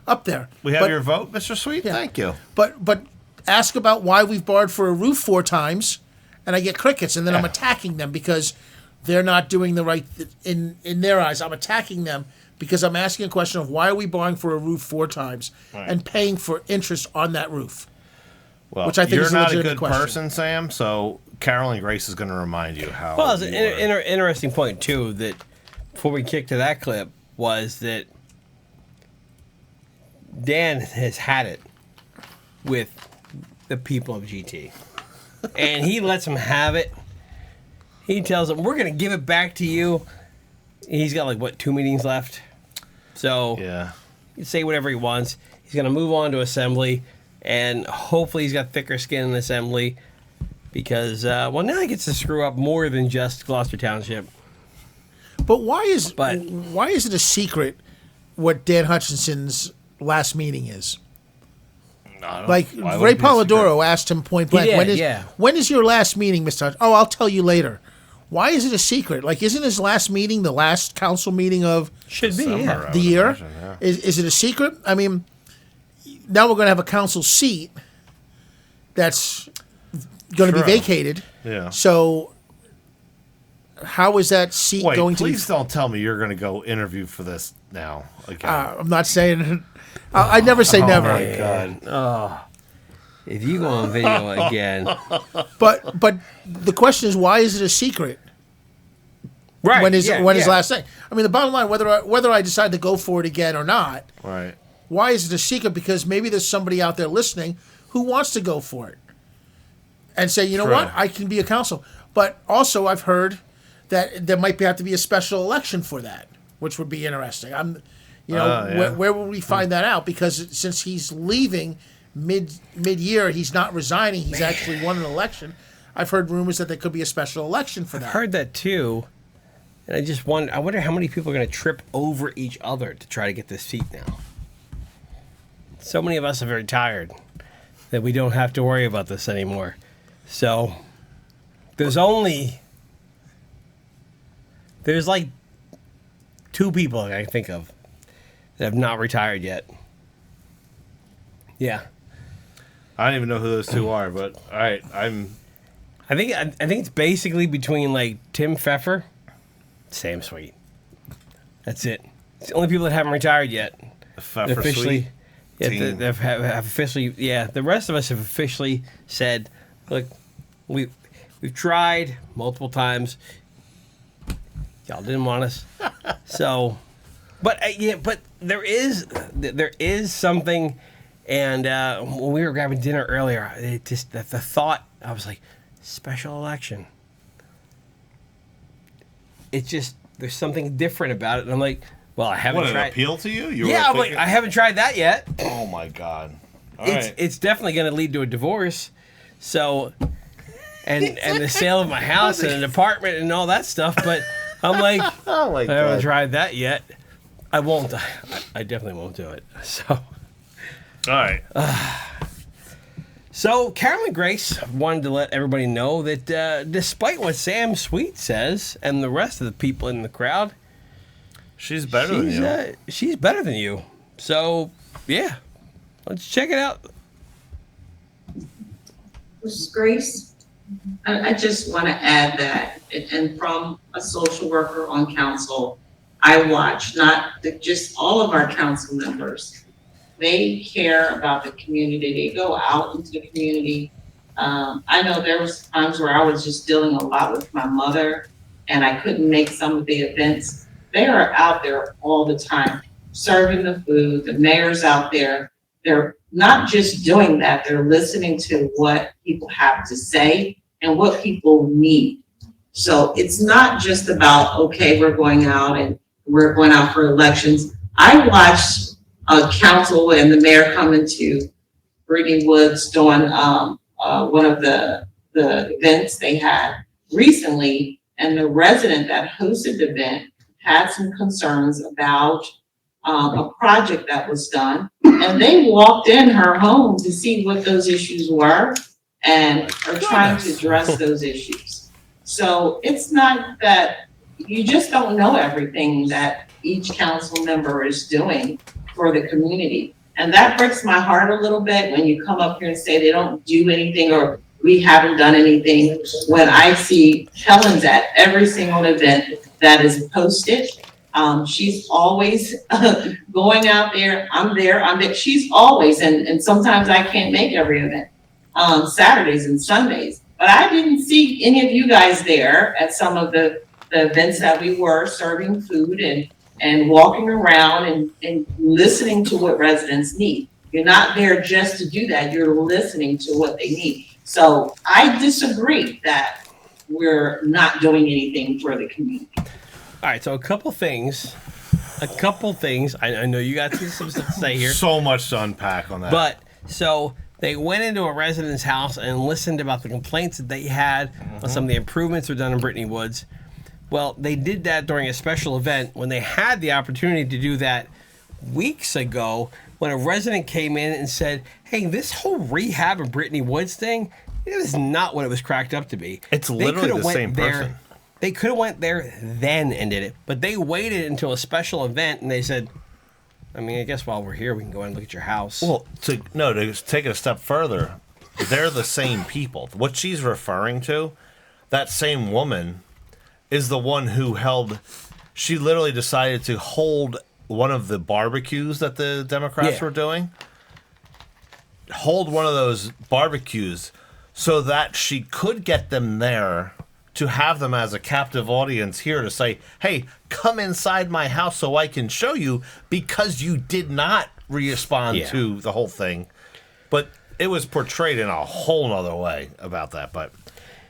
Up there. We have your vote, Mr. Sweet? Yeah. Thank you. But ask about why we've barred for a roof 4 times, and I get crickets, and then I'm attacking them because they're not doing the right in their eyes. I'm attacking them because I'm asking a question of why are we borrowing for a roof 4 times and paying for interest on that roof? Well, which I think you're is a not a legitimate good question. person, Sam, so Carolyn Grace is going to remind you how. Well, it's an interesting point, too, that before we kick to that clip was that Dan has had it with the people of GT. And he lets them have it. He tells them, we're going to give it back to you. He's got, 2 meetings left? So, he can say whatever he wants. He's going to move on to Assembly, and hopefully he's got thicker skin in Assembly because, now he gets to screw up more than just Gloucester Township. But why is it a secret what Dan Hutchinson's last meeting is? Like Ray Palidoro asked him point blank, when is your last meeting, Mr. Hutch? Oh, I'll tell you later. Why is it a secret? Like, isn't his last meeting the last council meeting of the year? Imagine, Is it a secret? I mean, now we're going to have a council seat that's going to be vacated. Yeah. So how is that seat going to be? Please don't tell me you're going to go interview for this now. Again. I'm not saying. I never say never. Oh, my God. If you go on video again. But the question is, why is it a secret? Right. When his last thing. I mean, the bottom line, whether I decide to go for it again or not, Right. why is it a secret? Because maybe there's somebody out there listening who wants to go for it and say, you know what, I can be a council. But also, I've heard that there might have to be a special election for that, which would be interesting. Where will we find that out? Because since he's leaving mid-year, he's not resigning. He's actually won an election. I've heard rumors that there could be a special election for that. I've heard that too. And I wonder how many people are going to trip over each other to try to get this seat now. So many of us are very tired that we don't have to worry about this anymore. So there's like 2 people I can think of that have not retired yet. Yeah. I don't even know who those 2 are, but all right, I think it's basically between like Tim Pfeffer, Sam Sweet. That's it. It's the only people that haven't retired yet. The Pfeffer officially, Sweet have officially. Yeah, the rest of us have officially said, look, we've tried multiple times. Y'all didn't want us. So, but there is something. And when we were grabbing dinner earlier, it just the thought, I was like, special election. It's just, there's something different about it. And I'm like, well, I haven't tried. What, it appeal to you? I'm like, I haven't tried that yet. Oh my God. All right. It's definitely going to lead to a divorce. So, and the sale of my house and an apartment and all that stuff. But I'm like, I haven't tried that yet. I won't. I definitely won't do it. So. All right. So Carolyn Grace wanted to let everybody know that despite what Sam Sweet says and the rest of the people in the crowd, she's better than you. She's better than you. So, yeah. Let's check it out. Mrs. Grace, I just want to add that, and from a social worker on council, I watch just all of our council members. They care about the community. They go out into the community. I know there was times where I was just dealing a lot with my mother and I couldn't make some of the events. They are out there all the time, serving the food. The mayor's out there. They're not just doing that. They're listening to what people have to say and what people need. So it's not just about, okay, we're going out for elections. I watched council and the mayor coming to Brittany Woods doing one of the events they had recently, and the resident that hosted the event had some concerns about a project that was done, and they walked in her home to see what those issues were and are trying to address those issues. So it's not that you just don't know everything that each council member is doing for the community. And that breaks my heart a little bit when you come up here and say they don't do anything or we haven't done anything, when I see Helen's at every single event that is posted. She's always going out there. I'm there. She's always, and sometimes I can't make every event, Saturdays and Sundays. But I didn't see any of you guys there at some of the events that we were serving food and walking around and listening to what residents need. You're not there just to do that. You're listening to what they need. So I disagree that we're not doing anything for the community. All right, so a couple things. I know you got some stuff to say here. So much to unpack on that. But, so they went into a resident's house and listened about the complaints that they had on some of the improvements that were done in Brittany Woods. Well, they did that during a special event when they had the opportunity to do that weeks ago, when a resident came in and said, hey, this whole rehab of Brittany Woods thing, it is not what it was cracked up to be. It's literally the same person. They could have went there then and did it, but they waited until a special event and they said, I mean, I guess while we're here, we can go and look at your house. Well, to take it a step further, they're the same people. What she's referring to, that same woman is the one who she literally decided to hold one of the barbecues that the Democrats were doing. hold one of those barbecues so that she could get them there to have them as a captive audience here to say, hey, come inside my house so I can show you, because you did not respond to the whole thing. But it was portrayed in a whole nother way about that. But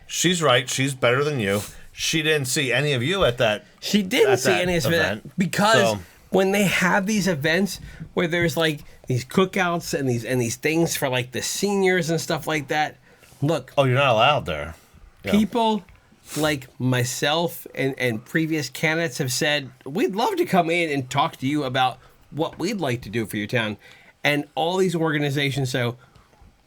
she's right. She's better than you. She didn't see any of you at that. She didn't see any of it because when they have these events where there's like these cookouts and these things for like the seniors and stuff like that. Look. Oh, you're not allowed there. People like myself and previous candidates have said, we'd love to come in and talk to you about what we'd like to do for your town. And all these organizations say,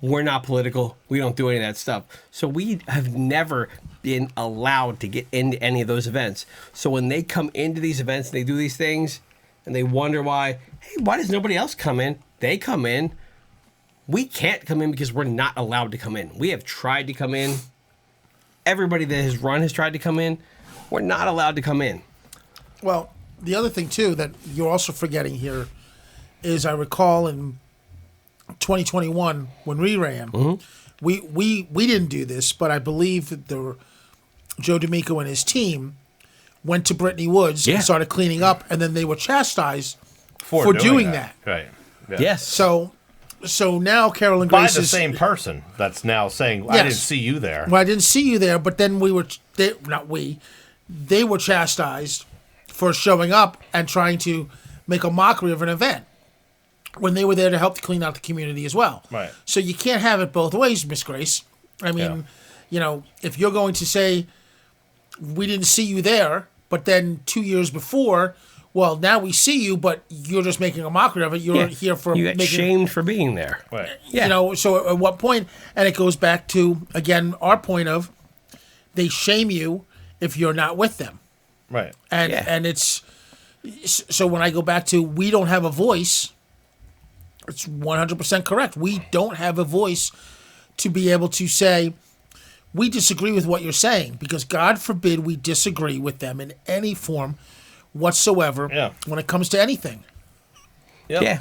we're not political. We don't do any of that stuff. So we have never been allowed to get into any of those events. So when they come into these events and they do these things and they wonder why, hey, why does nobody else come in? They come in. We can't come in because we're not allowed to come in. We have tried to come in. Everybody that has run has tried to come in. We're not allowed to come in. Well, the other thing, too, that you're also forgetting here is I recall in 2021 when we ran, we didn't do this, but I believe that Joe D'Amico and his team went to Brittany Woods and started cleaning up, and then they were chastised for doing that. Right. Yeah. Yes. So now Carolyn Grace by the same person that's now saying, I didn't see you there. Well, I didn't see you there, but then they were chastised for showing up and trying to make a mockery of an event when they were there to help to clean out the community as well. Right. So you can't have it both ways, Miss Grace. I mean, if you're going to say, we didn't see you there, but then 2 years before, well, now we see you, but you're just making a mockery of it. You're here for you got shamed for being there. Right. Yeah. So at what point, and it goes back to, again, our point of they shame you if you're not with them. Right. And it's, so when I go back to we don't have a voice, it's 100% correct. We don't have a voice to be able to say, we disagree with what you're saying, because God forbid we disagree with them in any form whatsoever when it comes to anything. Yep. Yeah.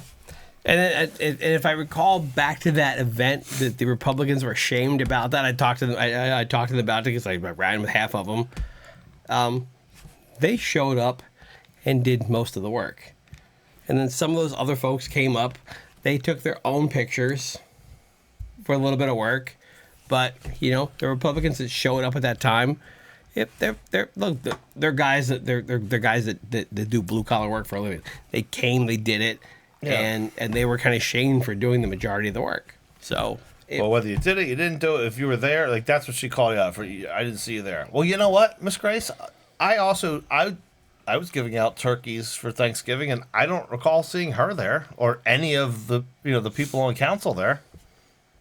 And if I recall back to that event that the Republicans were ashamed about that, I talked to them. I talked to them about it because I ran with half of them. They showed up and did most of the work, and then some of those other folks came up. They took their own pictures for a little bit of work, but the Republicans that showed up at that time, they're guys that do blue collar work for a living. They came, they did it. Yeah. And they were kind of shamed for doing the majority of the work. So, whether you did it, you didn't do it, if you were there, like that's what she called you out for. I didn't see you there. Well, you know what, Miss Grace, I was giving out turkeys for Thanksgiving, and I don't recall seeing her there or any of the the people on council there.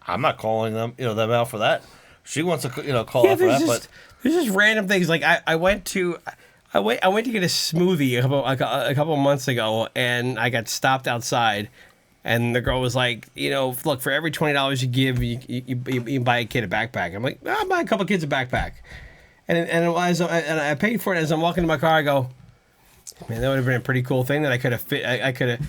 I'm not calling them them out for that. She wants to call out for that, but there's just random things. Like I went to get a smoothie a couple of months ago, and I got stopped outside, and the girl was like, look, for every $20 you give, you buy a kid a backpack. I'm like, I'll buy a couple of kids a backpack, and I paid for it. As I'm walking to my car, I go, man, that would have been a pretty cool thing that I could have fit. I could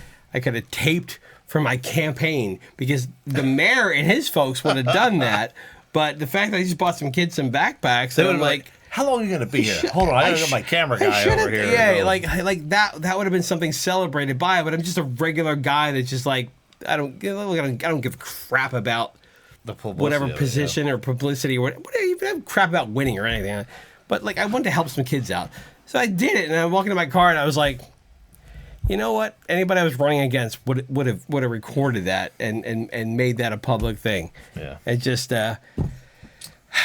have taped for my campaign, because the mayor and his folks would have done that. But the fact that I just bought some kids some backpacks, they were like, how long are you going to be here? Hold on, I got my camera guy over here. Yeah, like that would have been something celebrated by, but I'm just a regular guy that's just like, I don't give a crap about the whatever position or publicity or whatever. I don't give a crap about winning or anything. But like, I wanted to help some kids out. So I did it, and I'm walking to my car, and I was like, you know what? Anybody I was running against would have recorded that and made that a public thing. Yeah. It just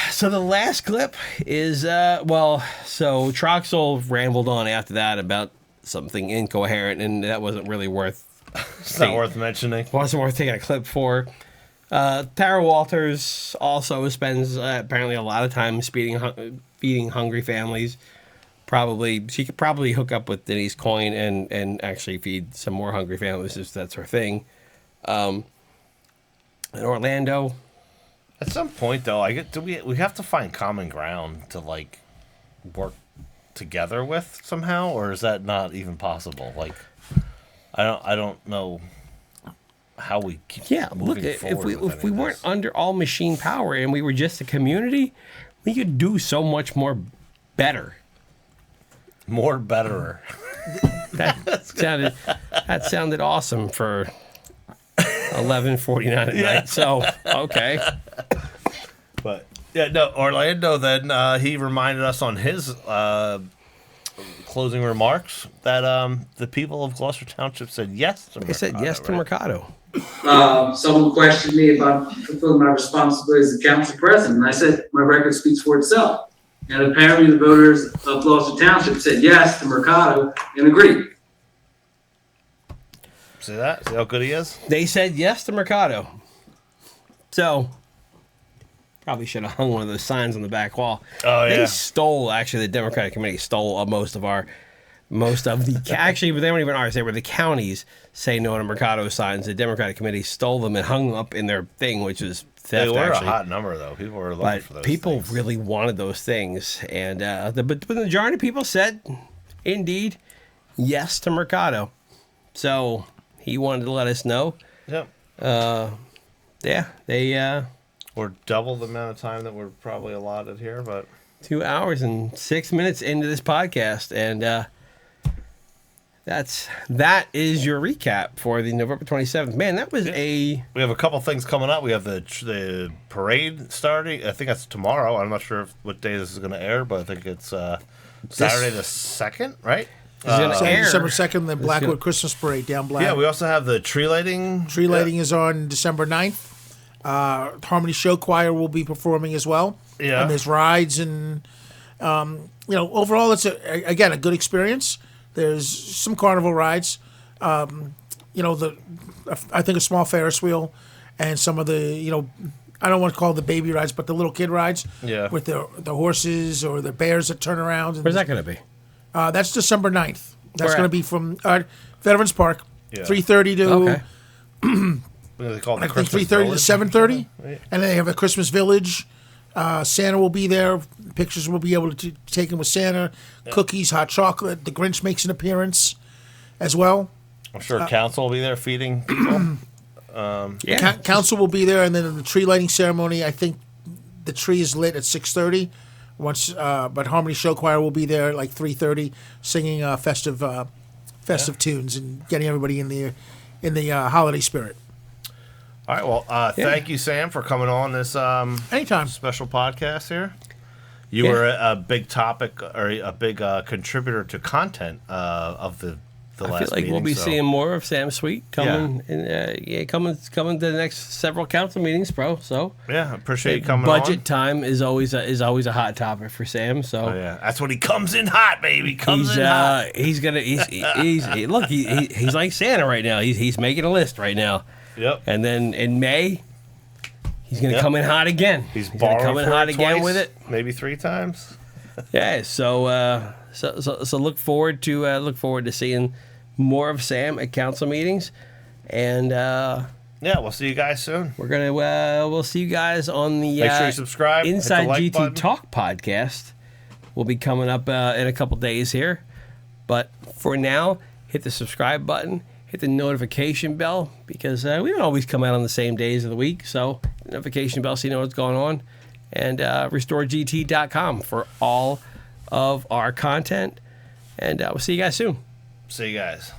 so the last clip is so Troxel rambled on after that about something incoherent, and that wasn't really worth. It's not worth mentioning. Wasn't worth taking a clip for. Tara Walters also spends apparently a lot of time feeding hungry families. She could probably hook up with Denise Coyne and actually feed some more hungry families if that's her thing. In Orlando, at some point though, we have to find common ground to like work together with somehow, or is that not even possible? Like, I don't know how we keep look, moving if forward. we weren't under all machine power and we were just a community, we could do so much more better. More betterer. That sounded awesome for 11:49 at night. So okay. But yeah, no, Orlando. Then he reminded us on his closing remarks that the people of Gloucester Township said yes to Mercado. They said yes to Mercado. Someone questioned me about fulfilling my responsibilities as the council president, and I said my record speaks for itself. And apparently the voters of Gloucester Township said yes to Mercado and agreed. See that? See how good he is? They said yes to Mercado. So, probably should have hung one of those signs on the back wall. Oh, yeah. They stole, actually, the Democratic Committee stole most of the, actually, they weren't even ours. They were the counties say no to Mercado signs. The Democratic Committee stole them and hung them up in their thing, which was theft, They were actually. a hot number, though. People were looking for those people things. really wanted those things. And but the majority of people said, indeed, yes to Mercado. So he wanted to let us know. Yep. Yeah, they... Or double the amount of time that we're probably allotted here, but... 2 hours and 6 minutes into this podcast. And that is your recap for the November 27th. Man, that was We have a couple things coming up. We have the parade starting. I think that's tomorrow. I'm not sure what day this is going to air, but I think it's Saturday the 2nd, right? December 2nd, the Blackwood Christmas Parade down Black. Yeah, we also have the tree lighting. Tree lighting is on December 9th. Harmony Show Choir will be performing as well. Yeah. And there's rides and, overall it's, a good experience. There's some carnival rides. I think a small Ferris wheel and some of the, I don't want to call it the baby rides, but the little kid rides. Yeah. With the horses or the bears that turn around. Where's that going to be? That's December 9th. That's Where going to at? be from Veterans Park, Yeah. 3:30 to... Okay. They call it the I think Christmas 3:30 to Village. 7:30, Right. and then they have a Christmas Village. Santa will be there. Pictures will be able to take with Santa. Cookies, hot chocolate. The Grinch makes an appearance as well. I'm sure council will be there feeding people. Yeah. Council will be there, and then the tree lighting ceremony. I think the tree is lit at 6:30. But Harmony Show Choir will be there like 3:30, singing festive tunes and getting everybody in the holiday spirit. All right, well, thank you, Sam, for coming on this Anytime. special podcast here. You were a big topic or a big contributor to content of the last I feel like meeting, we'll be so- seeing more of Sam Sweet coming coming to the next several council meetings, bro. So Yeah, I appreciate you coming budget on. time is always a hot topic for Sam. So Oh, yeah, that's when he comes in hot, baby. Comes in hot. he's look he's like Santa right now. He's making a list right now. Yep. And then in May, he's gonna come in hot again. He's gonna borrowing come in for hot it again twice, with it. maybe 3 times. Yeah. So look forward to seeing more of Sam at council meetings, and Yeah, we'll see you guys soon. we're gonna we'll see you guys on the Make sure you subscribe. hit the Inside like GT button. Talk podcast. Will be coming up in a couple days here, but for now, hit the subscribe button. Hit the notification bell because we don't always come out on the same days of the week. So notification bell so you know what's going on. And restoregT.com for all of our content. And we'll see you guys soon. See you guys.